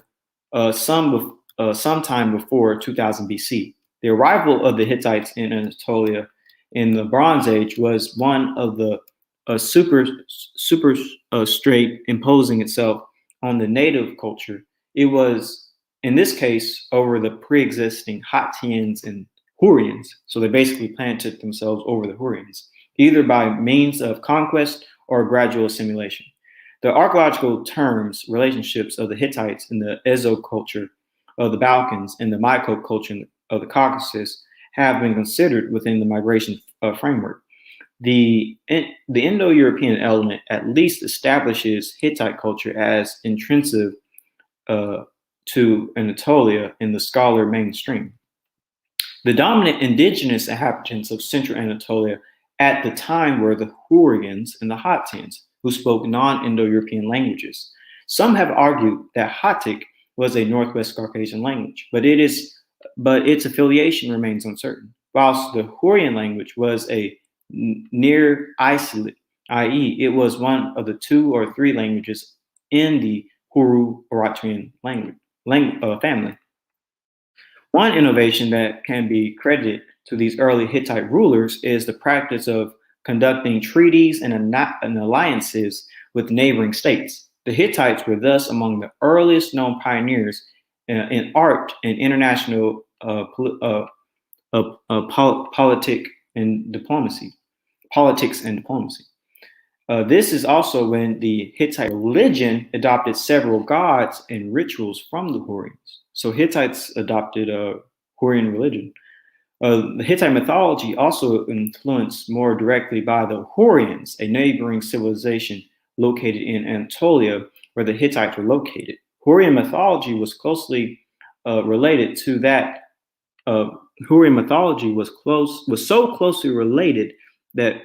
sometime before 2000 BC. The arrival of the Hittites in Anatolia in the Bronze Age was one of the superstrate imposing itself on the native culture. It was, in this case, over the pre-existing Hattians and Hurrians. So they basically planted themselves over the Hurrians, either by means of conquest or gradual assimilation. The archaeological terms, relationships of the Hittites in the Ezo culture of the Balkans and the Myco culture of the Caucasus have been considered within the migration framework. The Indo-European element at least establishes Hittite culture as intrinsic to Anatolia in the scholar mainstream. The dominant indigenous inhabitants of central Anatolia at the time were the Hurrians and the Hattians, who spoke non-Indo-European languages. Some have argued that Hattic was a Northwest Caucasian language, but its affiliation remains uncertain. Whilst the Hurrian language was a near isolate, i.e., it was one of the 2 or 3 languages in the Hurro-Eritrean family. One innovation that can be credited to these early Hittite rulers is the practice of conducting treaties and alliances with neighboring states. The Hittites were thus among the earliest known pioneers in art and international politics and diplomacy. This is also when the Hittite religion adopted several gods and rituals from the Hurrians. So Hittites adopted a Hurrian religion. The Hittite mythology also influenced more directly by the Hurrians, a neighboring civilization located in Anatolia, where the Hittites were located. Hurrian mythology was closely related to that. Hurrian mythology was so closely related that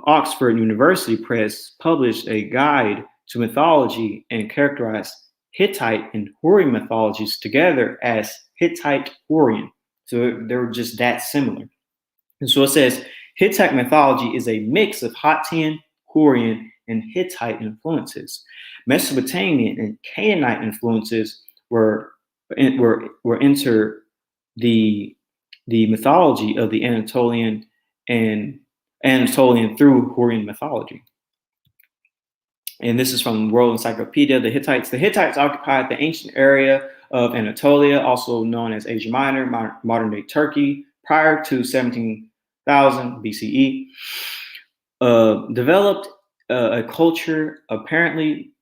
Oxford University Press published a guide to mythology and characterized Hittite and Hurrian mythologies together as Hittite Hurrian. So they were just that similar. And so it says Hittite mythology is a mix of Hattian, Hurrian, and Hittite influences. Mesopotamian and Canaanite influences were enter the mythology of the Anatolian through Hurrian mythology. And this is from World Encyclopedia. The Hittites occupied the ancient area of Anatolia, also known as Asia Minor, modern-day Turkey, prior to 17,000 BCE. Developed a culture apparently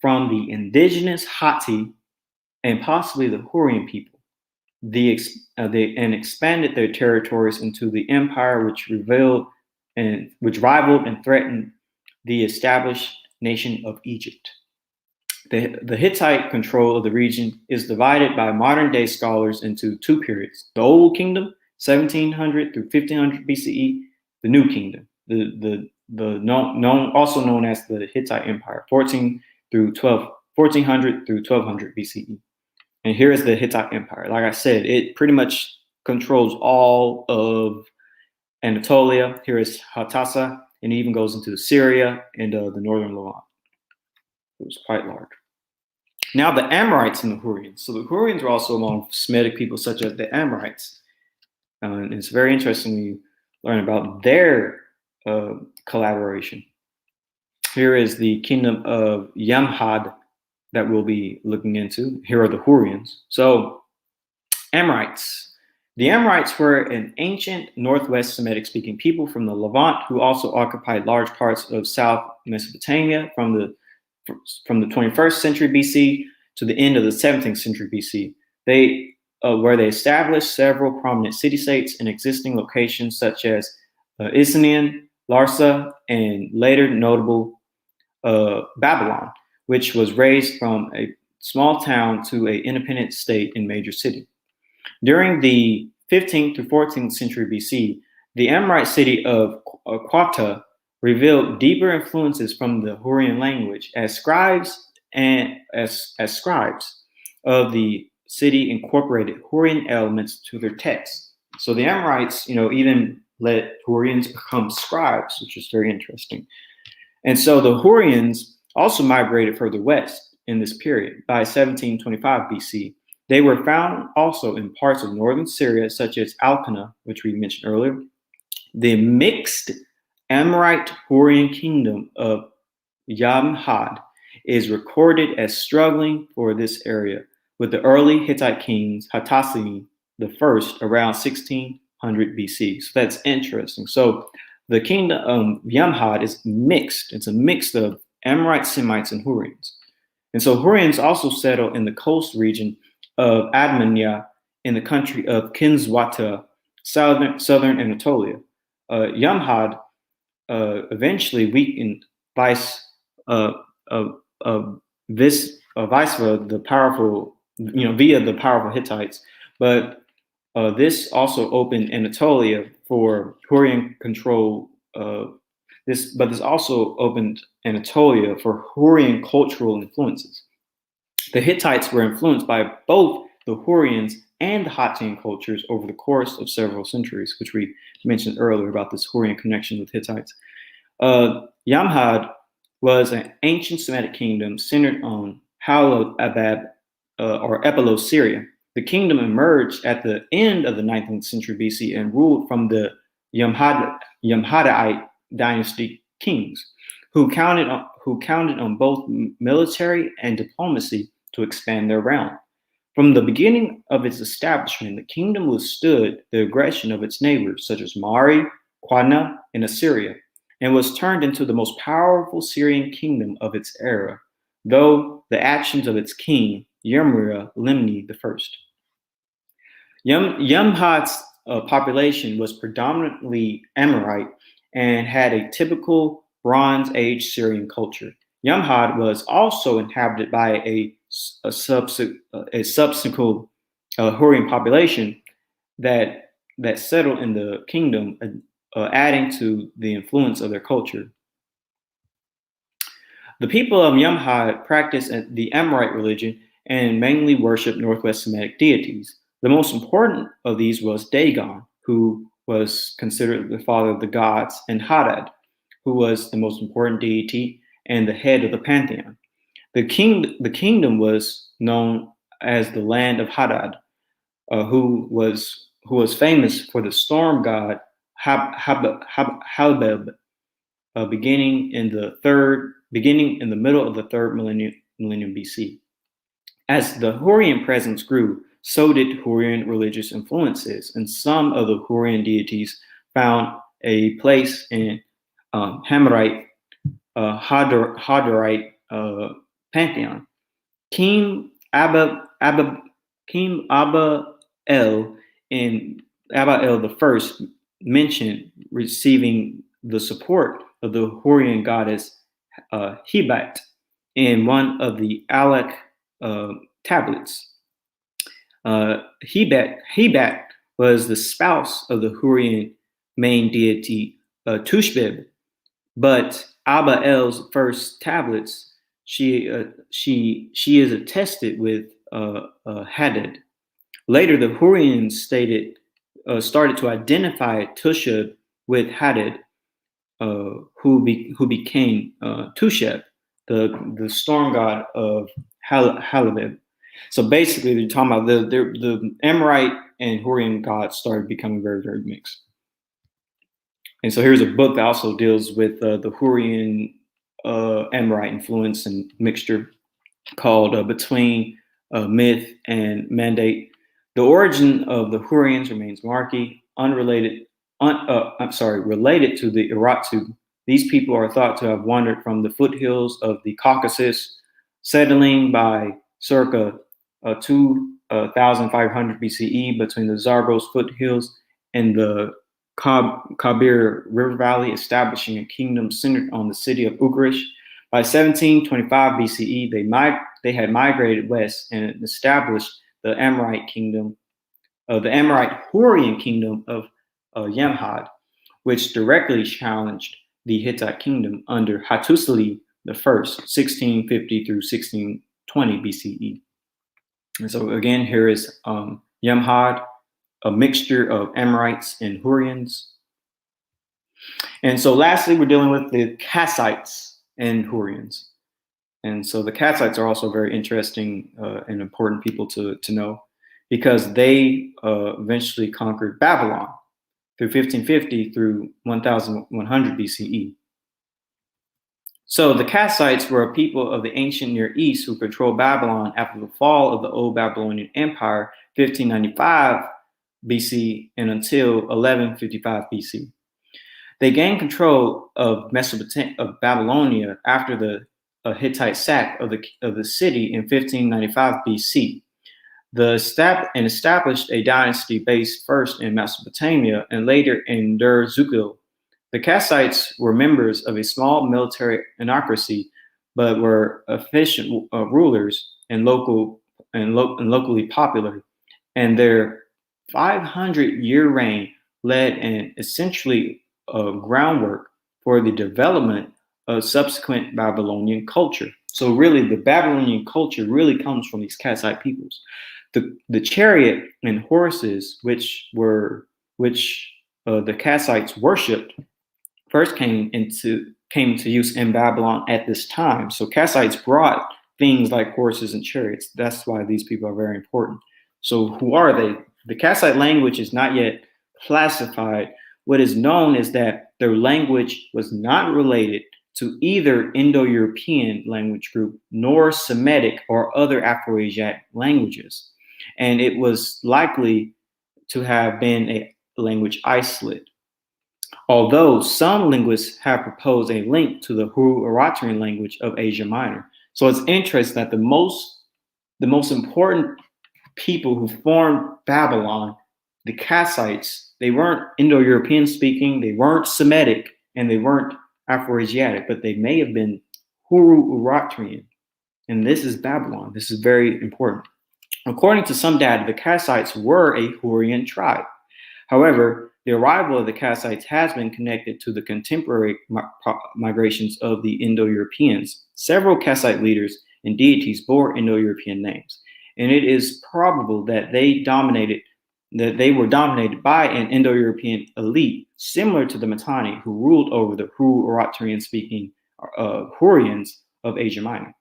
from the indigenous Hatti and possibly the Hurrian people. And expanded their territories into the empire, which rivaled and threatened the established nation of Egypt. The Hittite control of the region is divided by modern day scholars into 2 periods: the Old Kingdom, 1700 through 1500 BCE, the New Kingdom, also known as the Hittite Empire, 1400 through 1200 BCE. And here is the Hittite Empire. Like I said, it pretty much controls all of Anatolia. Here is Hadassah, and it even goes into Syria and the northern Levant. It was quite large. Now the Amorites and the Hurrians. So the Hurrians were also among Semitic people such as the Amorites. And it's very interesting when you learn about their collaboration. Here is the kingdom of Yamhad that we'll be looking into. Here are the Hurrians. So Amorites. The Amorites were an ancient Northwest Semitic-speaking people from the Levant who also occupied large parts of South Mesopotamia from the 21st century BC to the end of the 17th century BC. Where they established several prominent city-states in existing locations such as Isnian, Larsa, and later notable Babylon, which was raised from a small town to an independent state in major city. During the 15th to 14th century BC, the Amorite city of Quata revealed deeper influences from the Hurrian language as scribes of the city incorporated Hurrian elements to their texts. So the Amorites, even let Hurrians become scribes, which is very interesting. And so the Hurrians also migrated further west in this period. By 1725 BC, they were found also in parts of northern Syria, such as Alkana, which we mentioned earlier. The mixed Amorite Hurrian kingdom of Yamhad is recorded as struggling for this area, with the early Hittite kings Hatassini the first around 1600 BC. So that's interesting. So the kingdom of Yamhad is mixed. It's a mix of Amorite, Semites, and Hurrians. And so Hurrians also settled in the coast region of Admania in the country of Kinswata, southern Anatolia. Yamhad eventually weakened vice versa the powerful, via the powerful Hittites, but this also opened Anatolia for Hurrian control. This also opened Anatolia for Hurrian cultural influences. The Hittites were influenced by both the Hurrians and the Hattian cultures over the course of several centuries, which we mentioned earlier about this Hurrian connection with Hittites. Yamhad was an ancient Semitic kingdom centered on Halabab or Epilos, Syria. The kingdom emerged at the end of the 19th century BC and ruled from the Yamhadite dynasty kings, who counted on both military and diplomacy to expand their realm. From the beginning of its establishment, the kingdom withstood the aggression of its neighbors, such as Mari, Qana, and Assyria, and was turned into the most powerful Syrian kingdom of its era, though the actions of its king, Yermira Limni I. Yamhad's population was predominantly Amorite and had a typical Bronze Age Syrian culture. Yamhad was also inhabited by a subsequent Hurrian population that settled in the kingdom, adding to the influence of their culture. The people of Yamhad practiced the Amorite religion and mainly worshiped Northwest Semitic deities. The most important of these was Dagon, who was considered the father of the gods, and Hadad, who was the most important deity and the head of the pantheon. The kingdom was known as the land of Hadad, who was famous for the storm god Halbeb, beginning in the middle of the third millennium BC. As the Hurrian presence grew, so did Hurrian religious influences, and some of the Hurrian deities found a place in Hamorite, Hadarite pantheon. King Abba El I mentioned receiving the support of the Hurrian goddess Hebat in one of the Alec tablets. Hebat was the spouse of the Hurrian main deity Tushbib, but Abba El's first tablets, she is attested with Hadad. Later, the Hurrians started to identify Tushb with Hadad, who became Tusheb, the storm god of Halabib. So basically, they're talking about the Amorite and Hurrian gods started becoming very, very mixed. And so here's a book that also deals with the Hurrian Amorite influence and mixture called Between Myth and Mandate. The origin of the Hurrians remains murky, related to the Urartu. These people are thought to have wandered from the foothills of the Caucasus, settling by circa 2500 BCE between the Zagros foothills and the Kabir River Valley, establishing a kingdom centered on the city of Ugrish. By 1725 BCE, they had migrated west and established the Amorite kingdom, the Amorite Hurrian kingdom of Yamhad, which directly challenged the Hittite kingdom under Hattusili I, 1650 through 1620 BCE. And so again, here is Yamhad, a mixture of Amorites and Hurrians. And so lastly, we're dealing with the Kassites and Hurrians. And so the Kassites are also very interesting and important people to know, because they eventually conquered Babylon through 1550 through 1100 BCE. So the Kassites were a people of the ancient Near East who controlled Babylon after the fall of the Old Babylonian Empire, 1595 BC and until 1155 BC. They gained control of Babylonia after the Hittite sack of the city in 1595 BC. Established a dynasty based first in Mesopotamia and later in Dur-Zughil. The Kassites were members of a small military anarchy, but were efficient rulers and locally popular. And their 500-year reign led an essentially groundwork for the development of subsequent Babylonian culture. So really, the Babylonian culture really comes from these Kassite peoples. The chariot and horses, which the Kassites worshipped, first came into use in Babylon at this time. So Kassites brought things like horses and chariots. That's why these people are very important. So who are they? The Kassite language is not yet classified. What is known is that their language was not related to either Indo-European language group nor Semitic or other Afro-Asiatic languages. And it was likely to have been a language isolate. Although some linguists have proposed a link to the Hurro-Aratrian language of Asia Minor. So it's interesting that the most important people who formed Babylon, the Kassites, they weren't Indo-European speaking, they weren't Semitic, and they weren't Afro-Asiatic, but they may have been Hurro-Aratrian. And this is Babylon. This is very important. According to some data, the Kassites were a Hurrian tribe. However, the arrival of the Kassites has been connected to the contemporary migrations of the Indo-Europeans. Several Kassite leaders and deities bore Indo-European names, and it is probable that they were dominated by an Indo-European elite, similar to the Mitanni, who ruled over the Hurro-Aratrian-speaking Hurrians of Asia Minor.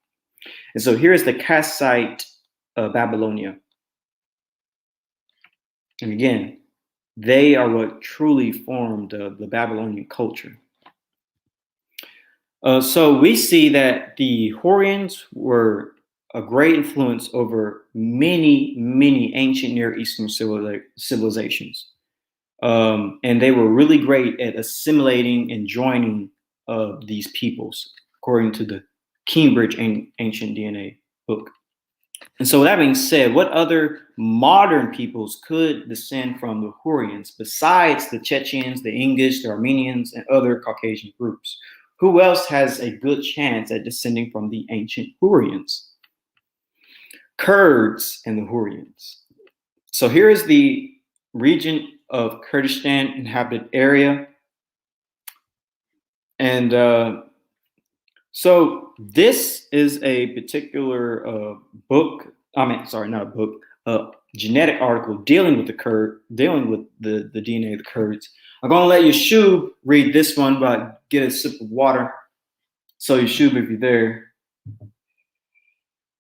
And so here's the Kassite Babylonia. And again, they are what truly formed the Babylonian culture. So we see that the Hurrians were a great influence over many, many ancient Near Eastern civilizations. And they were really great at assimilating and joining these peoples, according to the Cambridge Ancient DNA book. And so that being said, what other modern peoples could descend from the Hurrians besides the Chechens, the English, the Armenians, and other Caucasian groups? Who else has a good chance at descending from the ancient Hurrians? Kurds and the Hurrians. So here is the region of Kurdistan inhabited area. And so this is a particular book. I mean, sorry, not a book. Genetic article dealing with the the DNA of the Kurds. I'm gonna let Yeshub read this one, but get a sip of water. So Yeshub, if you're there,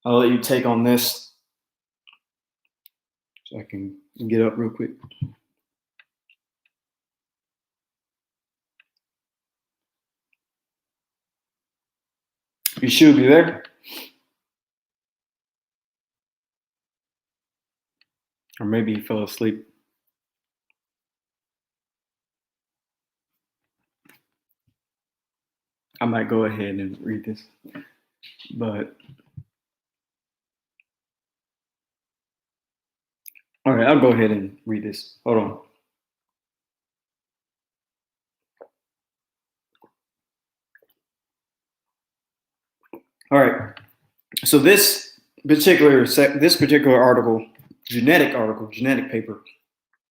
I'll let you take on this, so I can get up real quick. Yeshub, you there? Or maybe he fell asleep. I might go ahead and read this, but all right, I'll go ahead and read this. Hold on. All right. So this particular article, genetic paper,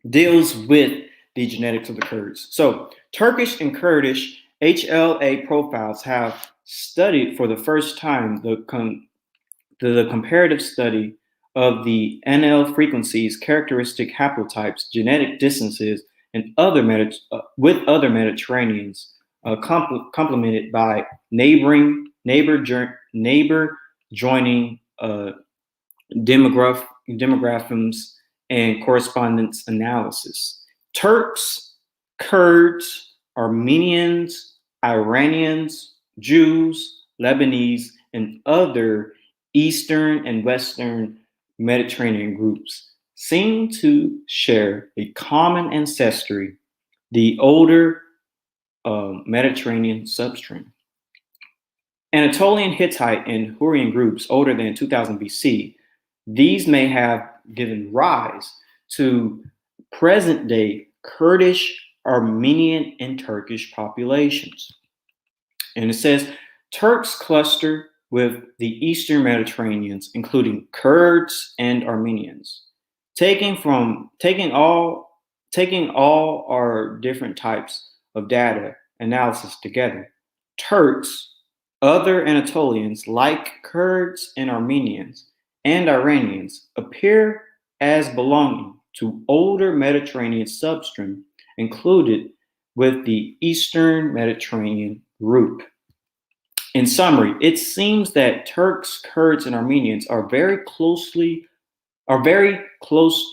deals with the genetics of the Kurds. So Turkish and Kurdish HLA profiles have studied for the first time the comparative study of the NL frequencies, characteristic haplotypes, genetic distances, and with other Mediterraneans, complemented by neighbor joining demographisms and correspondence analysis. Turks, Kurds, Armenians, Iranians, Jews, Lebanese, and other Eastern and Western Mediterranean groups seem to share a common ancestry, the older Mediterranean substream. Anatolian, Hittite, and Hurrian groups older than 2000 BC, these may have given rise to present-day Kurdish, Armenian, and Turkish populations. And it says, Turks cluster with the Eastern Mediterraneans, including Kurds and Armenians. Taking all our different types of data analysis together, Turks, other Anatolians like Kurds and Armenians and Iranians appear as belonging to older Mediterranean substream included with the Eastern Mediterranean group. In summary, it seems that Turks, Kurds, and Armenians are very close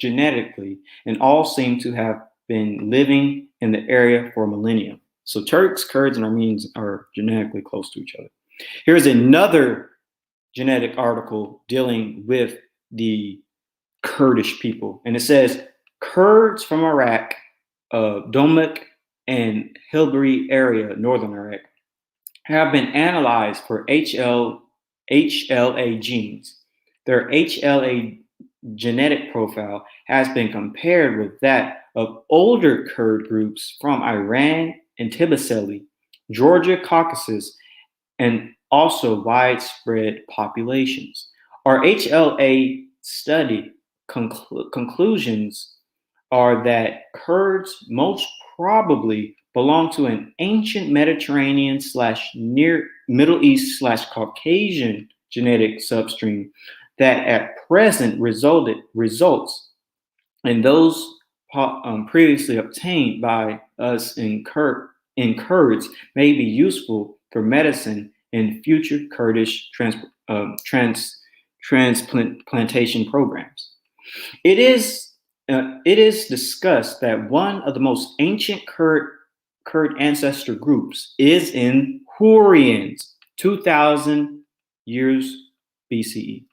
genetically, and all seem to have been living in the area for millennia. So Turks, Kurds, and Armenians are genetically close to each other. Here's another genetic article dealing with the Kurdish people. And it says, Kurds from Iraq, Domek and Hilberi area, northern Iraq, have been analyzed for HLA genes. Their HLA genetic profile has been compared with that of older Kurd groups from Iran and Tbilisi, Georgia, Caucasus, and also widespread populations. Our HLA study conclusions are that Kurds most probably belong to an ancient Mediterranean / near Middle East / Caucasian genetic substream that at present results in those previously obtained by us in Kurds may be useful for medicine in future Kurdish transplantation programs. It is discussed that one of the most ancient Kurd ancestor groups is in Hurrians, 2000 years BCE.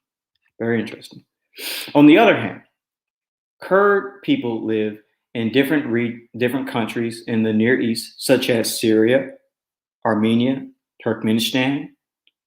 Very interesting. On the other hand, Kurd people live in different countries in the Near East, such as Syria, Armenia, Turkmenistan,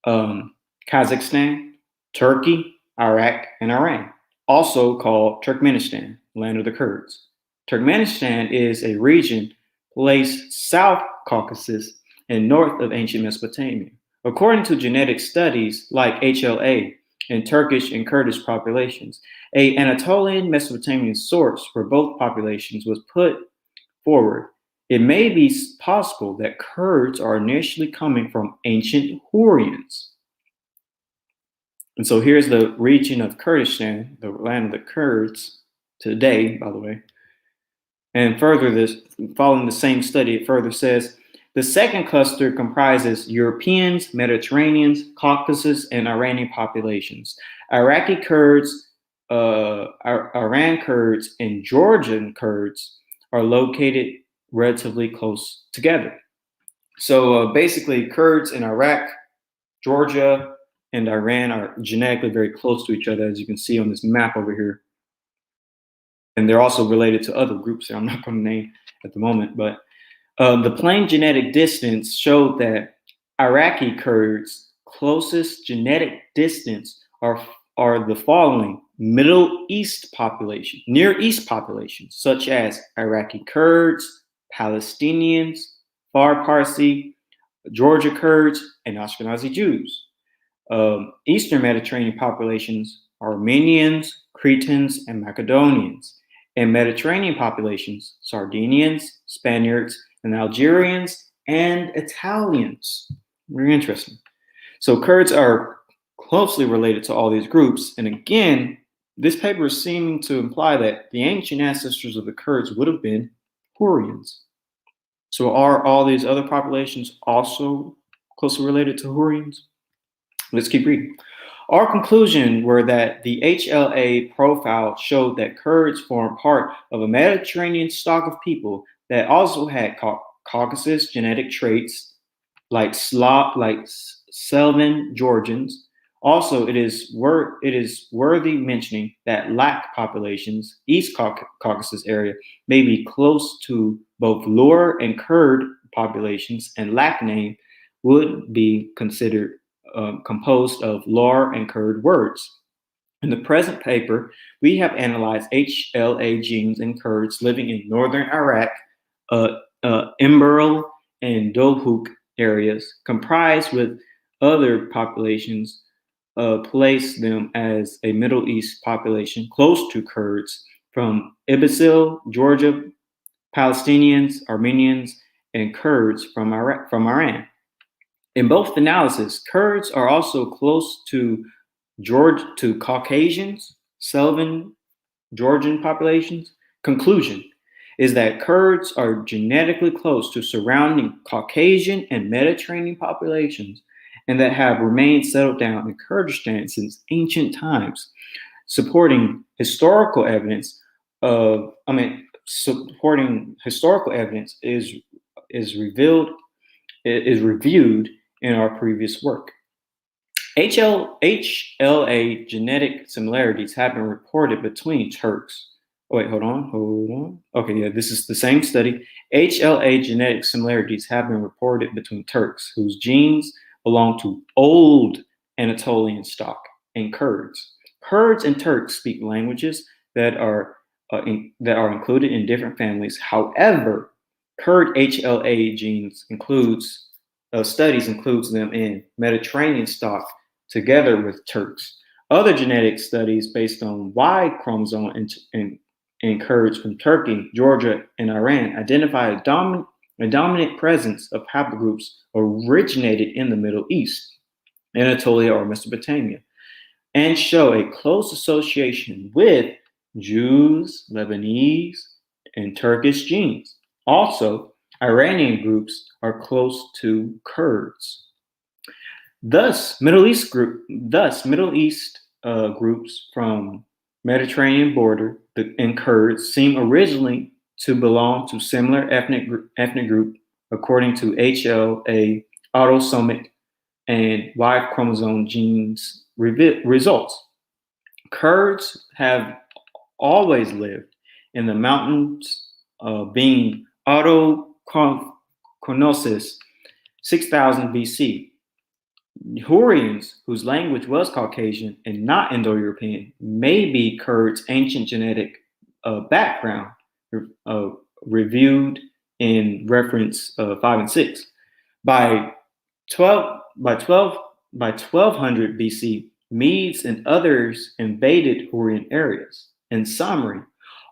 Kazakhstan, Turkey, Iraq, and Iran, also called Turkmenistan, land of the Kurds. Turkmenistan is a region placed South Caucasus and north of ancient Mesopotamia. According to genetic studies like HLA, in Turkish and Kurdish populations. An Anatolian Mesopotamian source for both populations was put forward. It may be possible that Kurds are initially coming from ancient Hurrians. And so here's the region of Kurdistan, the land of the Kurds, today, by the way. And further, following the same study, it further says, the second cluster comprises Europeans, Mediterraneans, Caucasus, and Iranian populations. Iraqi Kurds, Iran Kurds, and Georgian Kurds are located relatively close together. So basically, Kurds in Iraq, Georgia, and Iran are genetically very close to each other, as you can see on this map over here. And they're also related to other groups that I'm not going to name at the moment, but the plain genetic distance showed that Iraqi Kurds' closest genetic distance are the following: Middle East population, Near East populations, such as Iraqi Kurds, Palestinians, Far Parsi, Georgia Kurds, and Ashkenazi Jews. Eastern Mediterranean populations, Armenians, Cretans, and Macedonians. And Mediterranean populations, Sardinians, Spaniards, and Algerians, and Italians. Very interesting. So Kurds are closely related to all these groups. And again, this paper is seeming to imply that the ancient ancestors of the Kurds would have been Hurrians. So are all these other populations also closely related to Hurrians? Let's keep reading. Our conclusion were that the HLA profile showed that Kurds form part of a Mediterranean stock of people that also had Caucasus genetic traits like Selvan Georgians. Also, it is worthy mentioning that Lak populations, East Caucasus area, may be close to both Lur and Kurd populations, and Lak name would be considered composed of Lur and Kurd words. In the present paper, we have analyzed HLA genes in Kurds living in northern Iraq, Imberl and Dohuk areas, comprised with other populations, place them as a Middle East population close to Kurds from Ibisil, Georgia, Palestinians, Armenians, and Kurds from Iran. In both analyses, Kurds are also close to Caucasians, Selvan Georgian populations. Conclusion is that Kurds are genetically close to surrounding Caucasian and Mediterranean populations, and that have remained settled down in Kurdistan since ancient times, supporting historical evidence is reviewed in our previous work. HLA genetic similarities have been reported between Turks. Oh, wait, hold on. Okay, yeah, this is the same study. HLA genetic similarities have been reported between Turks whose genes belong to old Anatolian stock and Kurds. Kurds and Turks speak languages that are included in different families. However, Kurd HLA genes studies includes them in Mediterranean stock together with Turks. Other genetic studies based on Y chromosome in Kurds from Turkey, Georgia, and Iran identify a dominant presence of haplogroups originated in the Middle East, Anatolia, or Mesopotamia, and show a close association with Jews, Lebanese, and Turkish genes. Also, Iranian groups are close to Kurds. Thus, Middle East groups from Mediterranean border and Kurds seem originally to belong to similar ethnic group according to HLA autosomic and Y chromosome genes results. Kurds have always lived in the mountains, being autochthonous 6000 BC. Hurrians, whose language was Caucasian and not Indo-European, may be Kurds' ancient genetic background, reviewed in reference 5 and 6. By 1200 BC, Medes and others invaded Hurrian areas. In summary,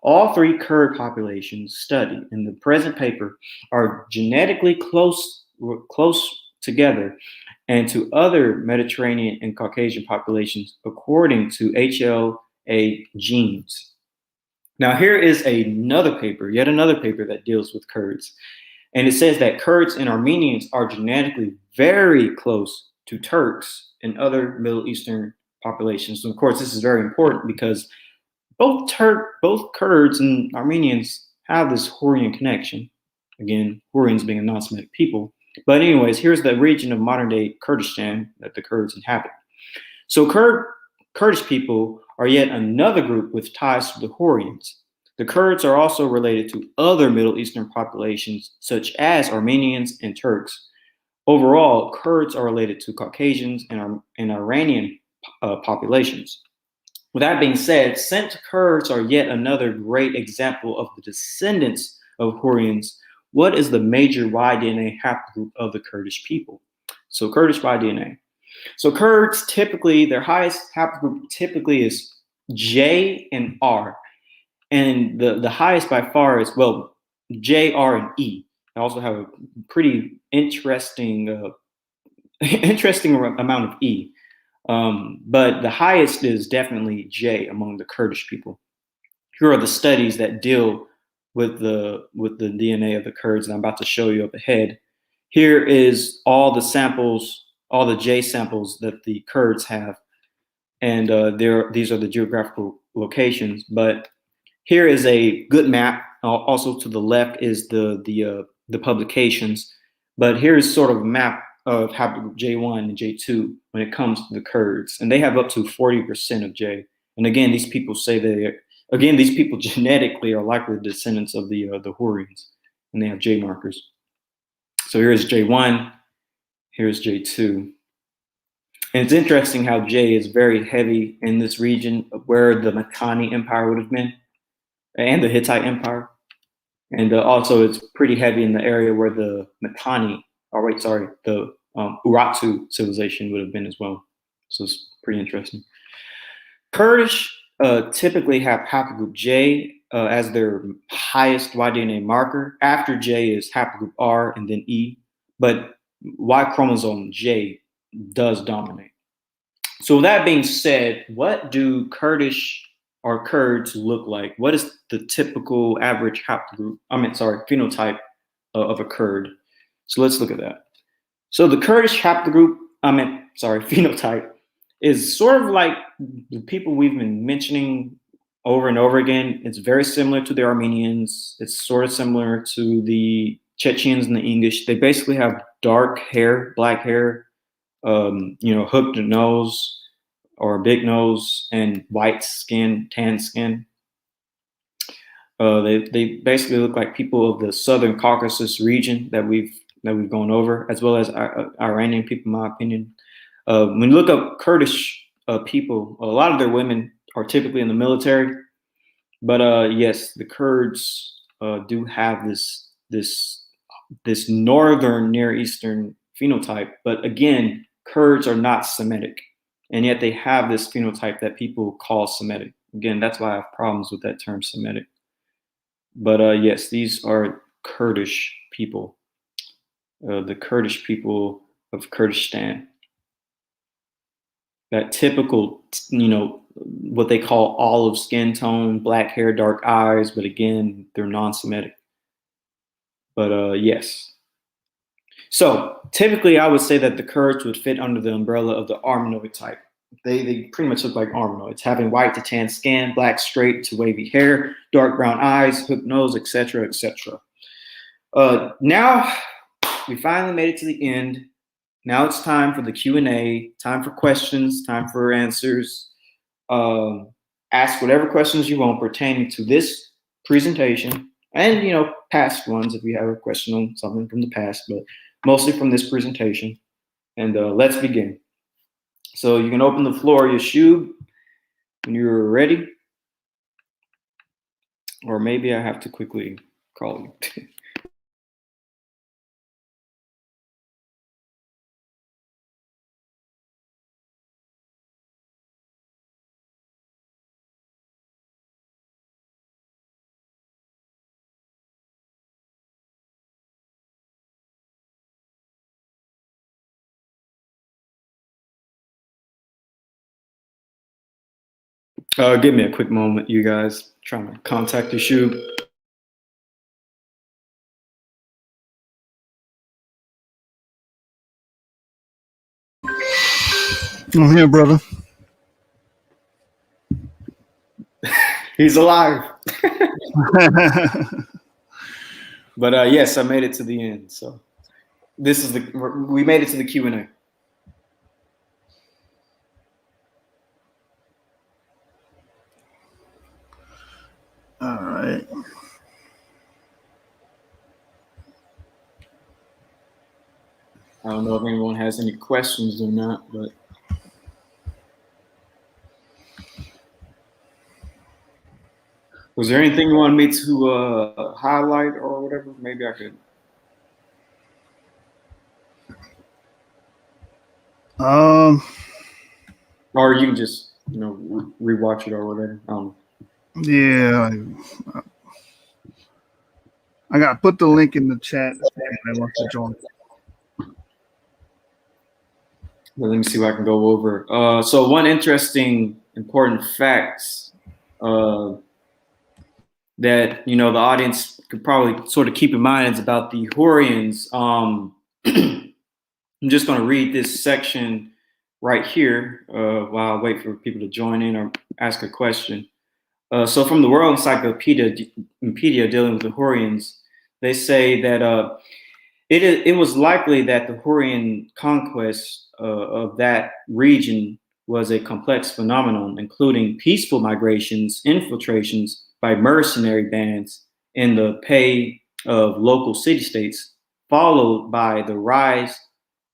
all three Kurd populations studied in the present paper are genetically close together and to other Mediterranean and Caucasian populations according to HLA genes. Now, here is another paper, yet another paper that deals with Kurds. And it says that Kurds and Armenians are genetically very close to Turks and other Middle Eastern populations. And of course, this is very important because both Kurds and Armenians have this Hurrian connection. Again, Hurrians being a non-Semitic people. But anyways, here's the region of modern-day Kurdistan that the Kurds inhabit. So Kurdish people are yet another group with ties to the Hurrians. The Kurds are also related to other Middle Eastern populations, such as Armenians and Turks. Overall, Kurds are related to Caucasians and Iranian populations. With that being said, since Kurds are yet another great example of the descendants of Hurrians, what is the major Y-DNA haplogroup of the Kurdish people? So Kurdish Y-DNA. So Kurds typically, their highest haplogroup typically is J and R. And the highest by far is, well, J, R, and E. They also have a pretty interesting amount of E. But the highest is definitely J among the Kurdish people. Here are the studies that deal with the DNA of the Kurds, and I'm about to show you up ahead. Here is all the samples, all the J samples that the Kurds have, and these are the geographical locations. But here is a good map. Also to the left is the publications, but here's sort of a map of haplogroup J1 and J2 when it comes to the Kurds, and they have up to 40% of J. And again, these people say these people genetically are likely descendants of the Hurrians, and they have J markers. So here's J1, here's J2. And it's interesting how J is very heavy in this region of where the Mitanni Empire would have been, and the Hittite Empire. And also it's pretty heavy in the area where the the Urartu civilization would have been as well. So it's pretty interesting. Kurdish typically have haplogroup J as their highest Y-DNA marker. After J is haplogroup R and then E, but Y chromosome J does dominate. So with that being said, what do Kurds look like? What is the typical average phenotype of a Kurd? So let's look at that. So the Kurdish phenotype is sort of like the people we've been mentioning over and over again. It's very similar to the Armenians. It's sort of similar to the Chechens and the English. They basically have dark hair, black hair, hooked nose or a big nose, and white skin, tan skin. They basically look like people of the Southern Caucasus region that we've gone over, as well as Iranian people, in my opinion. When you look up Kurdish people, a lot of their women are typically in the military, but yes, the Kurds do have this northern Near Eastern phenotype. But again, Kurds are not Semitic, and yet they have this phenotype that people call Semitic. Again, that's why I have problems with that term Semitic. But yes, these are Kurdish people, the Kurdish people of Kurdistan. That typical, what they call olive skin tone, black hair, dark eyes, but again, they're non-Semitic. But yes. So typically I would say that the Kurds would fit under the umbrella of the Armenoid type. They pretty much look like Armenoids, having white to tan skin, black straight to wavy hair, dark brown eyes, hooked nose, etc., etc. Now we finally made it to the end. Now it's time for the Q&A, time for questions, time for answers. Ask whatever questions you want pertaining to this presentation and, past ones if you have a question on something from the past, but mostly from this presentation. And let's begin. So you can open the floor, Yeshub, when you're ready. Or maybe I have to quickly call you. Give me a quick moment, you guys. Trying to contact the shoe. I'm here, brother. He's alive. But yes, I made it to the end. So this is we made it to the Q&A. All right. I don't know if anyone has any questions or not, but was there anything you wanted me to highlight or whatever? Maybe I could. Or you can just, rewatch it or whatever. Yeah. I got to put the link in the chat if anyone wants to join. Well, let me see what I can go over. So one interesting, important fact that, the audience could probably sort of keep in mind is about the Hurrians. I'm just going to read this section right here while I wait for people to join in or ask a question. So from the World Encyclopedia dealing with the Hurrians, they say that it was likely that the Hurrian conquest of that region was a complex phenomenon, including peaceful migrations, infiltrations by mercenary bands in the pay of local city-states, followed by the rise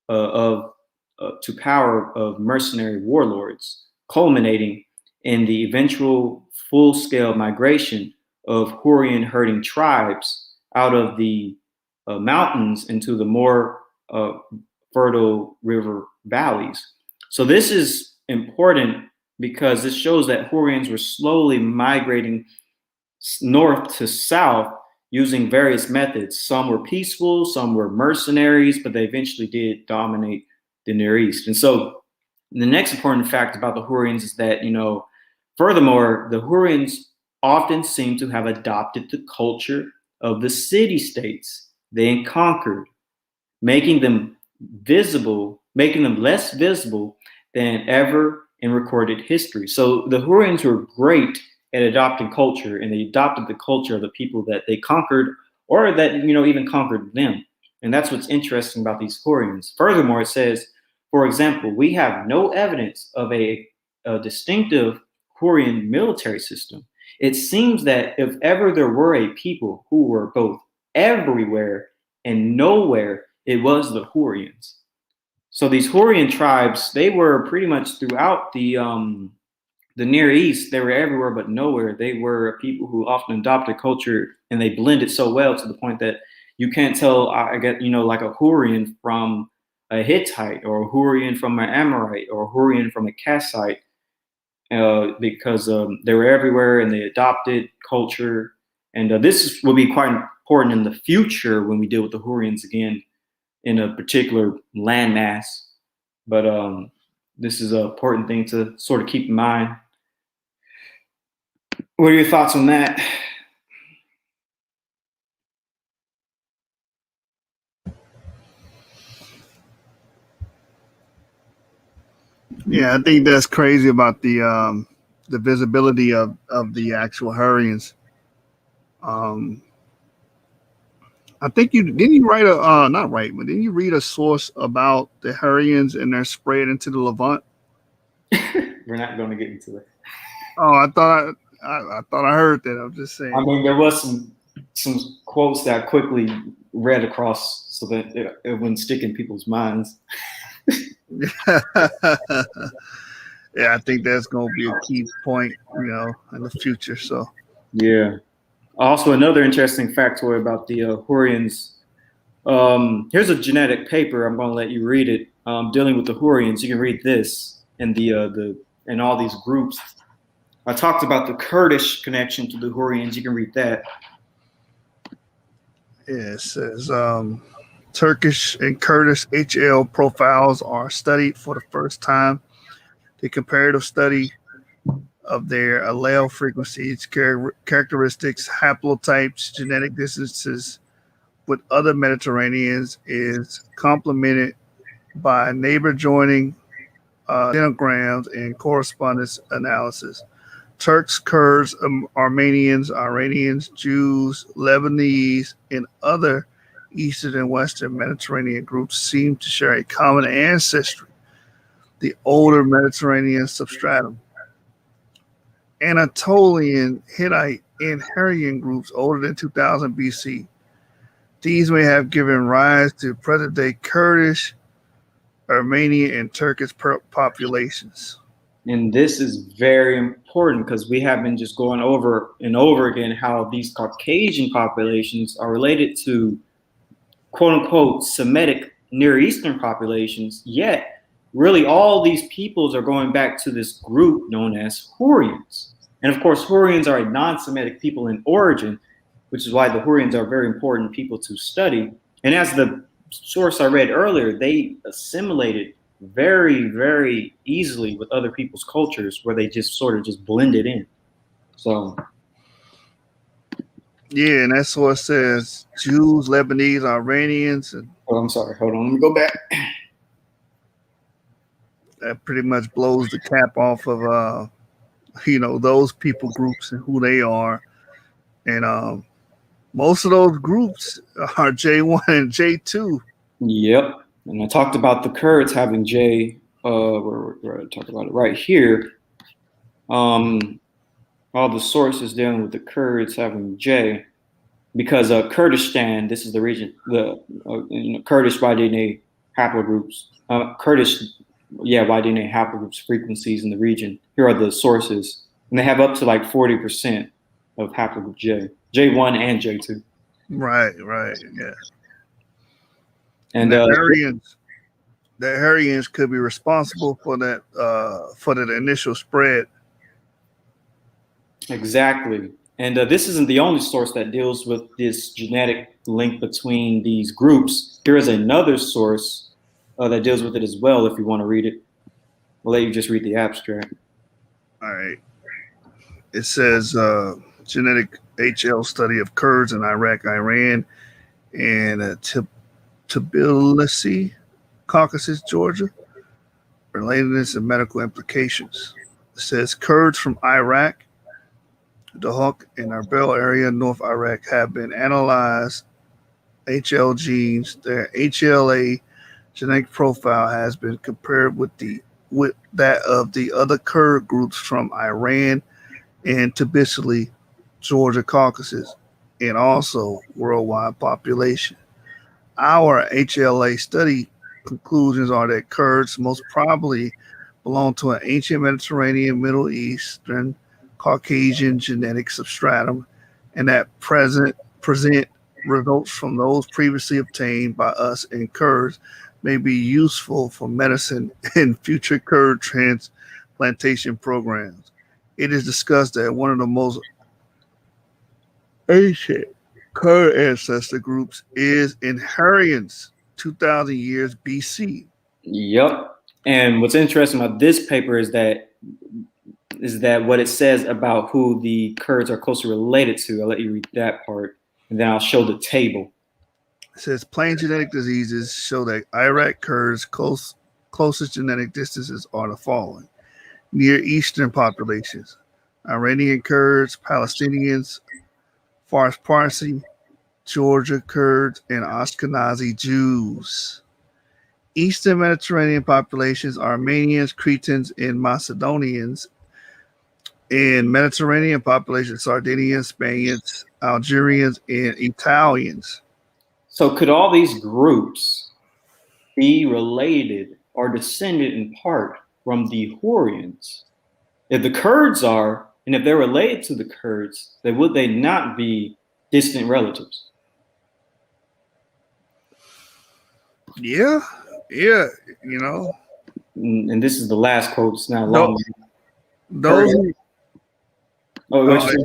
to power of mercenary warlords, culminating in the eventual full-scale migration of Hurrian herding tribes out of the mountains into the more fertile river valleys. So this is important because this shows that Hurrians were slowly migrating north to south using various methods. Some were peaceful, some were mercenaries, but they eventually did dominate the Near East. And so the next important fact about the Hurrians is that, furthermore, the Hurrians often seem to have adopted the culture of the city-states they conquered, making them less visible than ever in recorded history. So the Hurrians were great at adopting culture, and they adopted the culture of the people that they conquered or that, even conquered them. And that's what's interesting about these Hurrians. Furthermore, it says, for example, we have no evidence of a distinctive Hurrian military system. It seems that if ever there were a people who were both everywhere and nowhere, it was the Hurrians. So these Hurrian tribes, they were pretty much throughout the Near East. They were everywhere but nowhere. They were people who often adopted culture, and they blended so well to the point that you can't tell, like a Hurrian from a Hittite, or a Hurrian from an Amorite, or a Hurrian from a Kassite, because they were everywhere and they adopted culture. And this will be quite important in the future when we deal with the Hurrians again in a particular landmass. But this is an important thing to sort of keep in mind. What are your thoughts on that? Yeah, I think that's crazy about the visibility of the actual Hurrians. I think didn't you write didn't you read a source about the Hurrians and their spread into the Levant? We're not going to get into it. Oh, I thought I heard that. I'm just saying. I mean, there was some quotes that I quickly read across so that it wouldn't stick in people's minds. Yeah, I think that's going to be a key point, in the future. So yeah. Also, another interesting factoid about the Hurrians. Here's a genetic paper. I'm going to let you read it. Dealing with the Hurrians, you can read this in in all these groups. I talked about the Kurdish connection to the Hurrians. You can read that. Yeah, it says Turkish and Kurdish HL profiles are studied for the first time. The comparative study of their allele frequencies, characteristics, haplotypes, genetic distances with other Mediterraneans is complemented by neighbor joining genograms and correspondence analysis. Turks, Kurds, Armenians, Iranians, Jews, Lebanese, and other Eastern and Western Mediterranean groups seem to share a common ancestry, the older Mediterranean substratum. Anatolian, Hittite, and Hurrian groups older than 2000 BC. These may have given rise to present-day Kurdish, Armenian, and Turkish populations. And this is very important because we have been just going over and over again how these Caucasian populations are related to quote-unquote Semitic Near Eastern populations, yet really all these peoples are going back to this group known as Hurrians. And of course, Hurrians are a non-Semitic people in origin, which is why the Hurrians are very important people to study. And as the source I read earlier, they assimilated very, very easily with other people's cultures where they just sort of just blended in. So yeah, and that's what it says. Jews, Lebanese, Iranians. And I'm sorry, hold on, let me go back. That pretty much blows the cap off of those people groups and who they are. And most of those groups are J1 and J2. Yep. And I talked about the Kurds having J, where I talked about it right here. All the sources dealing with the Kurds having J, because Kurdistan, this is the region, the Kurdish YDNA haplogroups, YDNA haplogroups frequencies in the region. Here are the sources, and they have up to like 40% of haplogroup J, J1 and J2. Right, yeah. And the Hurrians could be responsible for that initial spread. Exactly. And this isn't the only source that deals with this genetic link between these groups. Here is another source that deals with it as well, if you want to read it. I'll let you just read the abstract. All right. It says genetic HL study of Kurds in Iraq, Iran, and Tbilisi, Caucasus, Georgia. Relatedness and medical implications. It says Kurds from Iraq, Dahuk and Erbil area, North Iraq, have been analyzed. HL genes, their HLA genetic profile has been compared with that of the other Kurd groups from Iran and Tbilisi, Georgia, Caucasus, and also worldwide population. Our HLA study conclusions are that Kurds most probably belong to an ancient Mediterranean, Middle Eastern, Caucasian genetic substratum, and that present results from those previously obtained by us and Kurds may be useful for medicine and future Kurd transplantation programs. It is discussed that one of the most ancient Kurd ancestor groups is in Hurrians, 2,000 years BC. Yep. And what's interesting about this paper is that what it says about who the Kurds are closely related to. I'll let you read that part, and then I'll show the table. It says plain genetic diseases show that Iraq Kurds' closest genetic distances are the following: Near Eastern populations, Iranian Kurds, Palestinians, Fars Parsi, Georgia Kurds, and Ashkenazi Jews. Eastern Mediterranean populations, Armenians, Cretans, and Macedonians. In Mediterranean populations, Sardinians, Spaniards, Algerians, and Italians. So could all these groups be related or descended in part from the Hurrians? If the Kurds are, and if they're related to the Kurds, then would they not be distant relatives? Yeah, And this is the last quote. It's not long. Those I was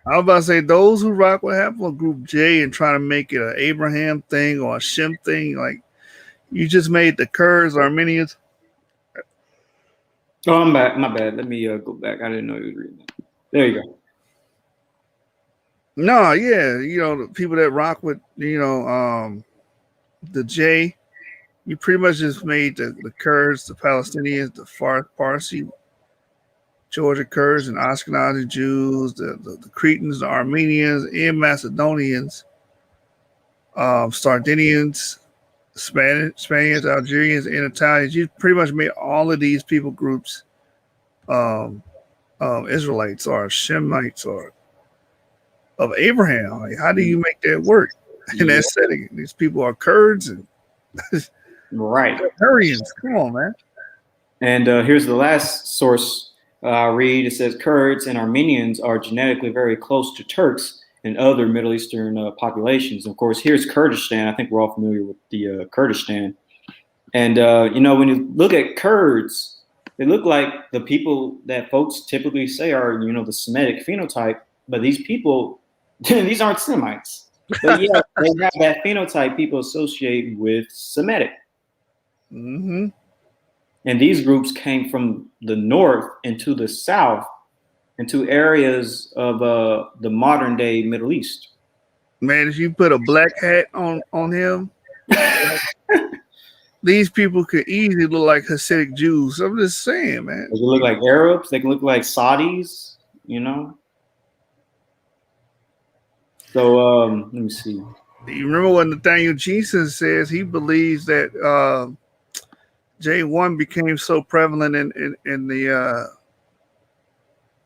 about to say those who rock with Haplogroup J and try to make it an Abraham thing or a Shem thing, like you just made the Kurds, Armenians, Oh, I'm back. My bad. Let me go back. I didn't know you was reading that. There you go. No, yeah, the people that rock with the J, you pretty much just made the Kurds, the Palestinians, the Farsi, Georgia Kurds, and Ashkenazi Jews, the Cretans, the Armenians, and Macedonians, Sardinians, Spaniards, Algerians, and Italians. You pretty much made all of these people groups Israelites or Shemites or of Abraham. Like, how do you make that work in that setting? These people are Kurds and right. Hurrians. Come on, man. And here's the last source I read. It says Kurds and Armenians are genetically very close to Turks and other Middle Eastern populations. Of course, here's Kurdistan. I think we're all familiar with the Kurdistan. And, when you look at Kurds, they look like the people that folks typically say are, the Semitic phenotype. But these people, these aren't Semites. But yeah, they have that phenotype people associate with Semitic. Mm-hmm. And these groups came from the north into the south, into areas of the modern day Middle East. Man, if you put a black hat on him, these people could easily look like Hasidic Jews. I'm just saying, man. They can look like Arabs. They can look like Saudis, So let me see. You remember what Nathaniel Jesus says? He believes that J1 became so prevalent in the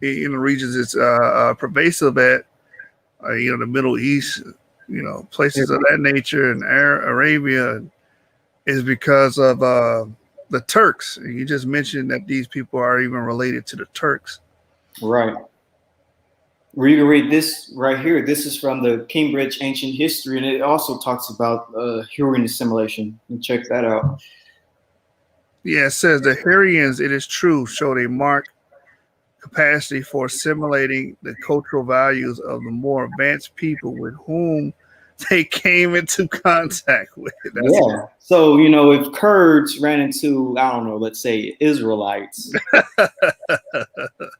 regions it's pervasive at, the Middle East, places of that nature, and Arabia, is because of the Turks. And you just mentioned that these people are even related to the Turks. Right. We're going to read this right here. This is from the Cambridge Ancient History, and it also talks about Hurrian assimilation. And check that out. Yeah, it says the Hurrians, it is true, showed a marked capacity for assimilating the cultural values of the more advanced people with whom they came into contact with. So, if Kurds ran into, I don't know, let's say Israelites,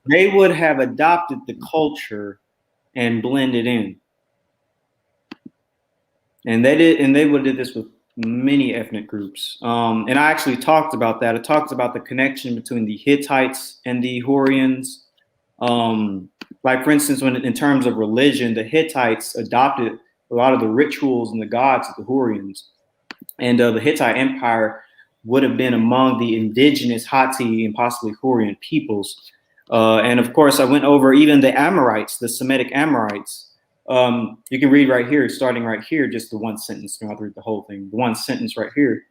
they would have adopted the culture and blended in. And they would have did this with many ethnic groups. And I actually talked about that. I talked about the connection between the Hittites and the Hurrians. Like, for instance, in terms of religion, the Hittites adopted a lot of the rituals and the gods of the Hurrians. And the Hittite Empire would have been among the indigenous Hatti and possibly Hurrian peoples. And of course, I went over even the Amorites, the Semitic Amorites. You can read right here, starting right here, just the one sentence. You don't have to read the whole thing. The one sentence right here.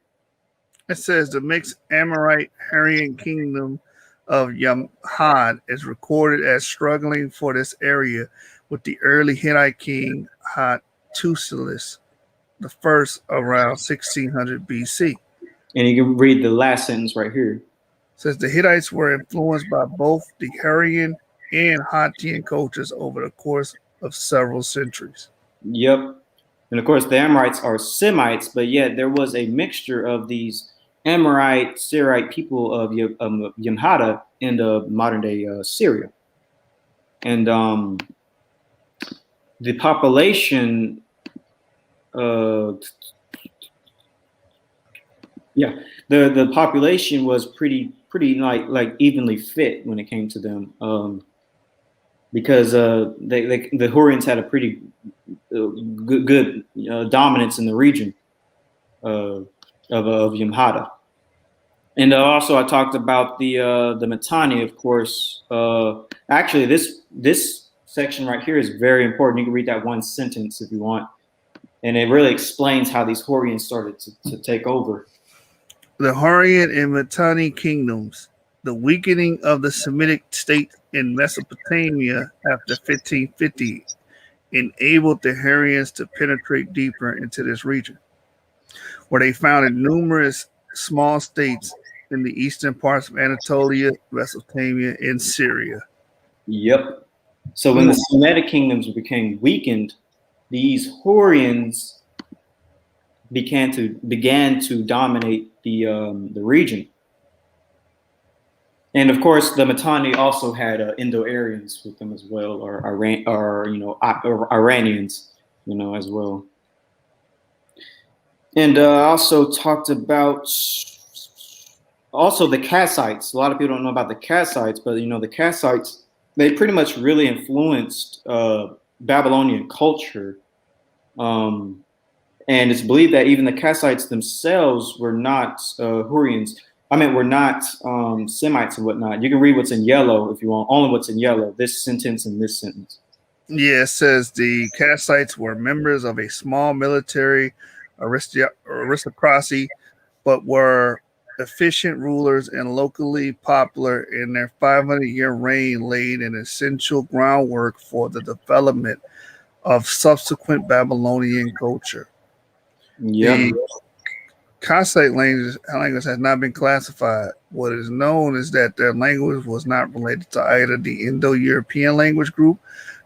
It says the mixed Amorite Hurrian kingdom of Yamhad is recorded as struggling for this area with the early Hittite king Hattusilus the first around 1600 BC. And you can read the last sentence right here. It says the Hittites were influenced by both the Hurrian and Hattian cultures over the course of several centuries. Yep. And of course, the Amorites are Semites, but yet there was a mixture of these Amorite, Syriite people of Yamhada in the modern day Syria. And the population, the population was pretty like evenly fit when it came to them, because the Hurrians had a pretty good dominance in the region of Yamhada. And also, I talked about the Mitanni, of course. Actually, this section right here is very important. You can read that one sentence if you want, and it really explains how these Hurrians started to take over. The Hurrian and Mitanni kingdoms, the weakening of the Semitic state in Mesopotamia after 1550, enabled the Hurrians to penetrate deeper into this region, where they founded numerous small states in the eastern parts of Anatolia, Mesopotamia, and Syria. Yep. So when the Semitic kingdoms became weakened, these Hurrians began to dominate the region. And of course, the Mitanni also had Indo-Aryans with them as well, or Iranians, as well. And also talked about also the Kassites. A lot of people don't know about the Kassites, but the Kassites, they pretty much really influenced Babylonian culture. And it's believed that even the Kassites themselves were not Hurrians. Were not Semites and whatnot. You can read what's in yellow if you want, only what's in yellow, this sentence and this sentence. Yeah, it says the Kassites were members of a small military aristocracy, but were efficient rulers and locally popular. In their 500-year reign laid an essential groundwork for the development of subsequent Babylonian culture. Yep. The Kassite language has not been classified. What is known is that their language was not related to either the Indo-European language group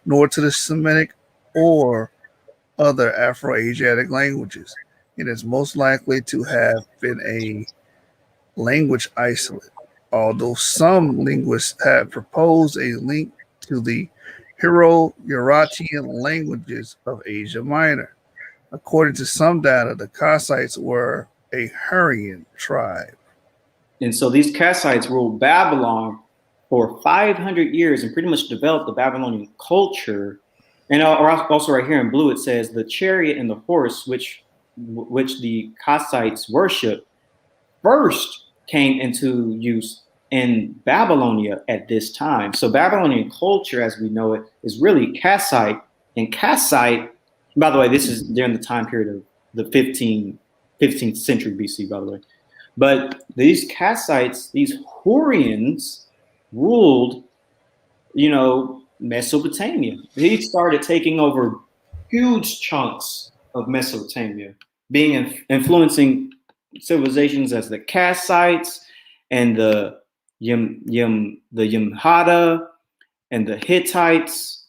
nor to the Semitic or other Afro-Asiatic languages. It is most likely to have been a language isolate, although some linguists have proposed a link to the Hurro-Urartian languages of Asia Minor. According to some data, the Kassites were a Hurrian tribe. And so these Kassites ruled Babylon for 500 years and pretty much developed the Babylonian culture. And also right here in blue, it says the chariot and the horse, which the Kassites worship, first came into use in Babylonia at this time. So Babylonian culture, as we know it, is really Kassite. And Kassite, by the way, this is during the time period of the 15th century BC, by the way. But these Kassites, these Hurrians, ruled, Mesopotamia. He started taking over huge chunks of Mesopotamia, influencing civilizations as the Kassites and the Yamhada and the Hittites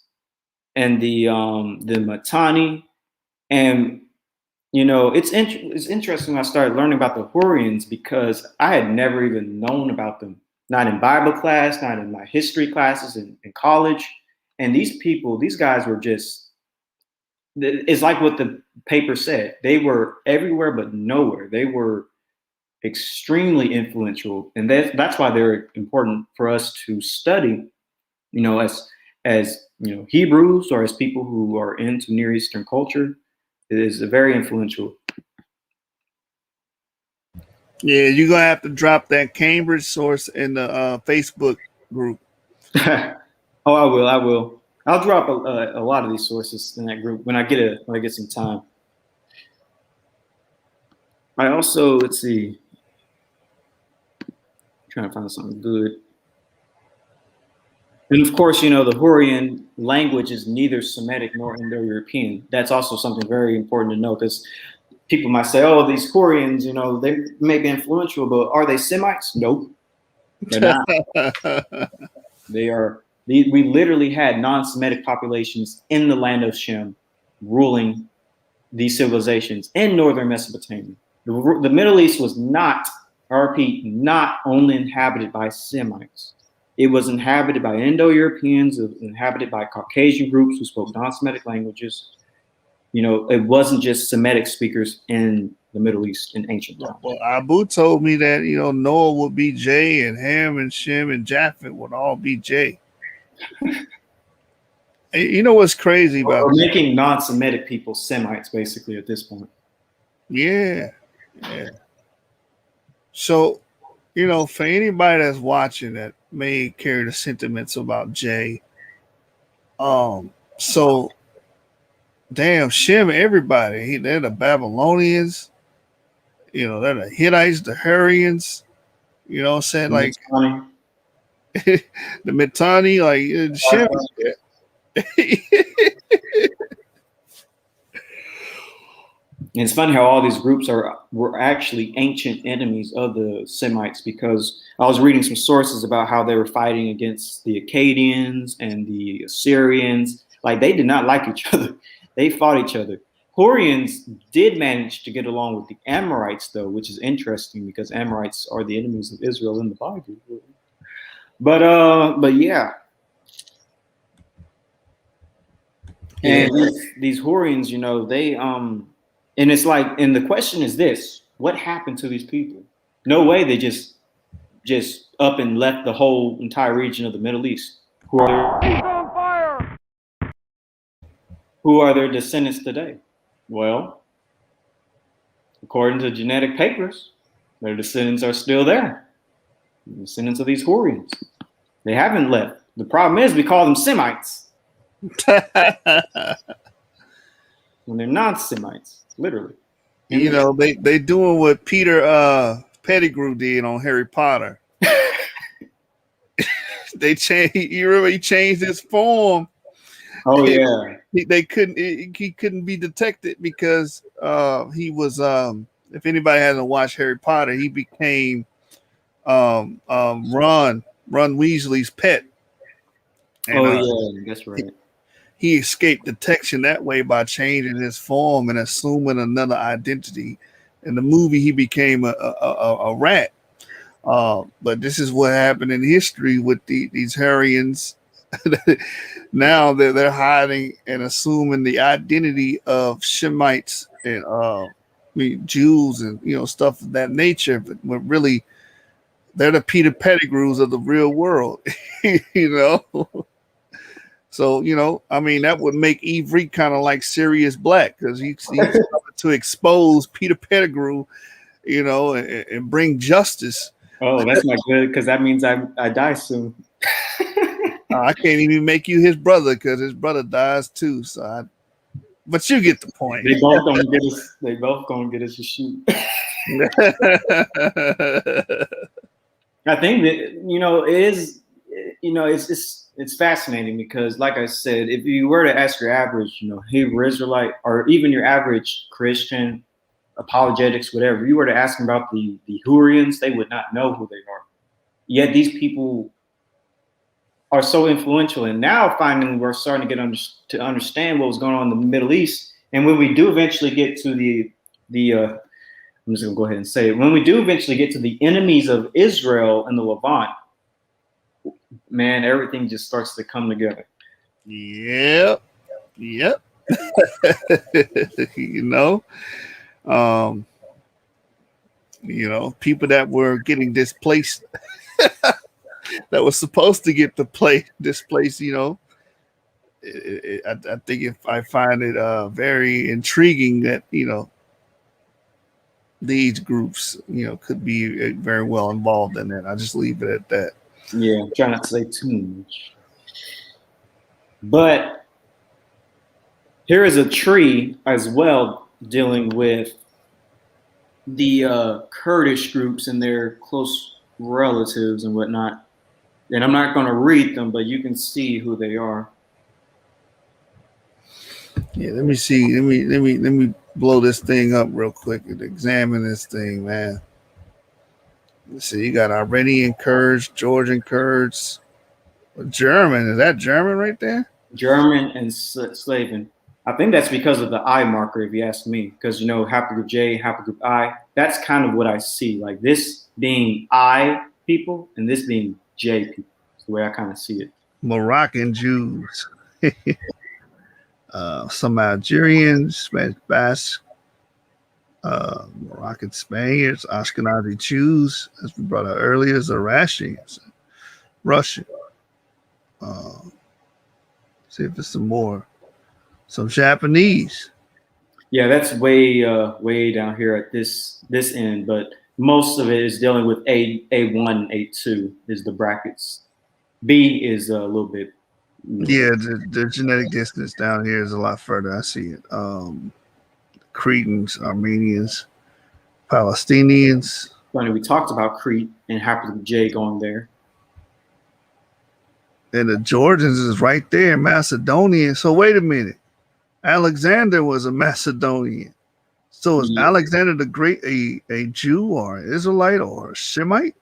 and the Mitanni. And it's interesting when I started learning about the Hurrians, because I had never even known about them, not in Bible class, not in my history classes in college. And these guys were just, it's like what the paper said. They were everywhere but nowhere. They were extremely influential. And that's why they're important for us to study, as Hebrews, or as people who are into Near Eastern culture. It is very influential. Yeah, you're going to have to drop that Cambridge source in the Facebook group. Oh, I will. I'll drop a lot of these sources in that group when I get some time. I also, let's see, trying to find something good. And of course, the Hurrian language is neither Semitic nor Indo-European. That's also something very important to know, because people might say, oh, these Hurrians, they may be influential, but are they Semites? Nope, they're not. They are. We literally had non-Semitic populations in the land of Shem ruling these civilizations in northern Mesopotamia. The Middle East was not only inhabited by Semites. It was inhabited by Indo-Europeans, it was inhabited by Caucasian groups who spoke non-Semitic languages. It wasn't just Semitic speakers in the Middle East in ancient times. Well, Abu told me that, Noah would be J, and Ham and Shem and Japheth would all be J. You know what's crazy about We're making non-Semitic people Semites, basically, at this point. Yeah. So, for anybody that's watching that may carry the sentiments about Jay, so damn, Shem, everybody, they're the Babylonians, they're the Hittites, the Hurrians, what I'm saying? Like the Mitanni, like Shem. And it's funny how all these groups were actually ancient enemies of the Semites, because I was reading some sources about how they were fighting against the Akkadians and the Assyrians. Like, they did not like each other. They fought each other. Hurrians did manage to get along with the Amorites, though, which is interesting, because Amorites are the enemies of Israel in the Bible. But yeah. Yeah. And these Horians, you know, they and it's like, and the question is this: what happened to these people? No way they just up and left the whole entire region of the Middle East. Who are their descendants today? Well, according to genetic papers, their descendants are still there. The descendants of these Horians. They haven't left. The problem is we call them Semites. When they're non-Semites, literally. You know, they doing what Peter Pettigrew did on Harry Potter. They changed. You remember he changed his form. Oh yeah. They couldn't. He couldn't be detected because he was. If anybody hasn't watched Harry Potter, he became Ron Weasley's pet. And, yeah, that's right. He escaped detection that way by changing his form and assuming another identity. In the movie, he became a rat. But this is what happened in history with these Hurrians. Now they're hiding and assuming the identity of Shemites and Jews and stuff of that nature. But really, they're the Peter Pettigrews of the real world. So, I mean, that would make Avery kind of like Sirius Black because he's to expose Peter Pettigrew, and bring justice. Oh, that's not good because that means I die soon. I can't even make you his brother because his brother dies too. But you get the point. They both gonna get us. They both gonna get us to shoot. I think that it is. It's fascinating because, like I said, if you were to ask your average, Hebrew Israelite, or even your average Christian, apologetics, whatever, you were to ask them about the Hurrians, they would not know who they are. Yet these people are so influential, and now finally we're starting to get to understand what was going on in the Middle East. And when we do eventually get to I'm just gonna go ahead and say it. When we do eventually get to the enemies of Israel and the Levant, man, everything just starts to come together. Yep. People that were getting displaced, that was supposed to get displaced. I think I find it very intriguing that these groups could be very well involved in it. I just leave it at that. Yeah, try not to say too much. But here is a tree as well dealing with the Kurdish groups and their close relatives and whatnot. And I'm not going to read them, but you can see who they are. Yeah, let me see. Let me blow this thing up real quick and examine this thing, man. Let's see. You got Iranian Kurds, Georgian Kurds, German. Is that German right there? German and Slavic. I think that's because of the I marker, if you ask me. Because haplogroup J, haplogroup I. That's kind of what I see. Like this being I people and this being J people. That's the way I kind of see it. Moroccan Jews. Some Algerians, Spanish Basque, Moroccan Spaniards, Ashkenazi Jews, as we brought out earlier, Zoroastrians, Russian. See if there's some Japanese. Yeah, that's way down here at this end, but most of it is dealing with A1, A2 is the brackets. B is a little bit. Yeah, the genetic distance down here is a lot further. I see it. Cretans, Armenians, Palestinians. Funny, we talked about Crete and haplogroup J going there. And the Georgians is right there, Macedonian. So wait a minute. Alexander was a Macedonian. So is Alexander the Great a Jew or an Israelite or a Shemite?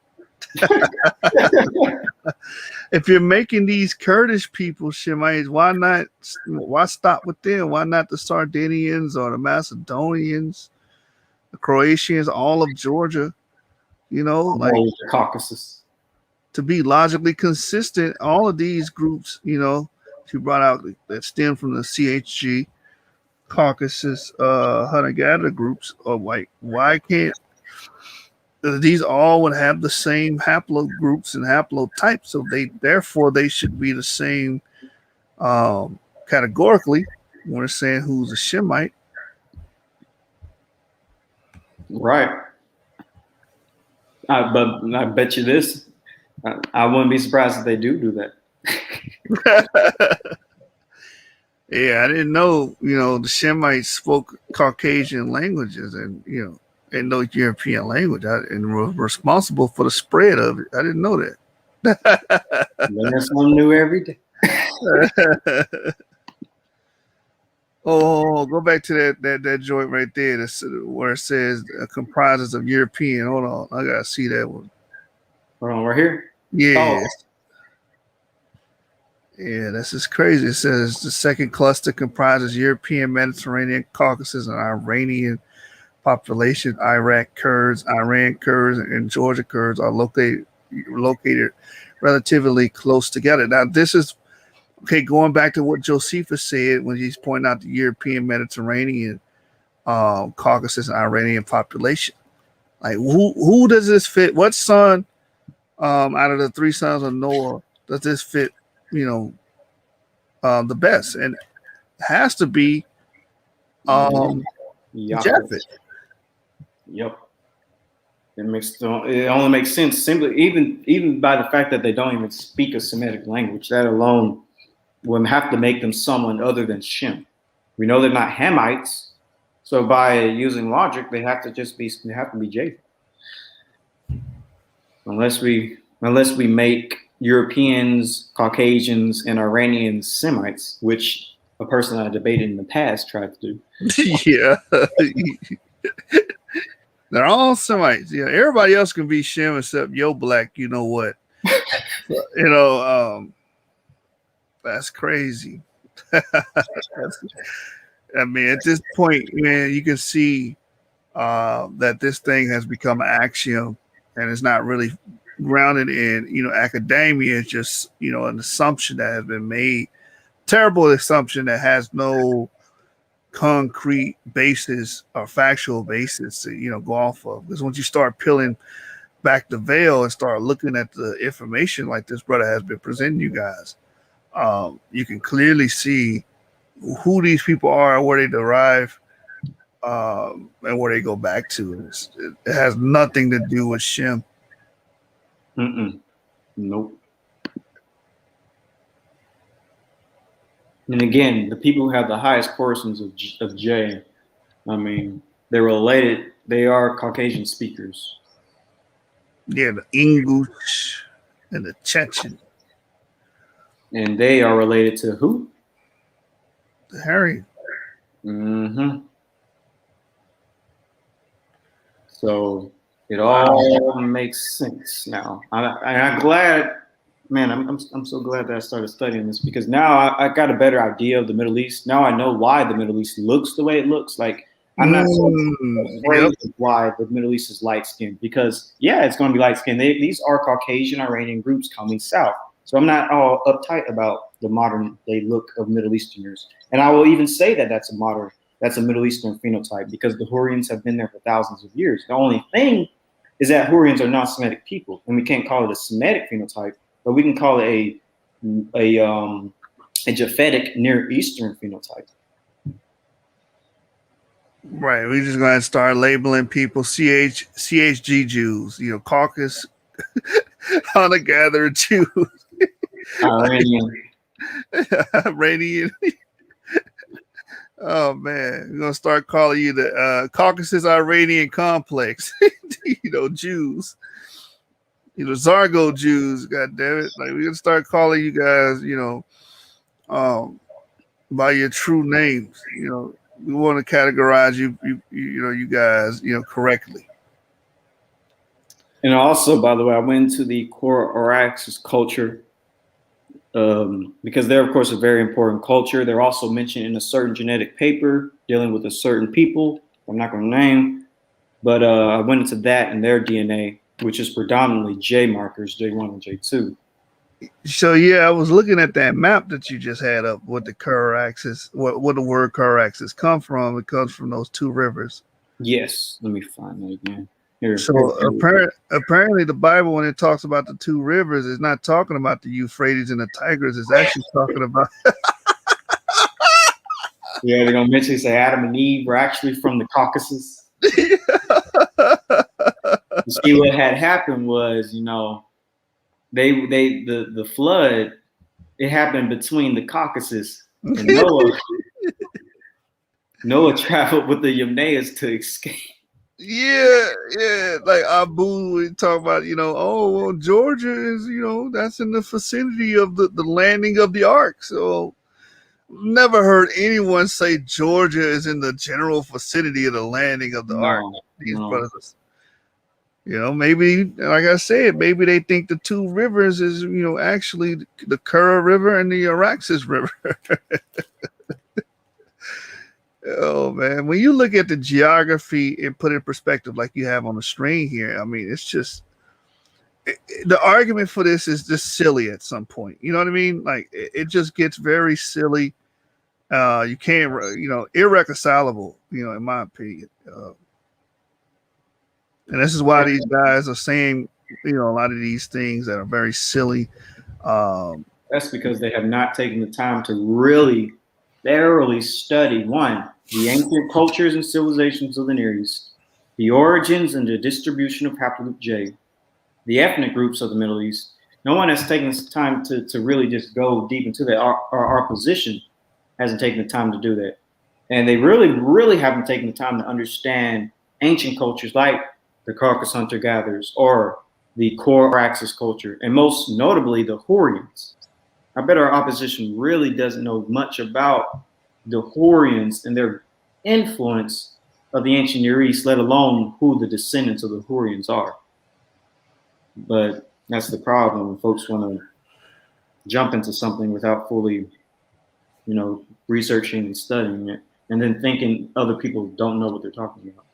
If you're making these Kurdish people Shemites, why stop with them? Why not the Sardinians or the Macedonians, the Croatians, all of Georgia? The Caucasus. to be logically consistent, all of these groups, she brought out that stem from the CHG, Caucasus, hunter-gatherer groups, or why can't these all would have the same haplogroups and haplotypes? So therefore they should be the same categorically when it's saying who's a Shemite. Right. But I bet you this, I wouldn't be surprised if they do that. Yeah, I didn't know, the Shemites spoke Caucasian languages and, and no European language and were responsible for the spread of it. I didn't know that. Learn something new every day. Oh, go back to that joint right there. That's where it says comprises of European. Hold on, I gotta see that one. Hold on, right here. Yeah, yeah, this is crazy. It says the second cluster comprises European, Mediterranean, Caucasus, and Iranian population. Iraq Kurds, Iran Kurds, and Georgia Kurds are located relatively close together. Now, this is okay. Going back to what Josephus said when he's pointing out the European, Mediterranean, Caucasus, and Iranian population. Like, who does this fit? What son out of the three sons of Noah does this fit? The best, and it has to be Japheth. Yep. It only makes sense simply even by the fact that they don't even speak a Semitic language. That alone would have to make them someone other than Shem. We know they're not Hamites, so by using logic, they have to be Japheth. Unless we make Europeans, Caucasians, and Iranians Semites, which a person I debated in the past tried to do. Yeah. They're all Semites. Yeah, everybody else can be Shem except yo black. You know what? That's crazy. I mean, at this point, man, you can see that this thing has become an axiom, and it's not really grounded in academia. It's just an assumption that has been made, terrible assumption that has no concrete basis or factual basis to go off of. Because once you start peeling back the veil and start looking at the information like this brother has been presenting you guys, you can clearly see who these people are and where they derive and where they go back to. It has nothing to do with Shem. Nope. And again, the people who have the highest portions of J, I mean, they're related. They are Caucasian speakers. Yeah, the English and the Chechen. And they are related to who? The Harry. So it all makes sense now. I'm glad, man. I'm so glad that I started studying this, because now I got a better idea of the Middle East. Now I know why the Middle East looks the way it looks. Like, I'm not so afraid of why the Middle East is light skinned, because it's going to be light skinned. These are Caucasian Iranian groups coming south. So I'm not all uptight about the modern day look of Middle Easterners. And I will even say that that's a Middle Eastern phenotype, because the Hurrians have been there for thousands of years. The only thing is that Hurrians are not Semitic people, and we can't call it a Semitic phenotype, but we can call it a Japhetic Near Eastern phenotype. Right. We're just going to start labeling people CHG Jews, Caucasus, hunter-gatherer Jews. Iranian. Oh man, we're gonna start calling you the Caucasus Iranian complex. Jews. Zargo Jews. God damn it! Like, we're gonna start calling you guys, by your true names. We want to categorize you guys, correctly. And also, by the way, I went into the core Araxes culture. Because they're, of course, a very important culture. They're also mentioned in a certain genetic paper dealing with a certain people I'm not going to name, but I went into that and their DNA, which is predominantly J markers, J1 and J2. So yeah, I was looking at that map that you just had up with the curve axis. What the word curve axis come from? It comes from those two rivers. Yes, let me find that again. Here. So apparently the Bible, when it talks about the two rivers, is not talking about the Euphrates and the Tigris. It's actually talking about. Yeah, they're gonna mention say Adam and Eve were actually from the Caucasus. See, what had happened was, the flood, it happened between the Caucasus and Noah. Noah traveled with the Yamnaeus to escape. Yeah, like Abu, we talk about, Georgia is, that's in the vicinity of the landing of the ark. So never heard anyone say Georgia is in the general vicinity of the landing of the ark. These brothers. Maybe, like I said, maybe they think the two rivers is, actually the Kura River and the Araxes River. Oh, man. When you look at the geography and put it in perspective like you have on the screen here, I mean, it's just, the argument for this is just silly at some point. You know what I mean? Like, it just gets very silly. You can't, irreconcilable, in my opinion. And this is why these guys are saying, a lot of these things that are very silly. That's because they have not taken the time to really thoroughly study, one, the ancient cultures and civilizations of the Near East, the origins and the distribution of Haplogroup J, the ethnic groups of the Middle East. No one has taken the time to really just go deep into that. Our position hasn't taken the time to do that. And they really, really haven't taken the time to understand ancient cultures like the Caucasus hunter-gatherers or the core Araxes culture, and most notably the Hurrians. I bet our opposition really doesn't know much about the Hurrians and their influence of the ancient Near East, let alone who the descendants of the Hurrians are. But that's the problem when folks want to jump into something without fully, researching and studying it, and then thinking other people don't know what they're talking about.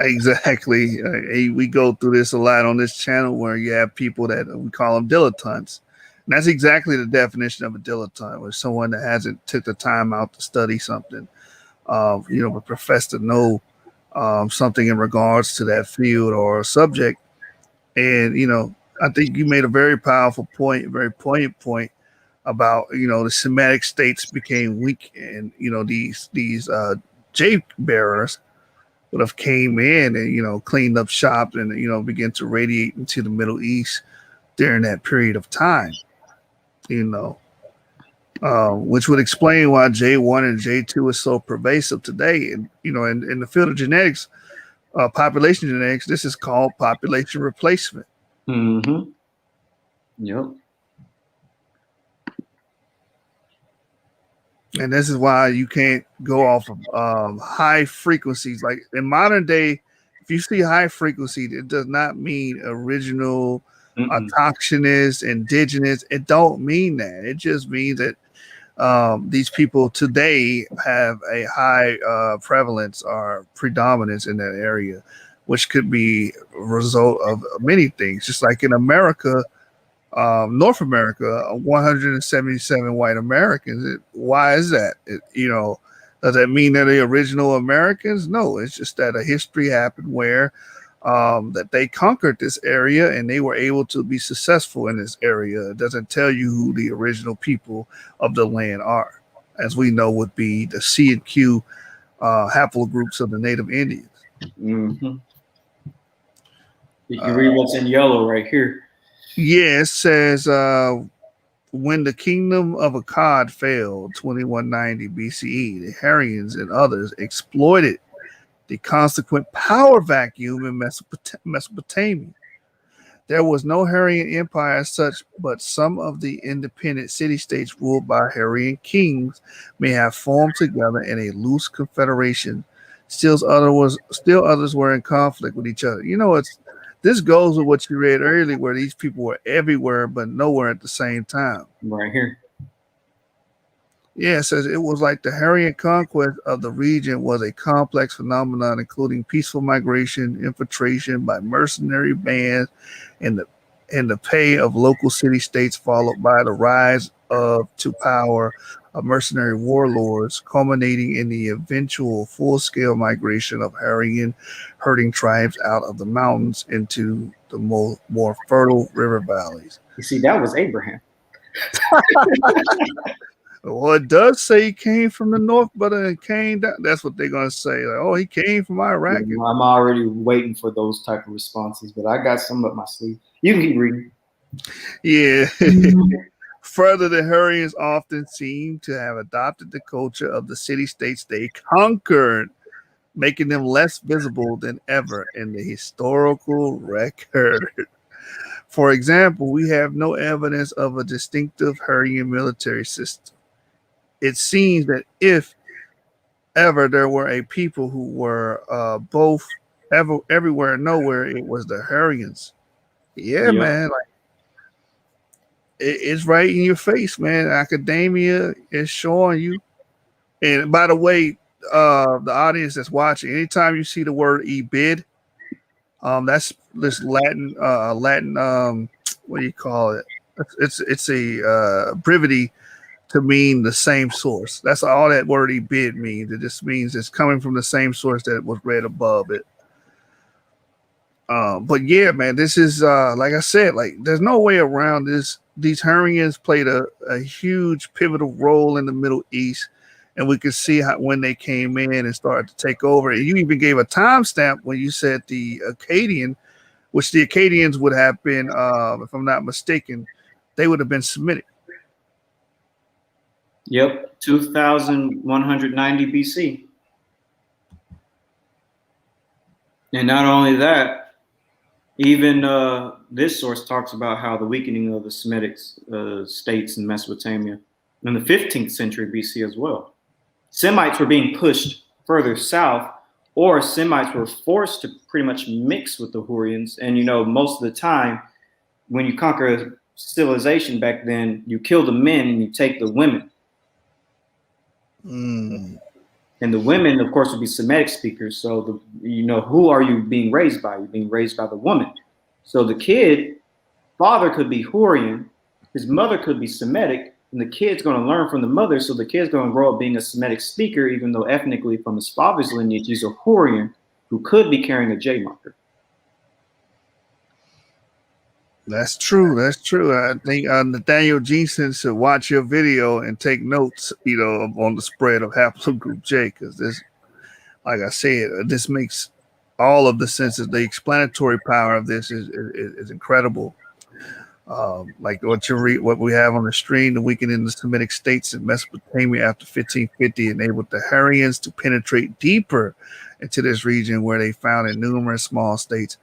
Exactly. We go through this a lot on this channel where you have people that we call them dilettantes. And that's exactly the definition of a dilettante, or someone that hasn't took the time out to study something, but profess to know something in regards to that field or subject. And, I think you made a very powerful point, a very poignant point about, the Semitic states became weak, and, these J bearers would have came in and, cleaned up shop and, began to radiate into the Middle East during that period of time, which would explain why J1 and J2 is so pervasive today. And, in the field of genetics, population genetics, this is called population replacement. Mm-hmm. Yep. And this is why you can't go off of high frequencies. Like in modern day, if you see high frequency, it does not mean original, autochthonous, indigenous. It don't mean that. It just means that these people today have a high prevalence or predominance in that area, which could be a result of many things. Just like in America, North America, 177 white Americans. Why is that? Does that mean they're the original Americans? No, it's just that a history happened where that they conquered this area and they were able to be successful in this area. It doesn't tell you who the original people of the land are, as we know would be the C and Q haplogroups of the Native Indians. Mm-hmm. You can read what's in yellow right here. Yeah, it says when the kingdom of Akkad failed, 2190 BCE, the Hurrians and others exploited the consequent power vacuum in Mesopotamia. There was no Hurrian empire as such, but some of the independent city-states ruled by Hurrian kings may have formed together in a loose confederation. Still others were in conflict with each other. This goes with what you read earlier, where these people were everywhere but nowhere at the same time. Right here. Yeah, it says it was like the Hurrian conquest of the region was a complex phenomenon, including peaceful migration, infiltration by mercenary bands, and the pay of local city states, followed by the rise of to power of mercenary warlords, culminating in the eventual full-scale migration of Hurrian herding tribes out of the mountains into the more fertile river valleys. You see, that was Abraham. Well, it does say he came from the north, but it came down. That's what they're gonna say. Like, oh, he came from Iraq. I'm already waiting for those type of responses, but I got some up my sleeve. You can keep reading. Yeah. Further, the Hurrians often seem to have adopted the culture of the city-states they conquered, making them less visible than ever in the historical record. For example, we have no evidence of a distinctive Hurrian military system. It seems that if ever there were a people who were both everywhere and nowhere, it was the Hurrians. Yeah, Yep. man. Like, it's right in your face, man. Academia is showing you. And by the way, the audience that's watching, anytime you see the word ebid, that's this Latin, what do you call it? It's a brevity to mean the same source. That's all that word ebid means. It just means it's coming from the same source that was read above it. But yeah, man, this is like I said, like there's no way around this. These Hurrians played a huge pivotal role in the Middle East, and we could see how when they came in and started to take over. And you even gave a timestamp when you said the Akkadian, which the Akkadians would have been, if I'm not mistaken, they would have been Semitic. Yep, 2190 BC. And not only that, even this source talks about how the weakening of the Semitic states in Mesopotamia in the 15th century BC as well. Semites were being pushed further south, or Semites were forced to pretty much mix with the Hurrians. And, you know, most of the time when you conquer a civilization back then, you kill the men and you take the women. Mm. And the women, of course, would be Semitic speakers. So, who are you being raised by? You're being raised by the woman. So the kid, father could be Hurrian, his mother could be Semitic, and the kid's going to learn from the mother. So the kid's going to grow up being a Semitic speaker, even though ethnically from his father's lineage, he's a Hurrian who could be carrying a J marker. That's true. That's true. I think Nathaniel Jeanson should watch your video and take notes, on the spread of Haplogroup J, because this, like I said, this makes all of the senses. The explanatory power of this is incredible. Like what we have on the screen, the weakening in the Semitic states in Mesopotamia after 1550 enabled the Hurrians to penetrate deeper into this region, where they founded numerous small states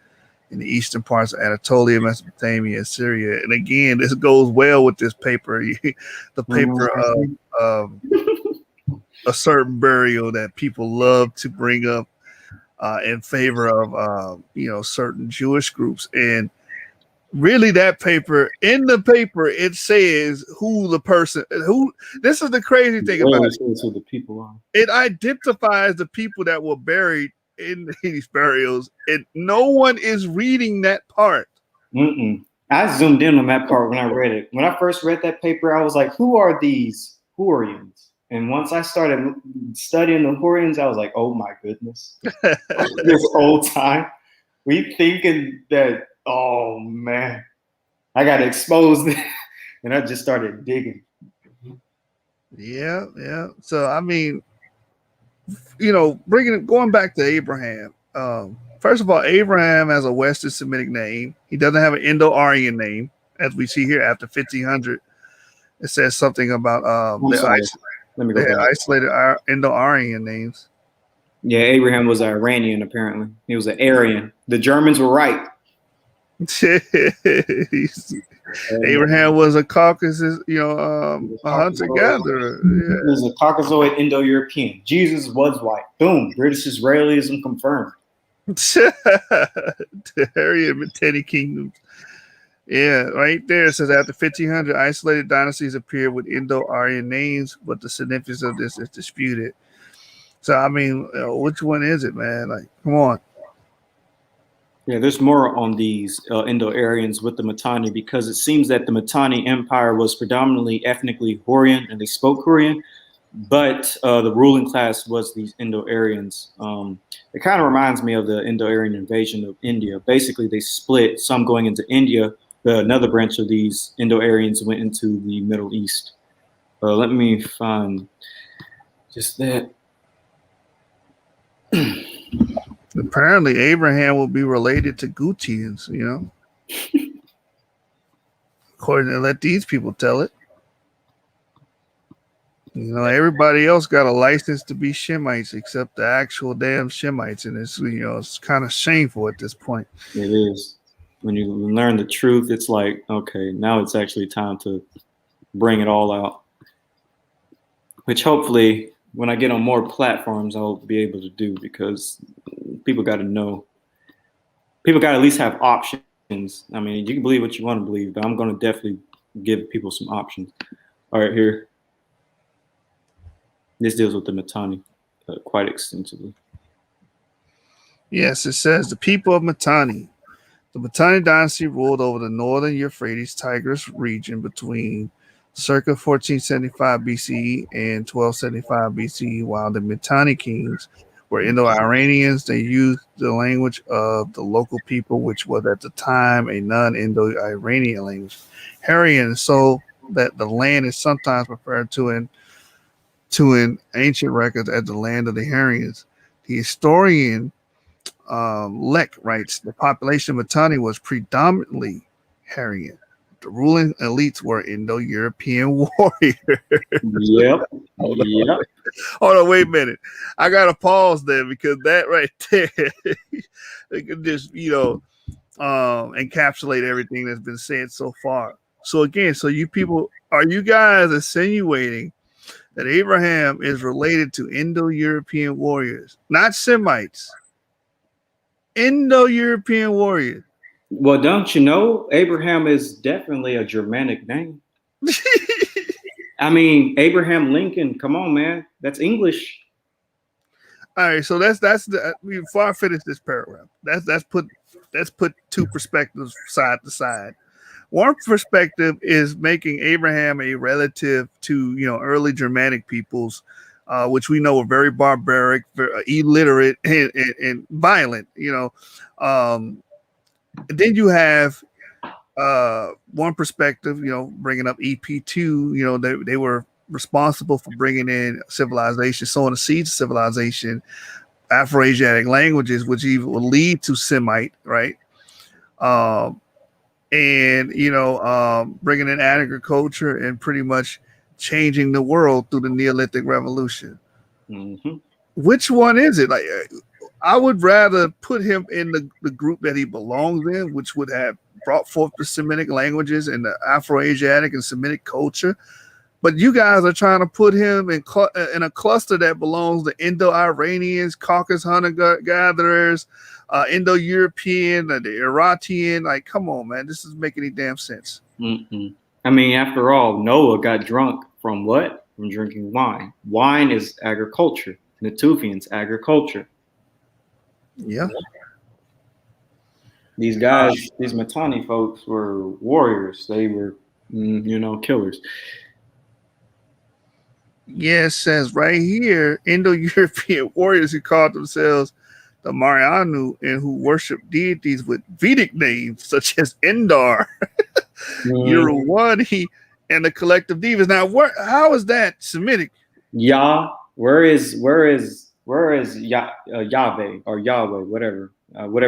in the eastern parts of Anatolia, Mesopotamia, and Syria. And again, this goes well with this paper, the paper of a certain burial that people love to bring up in favor of, certain Jewish groups. And really that paper, in the paper, it says this is the crazy thing about it. Who the people are. It identifies the people that were buried in these burials, and no one is reading that part. I zoomed in on that part when I read it. When I first read that paper, I was like, who are these Hurrians? And once I started studying the Hurrians, I was like, oh my goodness. This whole time, we thinking that, oh man, I got exposed. And I just started digging. Yeah. So, I mean, going back to Abraham. First of all, Abraham has a Western Semitic name. He doesn't have an Indo-Aryan name, as we see here after 1500. It says something about isolated Indo-Aryan names. Yeah, Abraham was Iranian, apparently. He was an Aryan. The Germans were right. Abraham was a Caucasus, a hunter-gatherer. He was a Caucasoid Indo-European. Jesus was white. Boom. British Israelism confirmed. The Aryan Teddy Kingdoms. Yeah, right there it says after 1500, isolated dynasties appeared with Indo-Aryan names, but the significance of this is disputed. So I mean, which one is it, man? Like, come on. Yeah, there's more on these Indo-Aryans with the Mitanni because it seems that the Mitanni Empire was predominantly ethnically Hurrian and they spoke Hurrian, but the ruling class was these Indo-Aryans. It kind of reminds me of the Indo-Aryan invasion of India. Basically, they split, some going into India, but another branch of these Indo-Aryans went into the Middle East. Let me find just that. Apparently, Abraham will be related to Gutians, you know, according to let these people tell it. You know, everybody else got a license to be Shemites except the actual damn Shemites, and it's, you know, it's kind of shameful at this point. It is. When you learn the truth, it's like, okay, now it's actually time to bring it all out. Which hopefully, when I get on more platforms, I'll be able to do because people got to know. People got to at least have options. I mean, you can believe what you want to believe, but I'm going to definitely give people some options. All right, here. This deals with the Mitanni quite extensively. Yes, it says the people of Mitanni. The Mitanni dynasty ruled over the northern Euphrates Tigris region between circa 1475 BCE and 1275 BCE, while the Mitanni kings were Indo-Iranians. They used the language of the local people, which was at the time a non-Indo-Iranian language, Hurrian, so that the land is sometimes referred to in ancient records as the land of the Hurrians. The historian Leck writes the population of Mitanni was predominantly Hurrian. The ruling elites were Indo-European warriors. Yep. Yep. Hold on, wait a minute. I gotta pause there because that right there, it could just, you know, encapsulate everything that's been said so far. So again, so you people, are you guys insinuating that Abraham is related to Indo-European warriors, not Semites? Indo-European warriors. Well, don't you know, Abraham is definitely a Germanic name. I mean, Abraham Lincoln. Come on, man, that's English. All right, so that's the before I finish this paragraph. That's put two perspectives side to side. One perspective is making Abraham a relative to, you know, early Germanic peoples, which we know were very barbaric, very illiterate, and violent. You know, then you have one perspective, you know, bringing up EP2. You know, they were responsible for bringing in civilization, sowing the seeds of civilization, Afro-Asiatic languages, which even will lead to Semite, right? And you know, bringing in agriculture and pretty much changing the world through the Neolithic Revolution. Mm-hmm. Which one is it? Like, I would rather put him in the group that he belongs in, which would have brought forth the Semitic languages and the Afro-Asiatic and Semitic culture. But you guys are trying to put him in a cluster that belongs to Indo-Iranians, Caucasus hunter-gatherers, Indo-European, the Iratian. Like, come on, man. This doesn't make any damn sense. Mm-mm. I mean, after all, Noah got drunk from what? From drinking wine. Wine is agriculture. Natufians, agriculture. Yeah. These guys, these Mitanni folks were warriors. They were, you know, killers. Yeah, it says right here, Indo-European warriors who called themselves the Marianu and who worship deities with Vedic names such as Indar, Uruwadi, and the collective devas. Now, how is that Semitic? Yah, where is Yahweh or Yahweh, whatever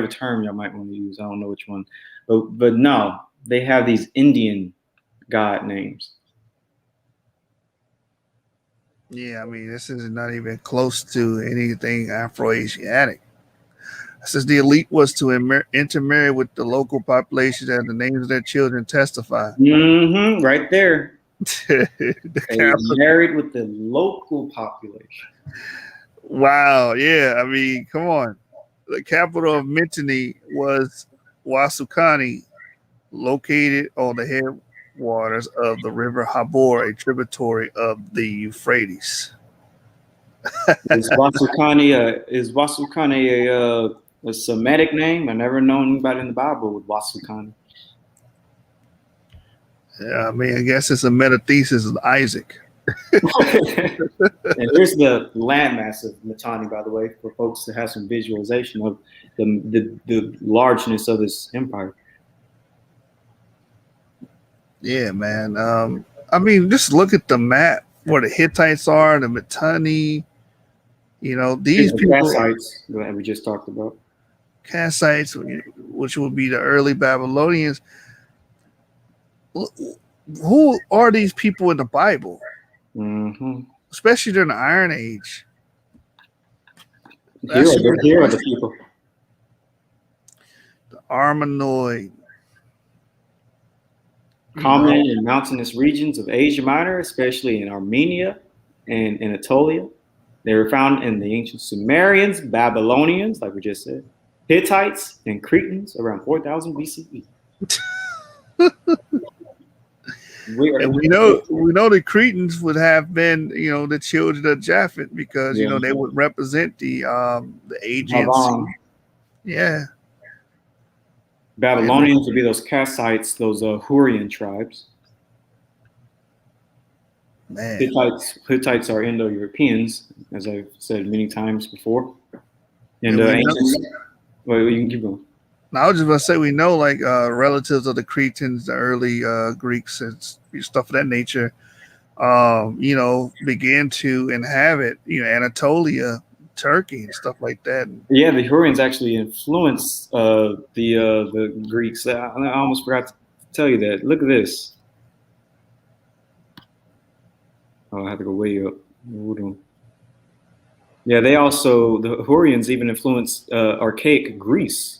term y'all might want to use. I don't know which one, but no, they have these Indian god names. Yeah, I mean, this is not even close to anything Afro-Asiatic. It says the elite was to intermarry with the local population as the names of their children testify. Mm-hmm, right there. They married with the local population. Wow, yeah. I mean, come on. The capital of Mitanni was Wasukani, located on the headwaters of the river Habor, a tributary of the Euphrates. Is Wasukani a Semitic name? I never known anybody in the Bible with Wasukani. Yeah, I mean, I guess it's a meta thesis of Isaac. And here's the landmass of Mitanni, by the way, for folks to have some visualization of the largeness of this empire. Yeah, man. I mean, just look at the map where the Hittites are, the Mitanni. You know, these people, Kassites that we just talked about. Kassites, which would be the early Babylonians. Who are these people in the Bible? Mm-hmm. Especially during the Iron Age. Here are the people. The Armenoid. Common in mountainous regions of Asia Minor, especially in Armenia and Anatolia. They were found in the ancient Sumerians, Babylonians, like we just said, Hittites, and Cretans around 4000 BCE. And we know the Cretans would have been, you know, the children of Japheth because you know they would represent the agency. Yeah. Babylonians would be those Kassites, those Hurrian tribes. Man. Hittites are Indo-Europeans, as I've said many times before. And well, you can keep going. Now, I was just going to say, we know like relatives of the Cretans, the early Greeks and stuff of that nature, you know, began to inhabit, you know, Anatolia, Turkey and stuff like that. Yeah, the Hurrians actually influenced the Greeks. I almost forgot to tell you that. Look at this. Oh, I have to go way up. Yeah, the Hurrians even influenced archaic Greece.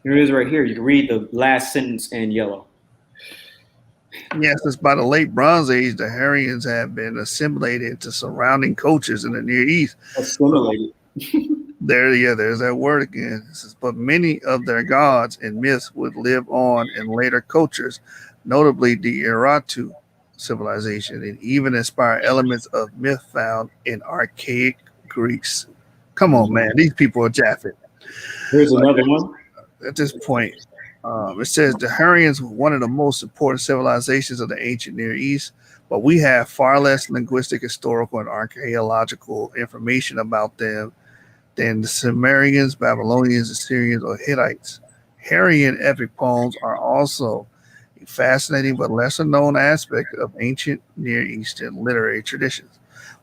Here it is right here. You can read the last sentence in yellow. Yes, it's by the late Bronze Age, the Hurrians have been assimilated to surrounding cultures in the Near East. Assimilated. There's that word again. It says, but many of their gods and myths would live on in later cultures, notably the Urartu civilization, and even inspire elements of myth found in archaic Greece. Come on, man. These people are Japheth. Here's another one. At this point, it says the Hurrians were one of the most important civilizations of the ancient Near East, but we have far less linguistic, historical, and archaeological information about them than the Sumerians, Babylonians, Assyrians, or Hittites. Hurrian epic poems are also a fascinating but lesser known aspect of ancient Near Eastern literary traditions.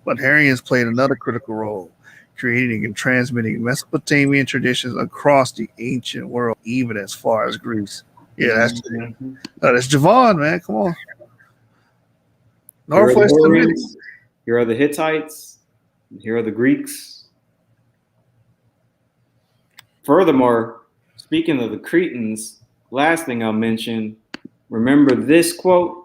But Hurrians played another critical role, creating and transmitting Mesopotamian traditions across the ancient world, even as far as Greece. Yeah, that's Javon, man. Come on. Northwest Hurrians. Here are the Hittites. Here are the Greeks. Furthermore, speaking of the Cretans, last thing I'll mention, remember this quote?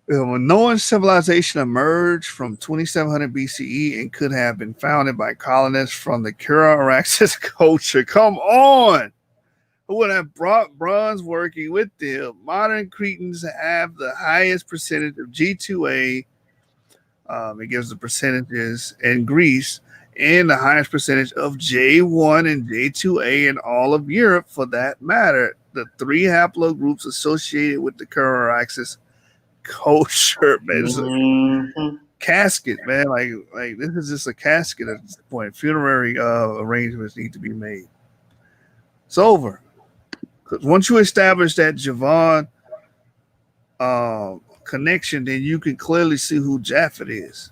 When Minoan civilization emerged from 2700 BCE and could have been founded by colonists from the Kura-Araxes culture. Come on! Who would have brought bronze working with them? Modern Cretans have the highest percentage of G2A. It gives the percentages in Greece and the highest percentage of J1 and J2A in all of Europe, for that matter. The three haplogroups associated with the Kura-Araxes culture, man. It's a casket, man. Like this is just a casket at this point. Funerary arrangements need to be made. It's over. Because once you establish that Javon connection, then you can clearly see who Japheth is.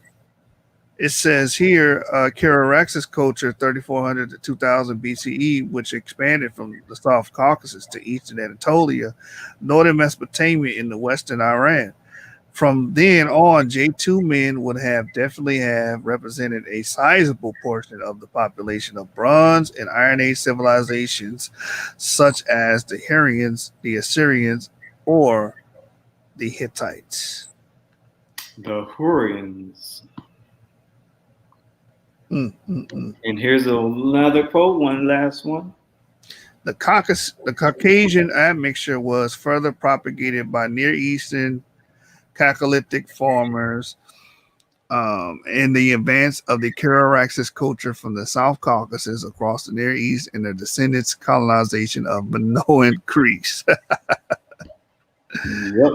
It says here, Kura-Araxes culture, 3400 to 2000 BCE, which expanded from the South Caucasus to eastern Anatolia, northern Mesopotamia, in the western Iran. From then on, J2 men would definitely have represented a sizable portion of the population of Bronze and Iron Age civilizations, such as the Hurrians, the Assyrians, or the Hittites. The Hurrians. And here's another quote, one last one. The Caucasian admixture was further propagated by Near Eastern Chalcolithic farmers in the advance of the Karaxis culture from the South Caucasus across the Near East and their descendants' colonization of Minoan Greece. Yep.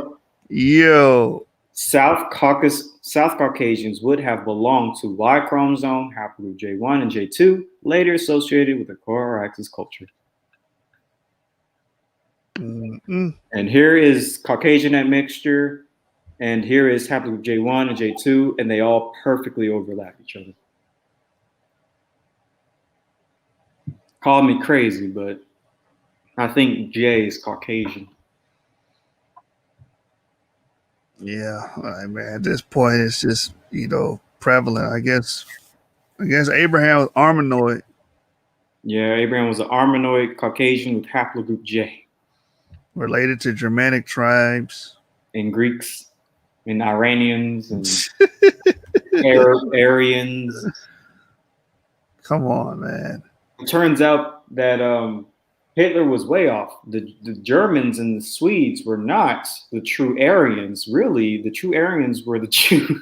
Yo. South Caucasians would have belonged to Y chromosome, haplogroup J1 and J2, later associated with the Karaxis culture. Mm-mm. And here is Caucasian admixture, and here is haplogroup J1 and J2, and they all perfectly overlap each other. Call me crazy, but I think J is Caucasian. Yeah, I mean, at this point, it's just, prevalent. I guess Abraham was Armenoid. Yeah, Abraham was an Armenoid Caucasian with haplogroup J. Related to Germanic tribes. And Greeks and Iranians and Aryans. Come on, man. It turns out that Hitler was way off. The Germans and the Swedes were not the true Aryans. Really, the true Aryans were the Jews.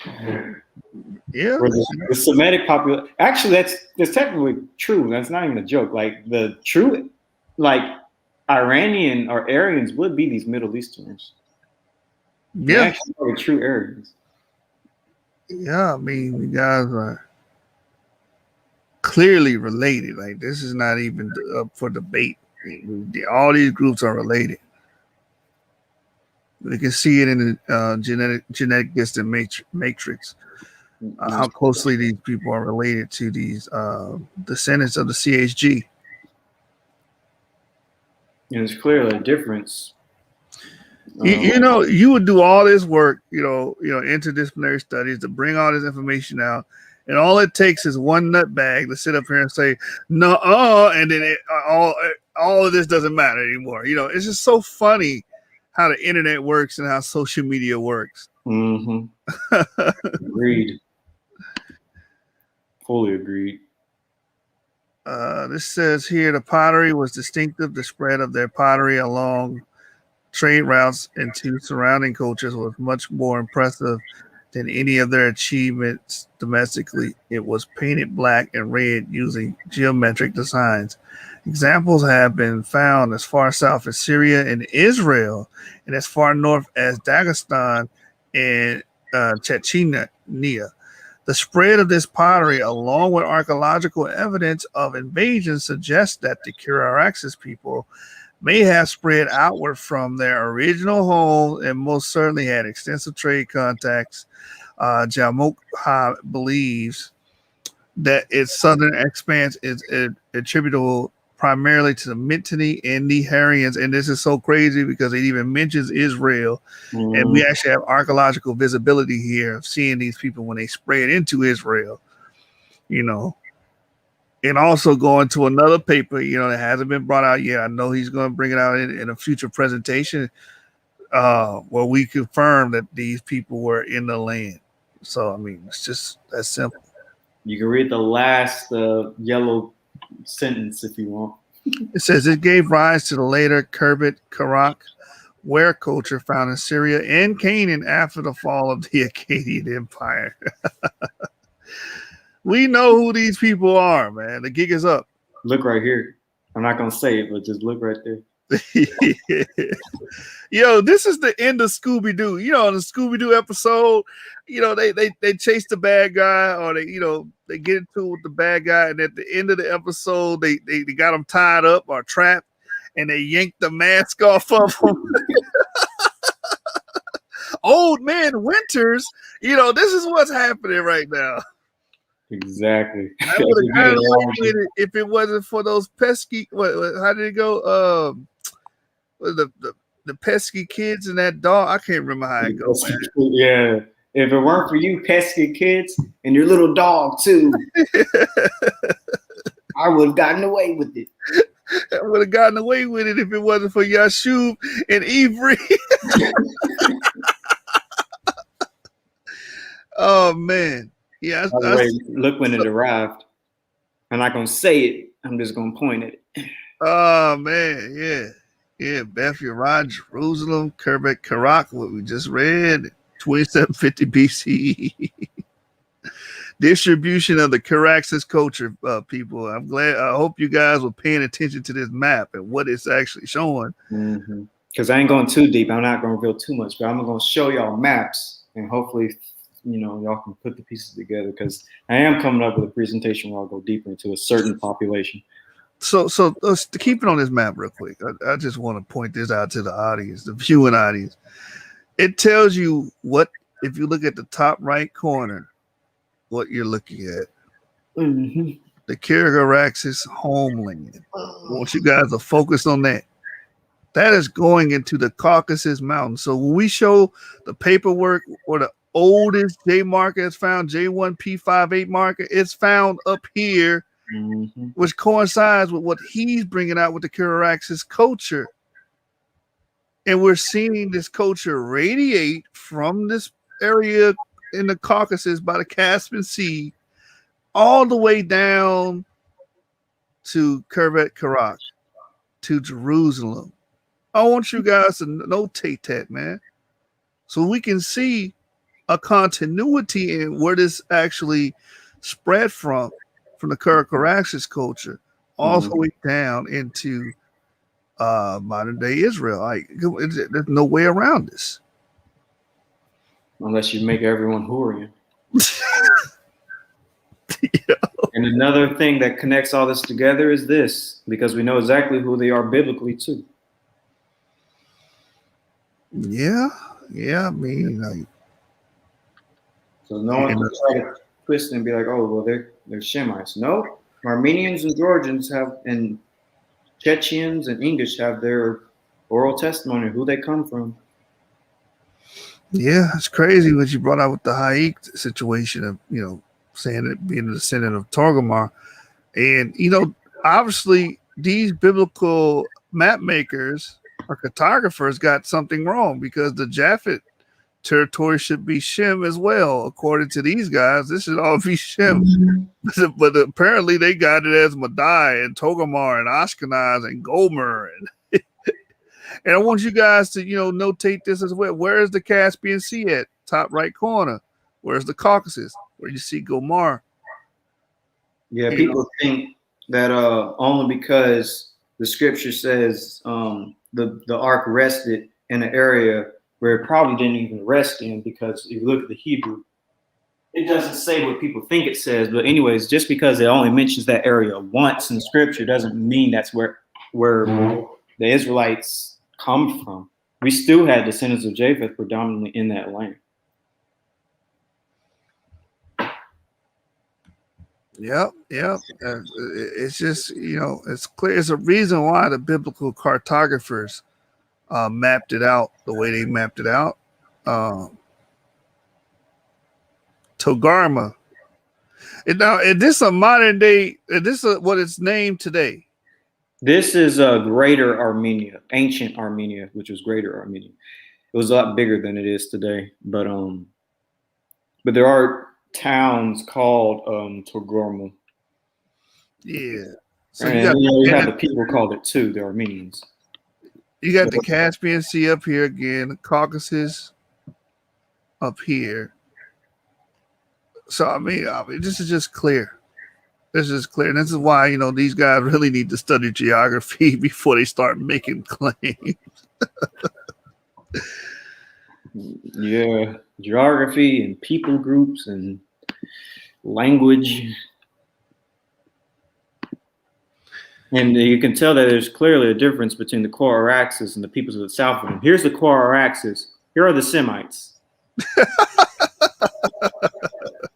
Yeah. The Semitic population. Actually, that's technically true. That's not even a joke. Like the true, Iranian or Aryans would be these Middle Easterners. Yeah. They actually are the true Aryans. Yeah, I mean, you guys are clearly related. Like, this is not even up for debate. All these groups are related. We can see it in the genetic distant matrix. How closely these people are related to these descendants of the CHG. And it's clearly a difference. You would do all this work, interdisciplinary studies to bring all this information out, and all it takes is one nutbag to sit up here and say no, and then all of this doesn't matter anymore. It's just so funny how the internet works and how social media works. Mm-hmm. Agreed. Fully agreed. This says here the pottery was distinctive. The spread of their pottery along trade routes into surrounding cultures was much more impressive than any of their achievements domestically. It was painted black and red using geometric designs. Examples have been found as far south as Syria and Israel, and as far north as Dagestan and Chechnya. The spread of this pottery, along with archaeological evidence of invasion, suggests that the Karaxis people may have spread outward from their original home and most certainly had extensive trade contacts. Jamokha believes that its southern expanse is attributable primarily to the Mitanni and the Hurrians. And this is so crazy because it even mentions Israel. Mm. And we actually have archaeological visibility here of seeing these people when they spread into Israel, And also going to another paper, that hasn't been brought out yet. I know he's going to bring it out in a future presentation where we confirm that these people were in the land. So, I mean, it's just that simple. You can read the last yellow sentence if you want. It says it gave rise to the later Kerbet Karak ware culture found in Syria and Canaan after the fall of the Akkadian Empire. We know who these people are, man. The gig is up. Look right here. I'm not going to say it, but just look right there. Yo, this is the end of Scooby-Doo. In the Scooby-Doo episode, they chase the bad guy, or they get into it with the bad guy, and at the end of the episode, they got him tied up or trapped, and they yank the mask off of him. Old Man Winters, this is what's happening right now. Exactly. I would have gotten away with it if it wasn't for those pesky. How did it go? The pesky kids and that dog. I can't remember how it goes. Yeah. If it weren't for you pesky kids and your little dog too, I would have gotten away with it. I would have gotten away with it if it wasn't for Yashub and Ivry. Oh man. Yeah, By the way, look when it arrived. I'm not gonna say it. I'm just gonna point at it. oh man, yeah. Beth Yara, Jerusalem, Kerbet Karak, what we just read, 2750 BCE. Distribution of the Karaxis culture, people. I'm glad. I hope you guys were paying attention to this map and what it's actually showing. Because I ain't going too deep. I'm not going to reveal too much, but I'm going to show y'all maps, and hopefully, y'all can put the pieces together. Because I am coming up with a presentation where I'll go deeper into a certain population. So to keep it on this map real quick, I just want to point this out to the audience, the viewing audience. It tells you what, if you look at the top right corner, what you're looking at. The Kyrgyz's homeland. I want you guys to focus on that. That is going into the Caucasus Mountains. So when we show the paperwork or the oldest J marker is found, J1P58 marker, it's found up here, which coincides with what he's bringing out with the Kyrgyz's culture. And we're seeing this culture radiate from this area in the Caucasus by the Caspian Sea all the way down to Kerbet Karak, to Jerusalem. I want you guys to notate that, man, so we can see a continuity in where this actually spread from the Kyrgyz culture all the way down into modern day Israel. Like, there's no way around this. Unless you make everyone Hurrian. And another thing that connects all this together is this, because we know exactly who they are biblically too. Yeah. I mean, like, so no one can try to twist and be like, oh, well, they're Shemites. No, Armenians and Georgians have, and Chechens and English have their oral testimony of who they come from. Yeah, it's crazy what you brought out with the Haik situation of, saying it being a descendant of Torgamar. And, obviously these biblical map makers or cartographers got something wrong, because the Japheth territory should be Shem as well. According to these guys, this should all be Shem. But apparently they got it as Madai and Togarmah and Ashkenaz and Gomer. And I want you guys to, notate this as well. Where is the Caspian Sea at? Top right corner. Where's the Caucasus? Where you see Gomer. Yeah, people think that only because the scripture says the ark rested in an area where it probably didn't even rest in, because if you look at the Hebrew, it doesn't say what people think it says. But anyways, just because it only mentions that area once in scripture doesn't mean that's where the Israelites come from. We still had descendants of Japheth predominantly in that land. Yep. It's just, it's clear. It's a reason why the biblical cartographers mapped it out the way they mapped it out. Togarmah. Is this a modern day? Is this what it's named today? This is Greater Armenia, ancient Armenia, which was Greater Armenia. It was a lot bigger than it is today, but there are towns called Togarmah. Yeah. So you have the people called it too, the Armenians. You got the Caspian Sea up here again, the Caucasus up here. So I mean, this is just clear. This is clear. And this is why, these guys really need to study geography before they start making claims. Yeah, geography and people groups and language. And you can tell that there's clearly a difference between the core axis and the peoples of the south of them. Here's the core axis. Here are the Semites.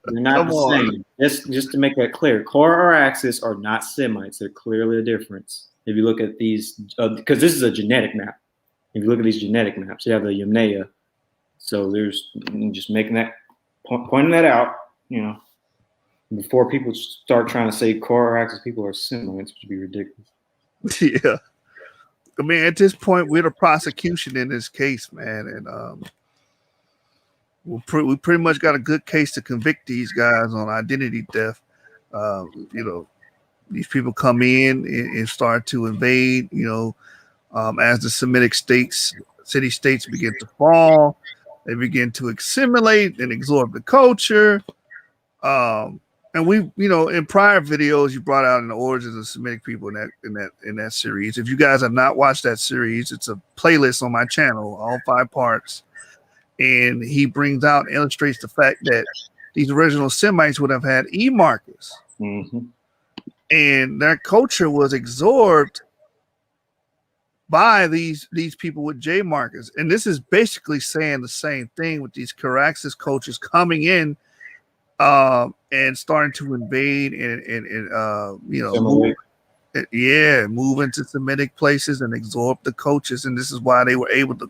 They're not the same. Just to make that clear, core axis are not Semites. They're clearly a difference. If you look at these, because this is a genetic map. If you look at these genetic maps, you have the Yamnaya. So there's just making that, pointing that out, before people start trying to say core axis people are Semites, which would be ridiculous. Yeah. I mean, at this point, we're the prosecution in this case, man. And we pretty much got a good case to convict these guys on identity theft. These people come in and start to invade. As the Semitic city-states begin to fall, they begin to assimilate and absorb the culture. And we, in prior videos, you brought out in the origins of Semitic people in that series. If you guys have not watched that series, it's a playlist on my channel, all 5 parts. And he brings out and illustrates the fact that these original Semites would have had E markers. Mm-hmm. And their culture was absorbed by these people with J markers. And this is basically saying the same thing with these Caraxes cultures coming in and starting to invade and move into Semitic places and absorb the cultures. And this is why they were able to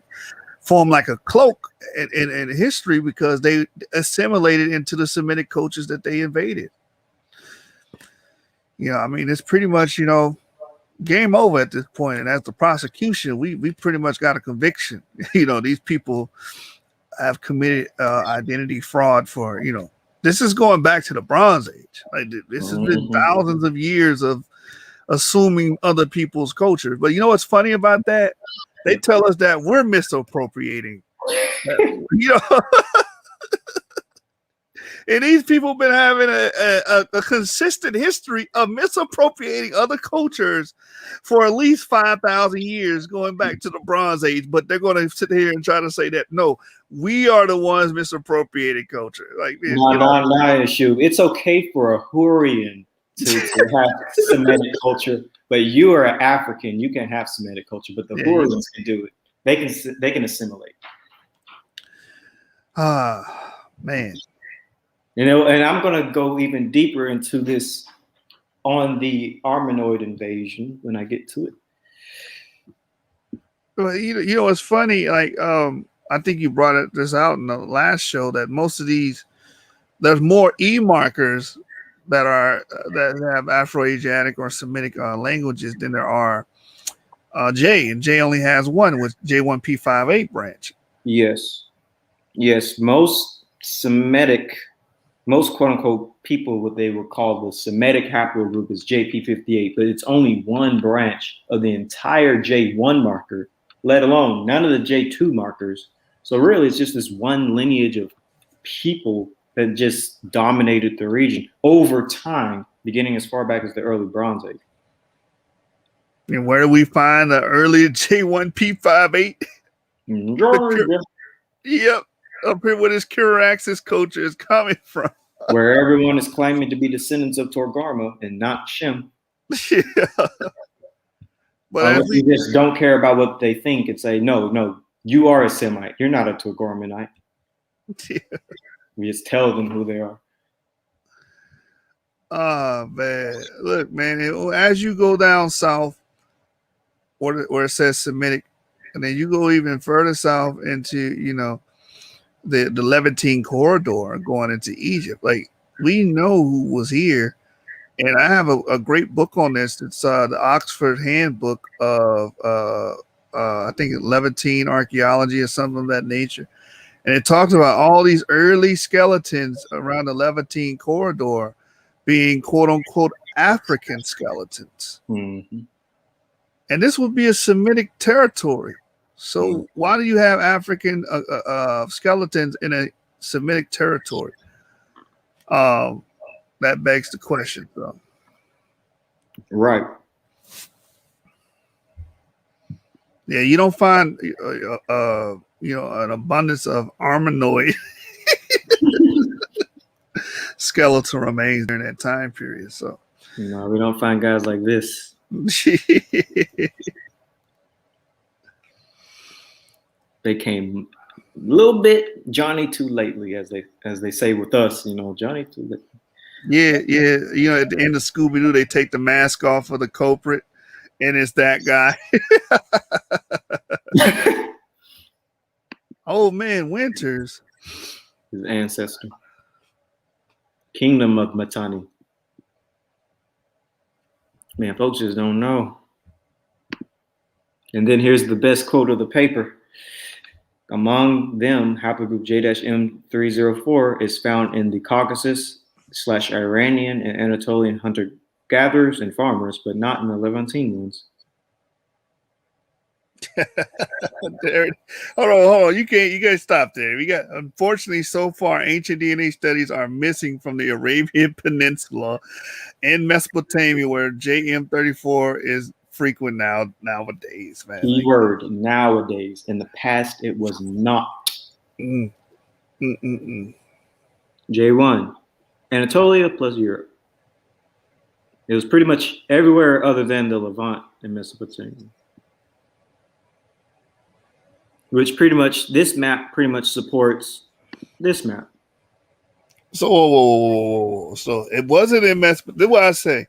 form like a cloak in history, because they assimilated into the Semitic cultures that they invaded. It's pretty much, game over at this point. And as the prosecution, we pretty much got a conviction. These people have committed identity fraud for, this is going back to the Bronze Age. Like, this has been thousands of years of assuming other people's culture. But you know what's funny about that? They tell us that we're misappropriating. And these people have been having a consistent history of misappropriating other cultures for at least 5,000 years, going back to the Bronze Age. But they're going to sit here and try to say that, no, we are the ones misappropriating culture. Like, shoot. It's okay for a Hurrian to have Semitic culture, but you are an African. You can have Semitic culture, but the Hurrians can do it. They can assimilate. Man. And I'm going to go even deeper into this on the Armenoid invasion when I get to it. Well, it's funny. Like, I think you brought this out in the last show that most of there's more E markers that have Afro-Asiatic or Semitic languages than there are J, and J only has one, with J1P58 branch. Yes. Most quote unquote people, what they would call the Semitic haplogroup, is JP58, but it's only one branch of the entire J1 marker, let alone none of the J2 markers. So really, it's just this one lineage of people that just dominated the region over time, beginning as far back as the early Bronze Age. And where do we find the early J1P58? Yep. Up here where this Caraxes culture is coming from. Where everyone is claiming to be descendants of Togarma and not Shem. Yeah. But you just don't care about what they think and say, no, you are a Semite. You're not a Togarmanite. Yeah. We just tell them who they are. Oh, man. Look, man, as you go down south, where it says Semitic, and then you go even further south into, the Levantine corridor going into Egypt. Like, we know who was here. And I have a great book on this. It's the Oxford Handbook of, I think, Levantine archaeology or something of that nature. And it talks about all these early skeletons around the Levantine corridor being, quote unquote, African skeletons. Mm-hmm. And this would be a Semitic territory. So why do you have African skeletons in a Semitic territory? That begs the question, though. Right. Yeah, you don't find an abundance of Armenoid skeletal remains during that time period. So no, we don't find guys like this. They came a little bit Johnny too lately, as they say with us, Johnny too late. Yeah. At the end of Scooby-Doo, they take the mask off of the culprit, and it's that guy. Old man Winters, his ancestor, Kingdom of Matani. Man, folks just don't know. And then here's the best quote of the paper. Among them, haplogroup J-M304 is found in the Caucasus/Iranian and Anatolian hunter-gatherers and farmers, but not in the Levantine ones. Hold on. You can't stop there. We got, unfortunately, so far, ancient DNA studies are missing from the Arabian Peninsula and Mesopotamia, where JM34 is frequent nowadays, man. Keyword nowadays. In the past, it was not. J1, Anatolia plus Europe. It was pretty much everywhere other than the Levant and Mesopotamia. Which pretty much, this map pretty much supports this map. So it wasn't in Mesopotamia. That's what I say.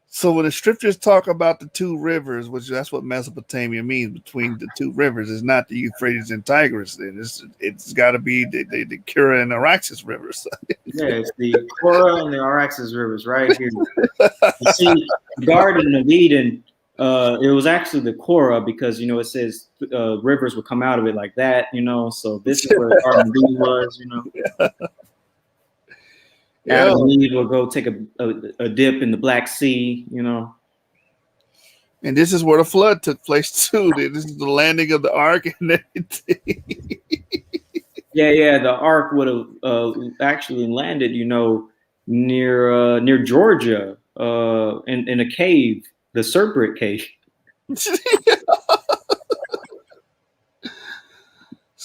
So when the scriptures talk about the two rivers, which that's what Mesopotamia means, between the two rivers, it's not the Euphrates and Tigris. Then it's got to be the Kura and Araxes rivers. Yeah, it's the Kura and the Araxes rivers right here. You see, the Garden of Eden, it was actually the Kura because, you know, it says rivers would come out of it like that, you know. So this is where the Garden of Eden was, you know. Adam and Eve will go take a dip in the Black Sea, you know. And this is where the flood took place too. This is the landing of the ark and everything. Yeah. The ark would have actually landed, you know, near Georgia, in a cave, the Serpent Cave.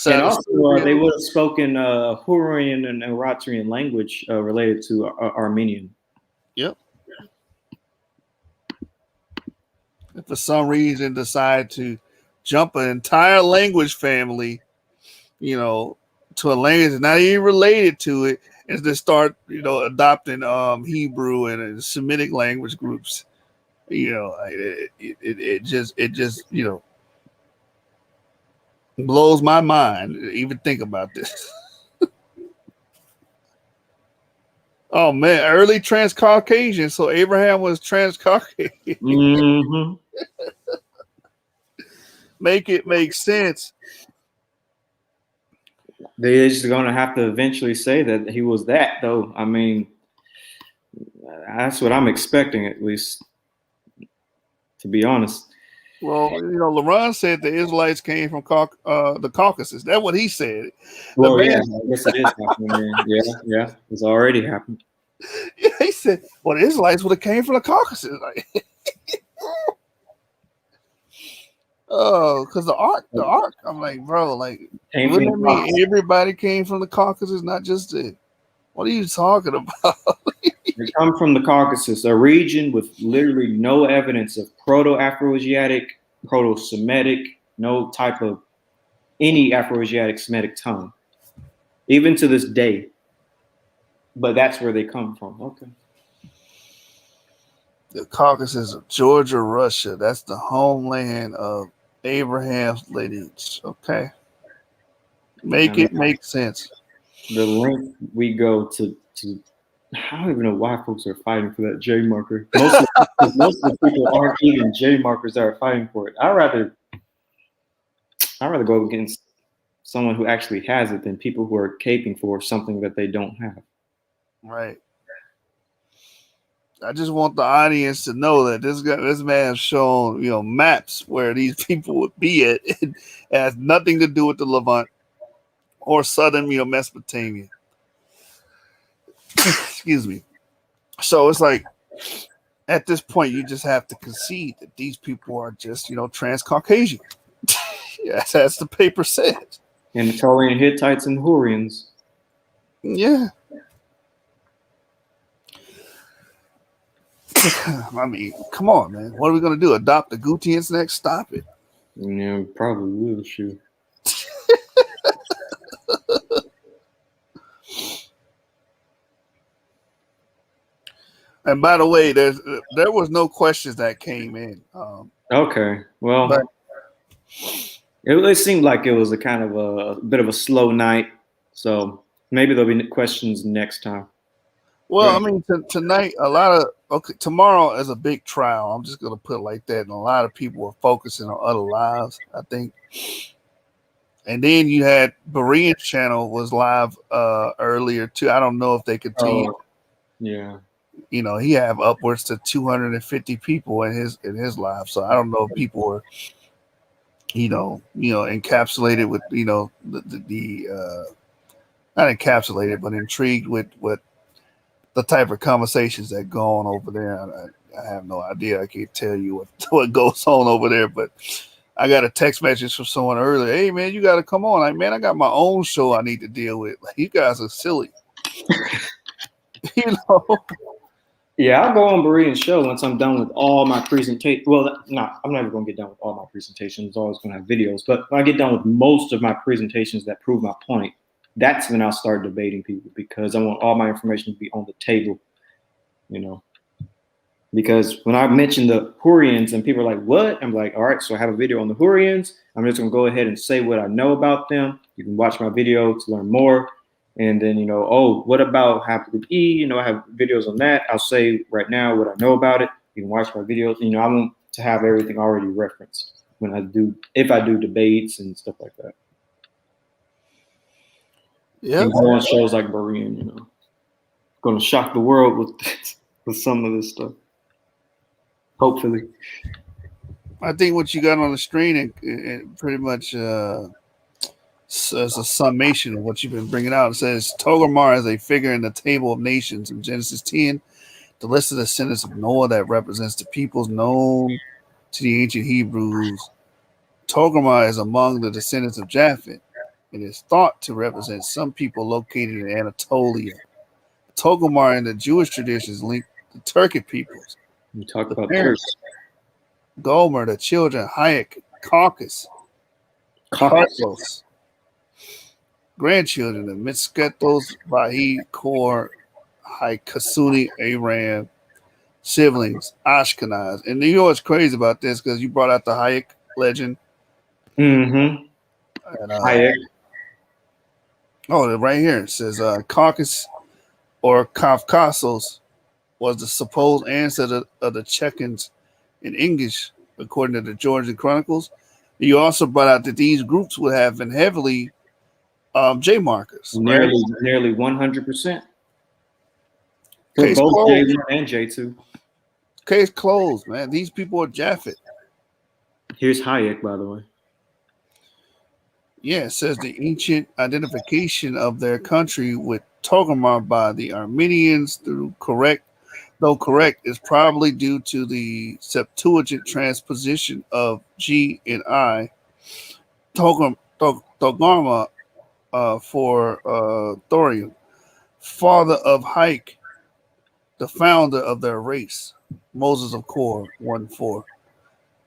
And also, they would have spoken Hurrian and Eritrean language related to Armenian. Yep. If for some reason decide to jump an entire language family, you know, to a language that's not even related to it, and to start, you know, adopting Hebrew and Semitic language groups, you know, it just you know, blows my mind to even think about this. Oh man, early trans-Caucasian. So Abraham was trans-Caucasian. Mm-hmm. Make it make sense. They're just gonna have to eventually say that he was that, though. I mean, that's what I'm expecting, at least, to be honest. Well, you know, LeBron said the Israelites came from the Caucasus. That's what he said. Well, yeah, I guess it is happening. Yeah, it's already happened. Yeah, he said, well, the Israelites would have came from the Caucasus. Like, oh, because the ark. I'm like, bro, like, wouldn't that mean everybody came from the Caucasus, not just the? What are you talking about? They come from the Caucasus, a region with literally no evidence of Proto-Afroasiatic, Proto-Semitic, no type of any Afroasiatic Semitic tongue, even to this day. But that's where they come from. Okay. The Caucasus of Georgia, Russia. That's the homeland of Abraham's lineage. Okay. Make it make sense. The length we go to I don't even know why folks are fighting for that J marker. Most of the people aren't even J markers that are fighting for it. I'd rather go against someone who actually has it than people who are caping for something that they don't have. Right. I just want the audience to know that this man has shown, you know, maps where these people would be at. It has nothing to do with the Levant or southern, you know, Mesopotamia. Excuse me. So it's like, at this point, you just have to concede that these people are just, you know, trans-Caucasian. Yes, as the paper says. Anatolian Hittites and Hurrians. Yeah. I mean, come on, man. What are we going to do? Adopt the Gutians next? Stop it. Yeah, probably will, shoot. And by the way, there was no questions that came in. Okay, well, it seemed like it was a kind of a bit of a slow night, so maybe there'll be questions next time. Well, I mean, tonight, tomorrow is a big trial. I'm just going to put it like that. And a lot of people are focusing on other lives, I think. And then you had Berean's channel was live earlier too. I don't know if they continue. Oh, yeah. You know, he have upwards to 250 people in his live. So I don't know if people were, encapsulated with, not encapsulated, but intrigued with what the type of conversations that go on over there. I have no idea. I can't tell you what goes on over there, but I got a text message from someone earlier. Hey man, you got to come on. Like, man, I got my own show I need to deal with. Like, you guys are silly. Yeah, I'll go on Berean's show once I'm done with all my presentation. Well, no, I'm never going to get done with all my presentations. I'm always going to have videos. But when I get done with most of my presentations that prove my point, that's when I'll start debating people, because I want all my information to be on the table, Because when I mentioned the Hurrians and people are like, what? I'm like, all right, so I have a video on the Hurrians. I'm just going to go ahead and say what I know about them. You can watch my video to learn more. And then, what about Haplogroup E? I have videos on that. I'll say right now what I know about it. You can watch my videos. I want to have everything already referenced if I do debates and stuff like that. Yeah. And go on shows like Berean, going to shock the world with some of this stuff. Hopefully. I think what you got on the screen it pretty much is a summation of what you've been bringing out. It says Togarmah is a figure in the table of nations in Genesis 10, the list of descendants of Noah that represents the peoples known to the ancient Hebrews. Togarmah is among the descendants of Japheth. It is thought to represent some people located in Anatolia. Togarmah in the Jewish tradition is linked to Turkic peoples. We talk The about parents, Gomer, the children, Hayek, Caucasus, Carlos, grandchildren of Mitzketos, Bahi, Kor, Haikasuni, Aram, siblings, Ashkenaz. And you know what's crazy about this, because you brought out the Hayek legend. Mm-hmm. And, Hayek. Oh, right here it says Caucasus or Kafkasos was the supposed ancestor of the Chechens in English, according to the Georgian Chronicles. You also brought out that these groups would have been heavily J markers. Nearly 100%. Case Both closed. J1 and J2. Case closed, man. These people are Japheth. Here's Hayek, by the way. Yeah, it says the ancient identification of their country with Togarmah by the Armenians though correct, is probably due to the Septuagint transposition of G and I. Togarmah for thorium, father of Hike, the founder of their race. Moses of Kor 1:4.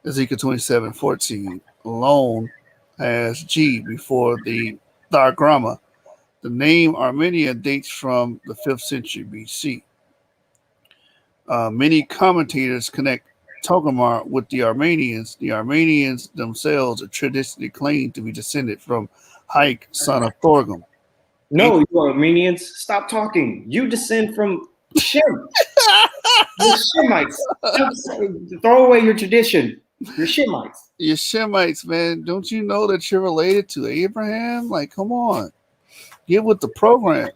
Ezekiel 27:14. Alone has G before the diagramma. The name Armenia dates from the 5th century BC. Many commentators connect Togarmah with the Armenians. The Armenians themselves are traditionally claimed to be descended from Hike, son of Thorgum. No, you Armenians, stop talking. You descend from Shem. You're Shemites. Throw away your tradition. You're Shemites. You're Shemites, man. Don't you know that you're related to Abraham? Like, come on. Get with the program.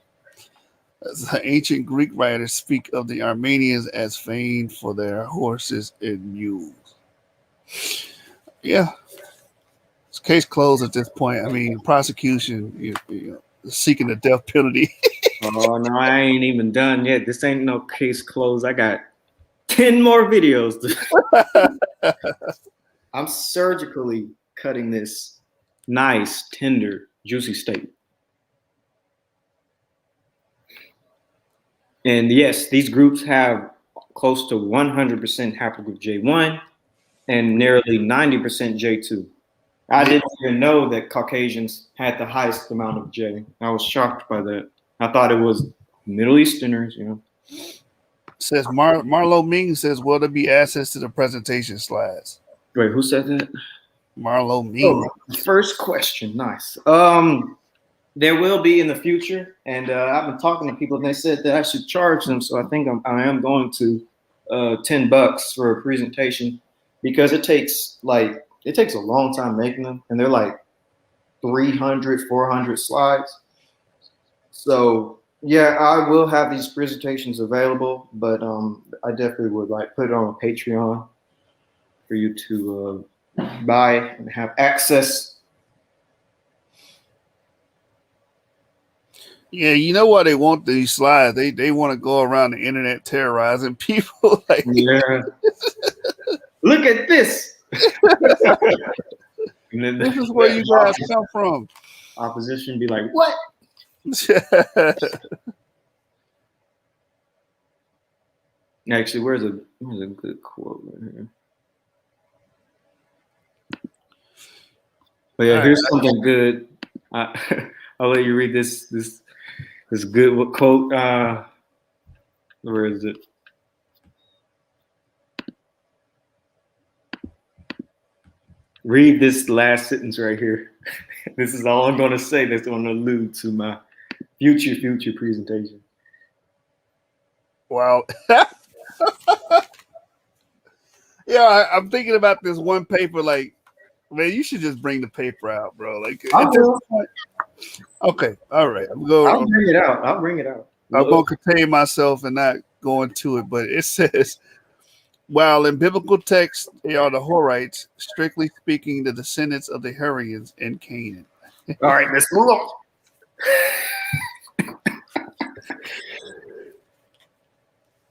As the ancient Greek writers speak of the Armenians as famed for their horses and mules. Yeah. It's case closed at this point. I mean, prosecution, seeking the death penalty. Oh, no, I ain't even done yet. This ain't no case closed. I got 10 more videos. I'm surgically cutting this nice, tender, juicy steak. And yes, these groups have close to 100% haplogroup J1 and nearly 90% J2. I didn't even know that Caucasians had the highest amount of J. I was shocked by that. I thought it was Middle Easterners, Says Marlo Ming says, will there be access to the presentation slides? Wait, who said that? Marlo Ming. Oh, first question, nice. There will be in the future, and I've been talking to people, and they said that I should charge them. So I think I am going to $10 for a presentation, because it takes a long time making them, and they're like 300, 400 slides. So yeah, I will have these presentations available, but I definitely would like put it on a Patreon for you to buy and have access. Yeah, you know why they want these slides? They want to go around the internet terrorizing people. Like, Yeah. Look at this. And then this is where you guys come from. Opposition be like, what? Actually, where's a good quote right here? But yeah, here's something good. I'll let you read this good quote. Where is it? Read this last sentence right here. This is all I'm going to say that's going to allude to my future presentation. Wow. Yeah, I'm thinking about this one paper. Like, man, you should just bring the paper out, bro. Like, okay, all right. I'll bring it out. I'm going to contain myself and not go into it, but it says, while in biblical texts they are the Horites, strictly speaking, the descendants of the Hurrians in Canaan. All right, let's move on.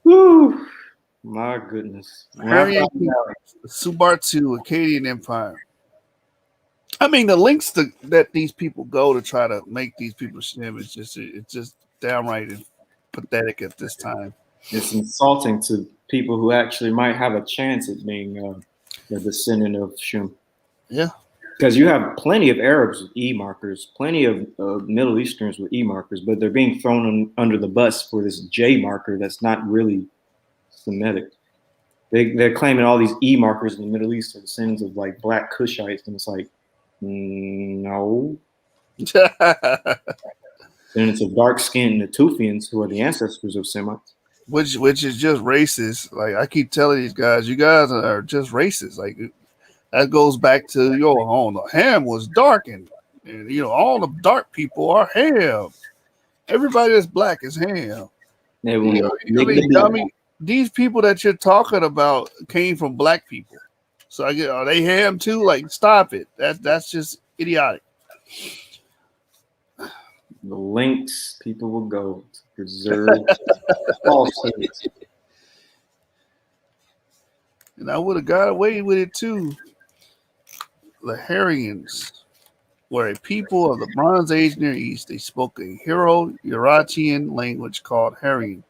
Woo. My goodness. Hurrian, Subartu, Akkadian Empire. I mean, the links that these people go to try to make these people shim is just downright pathetic at this time. It's insulting to people who actually might have a chance at being a descendant of Shem. Yeah. Because you have plenty of Arabs with E markers, plenty of Middle Easterns with E markers, but they're being thrown under the bus for this J marker that's not really Semitic. They're claiming all these E markers in the Middle East are descendants of like black Cushites, and it's like, no. Then it's a dark-skinned Natufians who are the ancestors of Semites. Which is just racist. Like, I keep telling these guys, you guys are just racist. Like, that goes back to Ham was dark, and all the dark people are Ham. Everybody that's black is Ham. These people that you're talking about came from black people. So are they Ham too? Like, stop it. That's just idiotic. The links people will go to preserve falsehoods. And I would have got away with it too. The Hurrians were a people of the Bronze Age Near East. They spoke a Hurro-Urartian language called Hurrian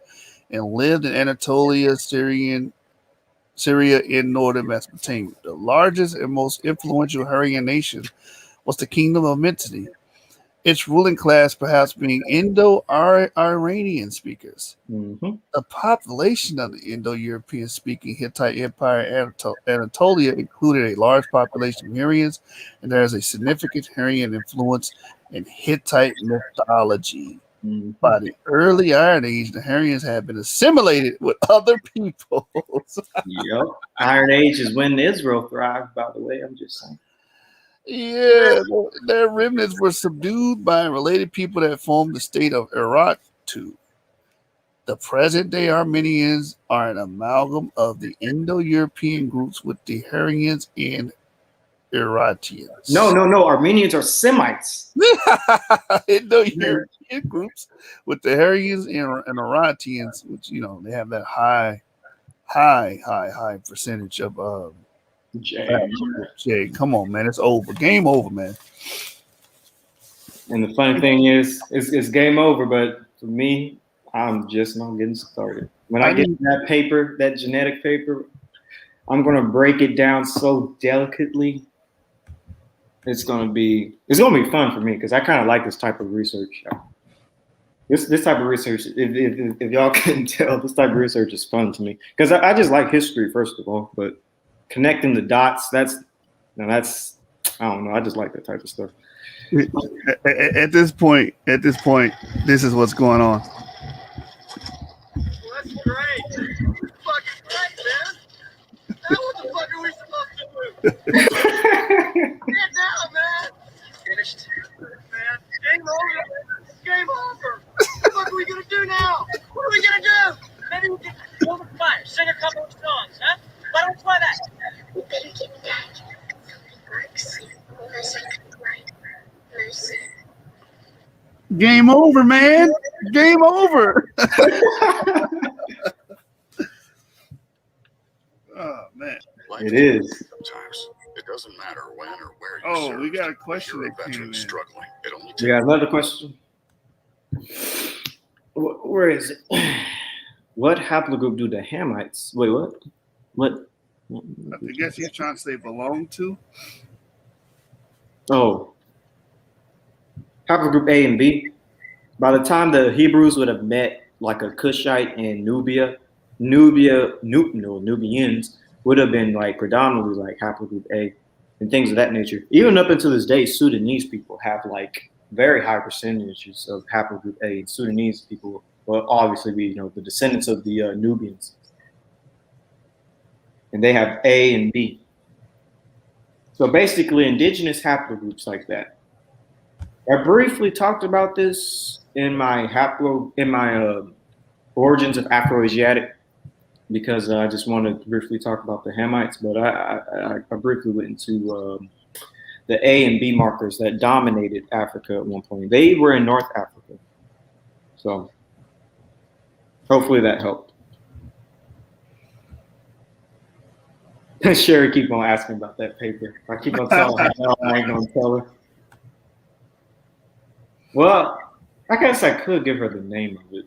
and lived in Anatolia, Syria, in northern Mesopotamia. The largest and most influential Hurrian nation was the Kingdom of Mitanni, its ruling class perhaps being Indo-Iranian speakers. Mm-hmm. The population of the Indo-European speaking Hittite Empire Anatolia included a large population of Hurrians, and there is a significant Hurrian influence in Hittite mythology. Mm-hmm. By the early Iron Age, the Hurrians had been assimilated with other peoples. Yep. Iron Age is when Israel thrived, by the way. I'm just saying. Yeah, their remnants were subdued by related people that formed the state of Iraq too. The present-day Armenians are an amalgam of the Indo-European groups with the Hurrians and Iratians. No. Armenians are Semites. Indo-European groups with the Hurrians and Iratians, which they have that high percentage of. Jay, come on, man. It's over. Game over, man. And the funny thing is, it's game over, but for me, I'm just not getting started. When I get that paper, that genetic paper, I'm going to break it down so delicately. It's going to be fun for me because I kind of like this type of research. This type of research, if y'all couldn't tell, this type of research is fun to me because I just like history, first of all, but connecting the dots, that's I don't know. I just like that type of stuff. At this point, this is what's going on. Well, that's great. Fucking great, man. Now what the fuck are we supposed to do? Get down, man. Finished. Game over. Game over. What the fuck are we gonna do now? What are we gonna do? Maybe we can hold the fire, sing a couple of songs, huh? Why don't we try that? We better get back. Something works. Unless I can write mercy. Game over, man. Game over. Oh man. It is. Sometimes it doesn't matter when or where you Oh, served. we got a question You're a that came veteran in. struggling. It only We got another question. Where is it? What haplogroup do the Hamites? Wait, what? What? I guess he's trying to say belong to. Oh, haplogroup A and B. By the time the Hebrews would have met like a Cushite in Nubians would have been like predominantly like haplogroup A and things of that nature. Even up until this day, Sudanese people have like very high percentages of haplogroup A. And Sudanese people will obviously be, the descendants of the Nubians. And they have A and B. So basically indigenous haplogroups like that. I briefly talked about this in my origins of Afroasiatic because I just wanted to briefly talk about the Hamites, but I briefly went into the A and B markers that dominated Africa at one point. They were in North Africa. So hopefully that helped. Sherry keep on asking about that paper. I keep on telling her, no, I ain't gonna tell her. Well, I guess I could give her the name of it.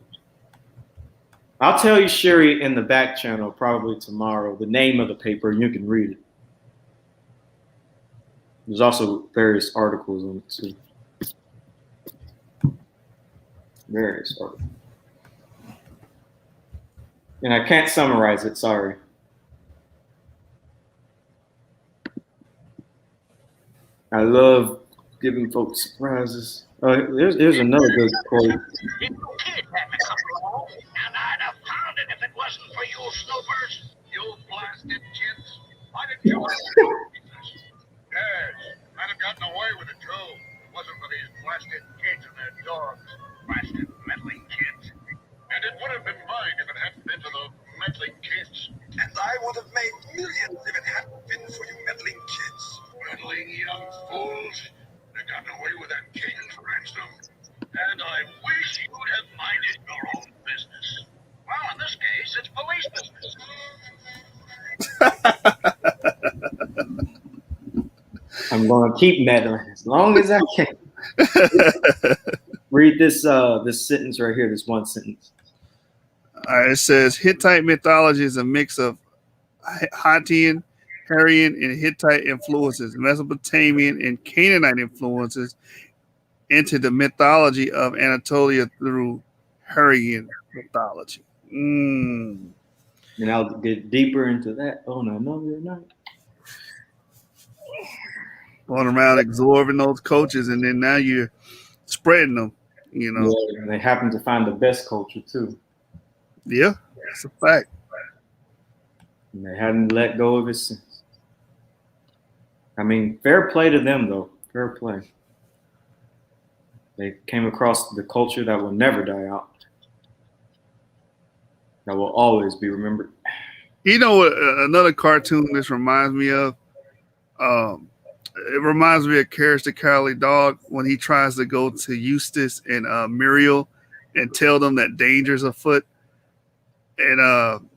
I'll tell you, Sherry, in the back channel probably tomorrow, the name of the paper, and you can read it. There's also various articles on it too. Various articles. And I can't summarize it, sorry. I love giving folks surprises. Here's another good quote. You kid hadn't come along, and I'd have found it if it wasn't for you snoopers. You blasted kids. Why didn't you? Yes, I'd have gotten away with it too. It wasn't for these blasted kids and their dogs. Blasted meddling kids. And it would have been mine if it hadn't been for the meddling kids. And I would have made millions if it hadn't been for you meddling kids. Meddling young fools. They got away with that king's ransom. And I wish you'd have minded your own business. Well, in this case, it's police business. I'm going to keep meddling as long as I can. Read this this sentence right here, this one sentence. It says Hittite mythology is a mix of Hattian, Hurrian, and Hittite influences, Mesopotamian and Canaanite influences into the mythology of Anatolia through Hurrian mythology. And I'll get deeper into that. Oh, no, you're not. Going around absorbing those cultures, and then now you're spreading them, Yeah, and they happen to find the best culture, too. Yeah, that's a fact. And they hadn't let go of it since. I mean, fair play to them, though. Fair play. They came across the culture that will never die out. That will always be remembered. You know what? Another cartoon this reminds me of. It reminds me of Courage the Cowardly Dog when he tries to go to Eustace and Muriel and tell them that danger's afoot, and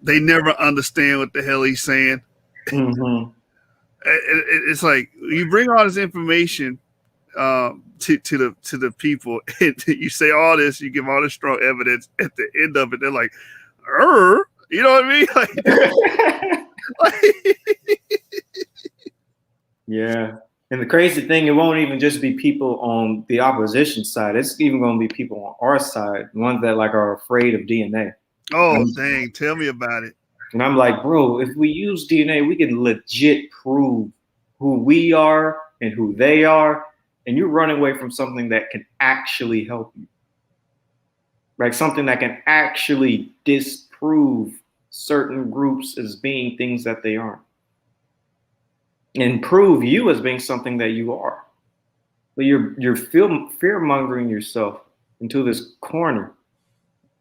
they never understand what the hell he's saying. Mm-hmm. It's like you bring all this information to the people, and you say all this, you give all this strong evidence. At the end of it, they're like, you know what I mean? Yeah. And the crazy thing, it won't even just be people on the opposition side. It's even going to be people on our side, ones that like are afraid of DNA. Oh, dang. Tell me about it. And I'm like, bro, if we use DNA, we can legit prove who we are and who they are. And you're running away from something that can actually help you. Like something that can actually disprove certain groups as being things that they aren't. And prove you as being something that you are. But you're fear mongering yourself into this corner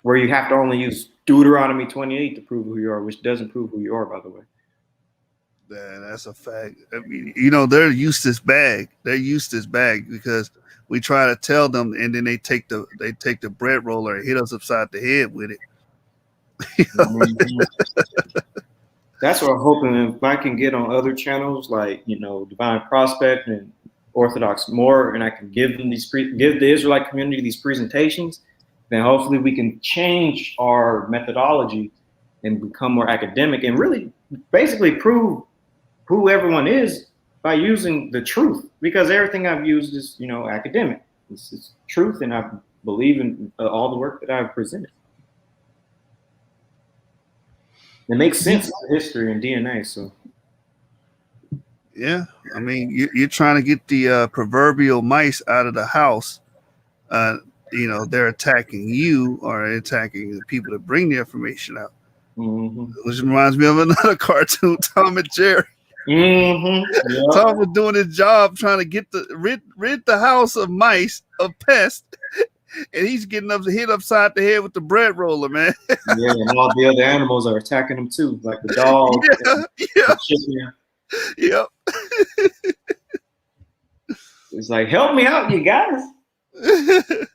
where you have to only use Deuteronomy 28 to prove who you are, which doesn't prove who you are, by the way. Yeah, that's a fact. I mean, you know, they're Eustace bag. They're Eustace bag because we try to tell them, and then they take the bread roller and hit us upside the head with it. That's what I'm hoping. If I can get on other channels like Divine Prospect and Orthodox More, and I can give them give the Israelite community these presentations, then hopefully we can change our methodology and become more academic and really basically prove who everyone is by using the truth. Because everything I've used is academic. It's truth, and I believe in all the work that I've presented. It makes sense in history and DNA. So, yeah, I mean, you're trying to get the proverbial mice out of the house. They're attacking you or attacking the people that bring the information out. Mm-hmm. Which reminds me of another cartoon, Tom and Jerry. Mm-hmm. Yep. Tom was doing his job trying to get rid the house of mice, of pests, and he's getting hit upside the head with the bread roller, man. Yeah, and all the other animals are attacking him too, like the dog. Yeah. Yep. It's like, help me out, you guys. The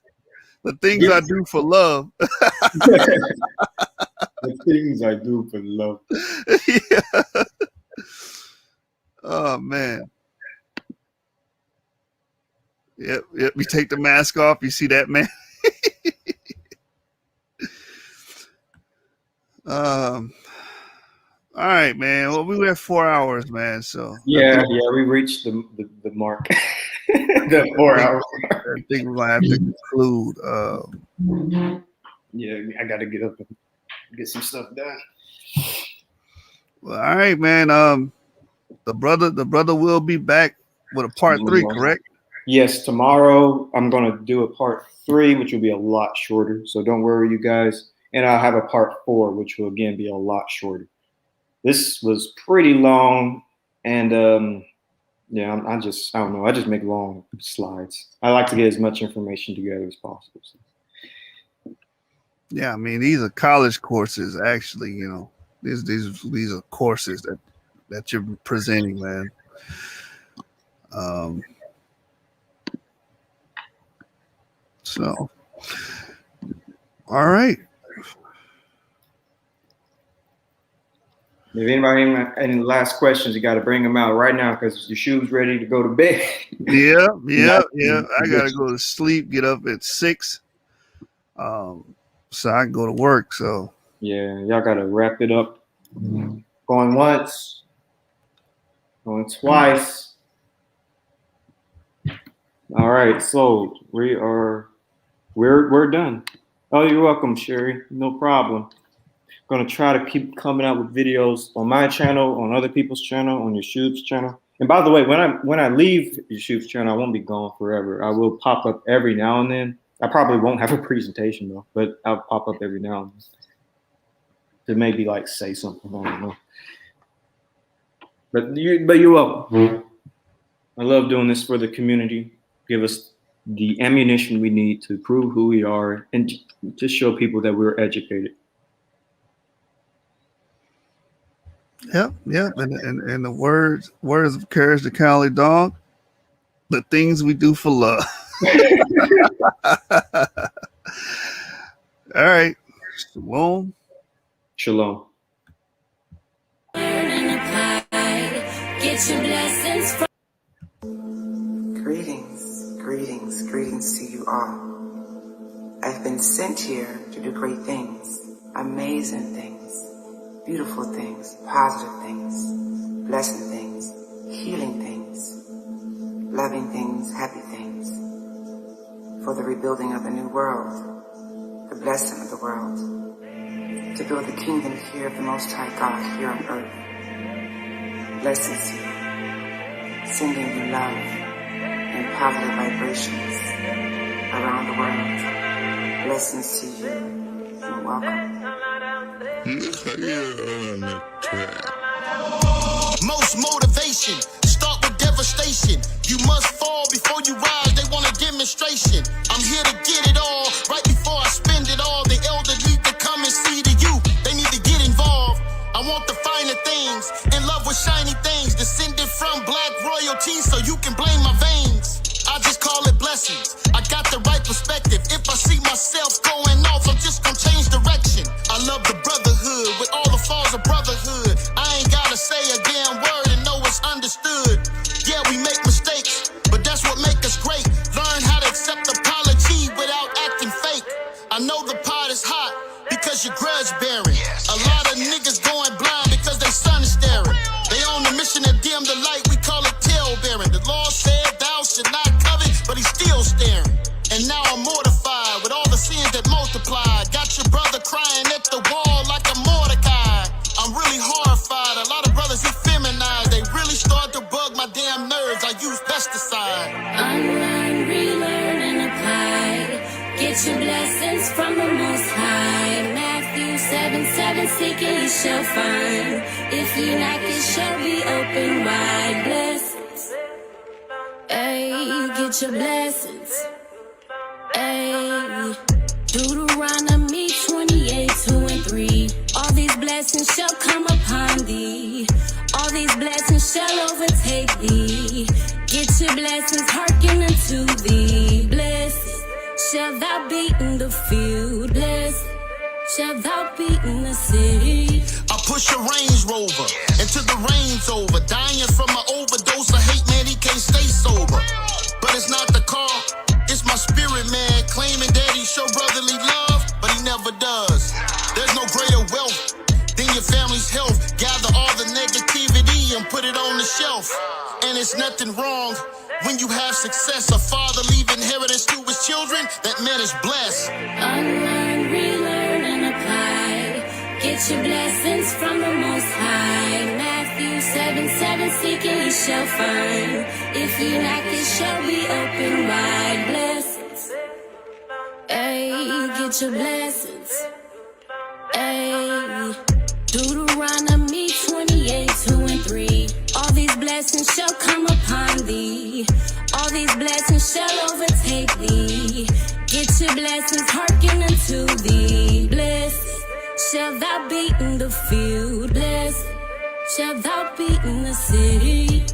things I do for love. The things I do for love. Yeah. Oh man. Yep. You take the mask off, you see that man. All right, man. Well, we were at 4 hours, man. So yeah, we reached the mark. The 4 hours. I think we're gonna have to conclude. Yeah, I got to get up and get some stuff done. Well, all right, man. The brother will be back with a part 3, correct? Yes, tomorrow I'm gonna do a part 3, which will be a lot shorter. So don't worry, you guys. And I'll have a part 4, which will again be a lot shorter. This was pretty long, and I don't know. I just make long slides. I like to get as much information together as possible. So. Yeah, I mean, these are college courses. Actually, these are courses that you're presenting, man. So, all right. If anybody have any last questions, you got to bring them out right now because your shoe's ready to go to bed. Yeah. I got to go to sleep, get up at 6. So I can go to work. So yeah, y'all got to wrap it up. Going once, going twice. All right, so we're done. Oh, you're welcome, Sherry. No problem. Going to try to keep coming out with videos on my channel, on other people's channel, on Yeshub's channel. And by the way, when I leave Yeshub's channel, I won't be gone forever. I will pop up every now and then. I probably won't have a presentation though, but I'll pop up every now and then to maybe like say something. I don't know. But you're welcome. I love doing this for the community. Give us the ammunition we need to prove who we are and to show people that we're educated. Yep. And the words of Courage the Cowardly Dog, the things we do for love. All right. Shalom. Shalom. Get your blessings from Greetings to you all. I've been sent here to do great things, amazing things, beautiful things, positive things, blessing things, healing things, loving things, happy things, for the rebuilding of the new world, the blessing of the world, to build the kingdom here of the Most High God here on earth. Blessings to you, sending you love and positive vibrations around the world. Blessings to you, and welcome. Most motivation start with devastation. You must fall before you rise, they want a demonstration. I'm here to get it all, right before I spend it all. The elder need to come and see the youth, they need to get involved. I want the finer things, in love with shiny things, descended from black royalty, so you can blame my veins. I just call it blessings, I got the right perspective. If I see myself going off, I'm just gonna change direction. I love the brotherhood, with all the flaws of brotherhood. I ain't gotta say a damn word and know it's understood. Yeah, we make mistakes, but that's what make us great. Learn how to accept apology without acting fake. I know the pot is hot, because you're grudge bearing. A lot of niggas going blind because they sun is staring. They on the mission to dim the light, we call it tail bearing. The law said thou should not covet, but he's still staring. And now I'm mortified with all the sins that multiply. Got your brother crying at the wall like a Mordecai. I'm really horrified, a lot of brothers effeminized. They really start to bug my damn nerves, I use pesticide. Unlearn, relearn, and apply. Get your blessings from the Most High. Matthew 7:7, seek and you shall find. If you knock, it shall be open wide. Blessings, ayy, get your blessings, ayy. Deuteronomy 28:2-3. All these blessings shall come upon thee. All these blessings shall overtake thee. Get your blessings, hearken unto thee. Blessed shall thou be in the field, blessed shall thou be in the city. I push a Range Rover until the rain's over. Dying from an overdose of hate, man, he can't stay sober. But it's not the car, it's my spirit, man. Claiming that he show brotherly love, but he never does. There's no greater wealth than your family's health. Gather all the negativity and put it on the shelf. And it's nothing wrong when you have success. A father leave inheritance to his children, that man is blessed. Unlearn, relearn, and apply. Get your blessings from the Most High. Matthew 7:7, seek and you shall find. If you knock, it shall be open wide. Blessings, ayy, get your blessings, ayy. Deuteronomy 28:2-3. All these blessings shall come upon thee. All these blessings shall overtake thee. Get your blessings, hearken unto thee. Blessed shall thou be in the field, blessed shall thou be in the city.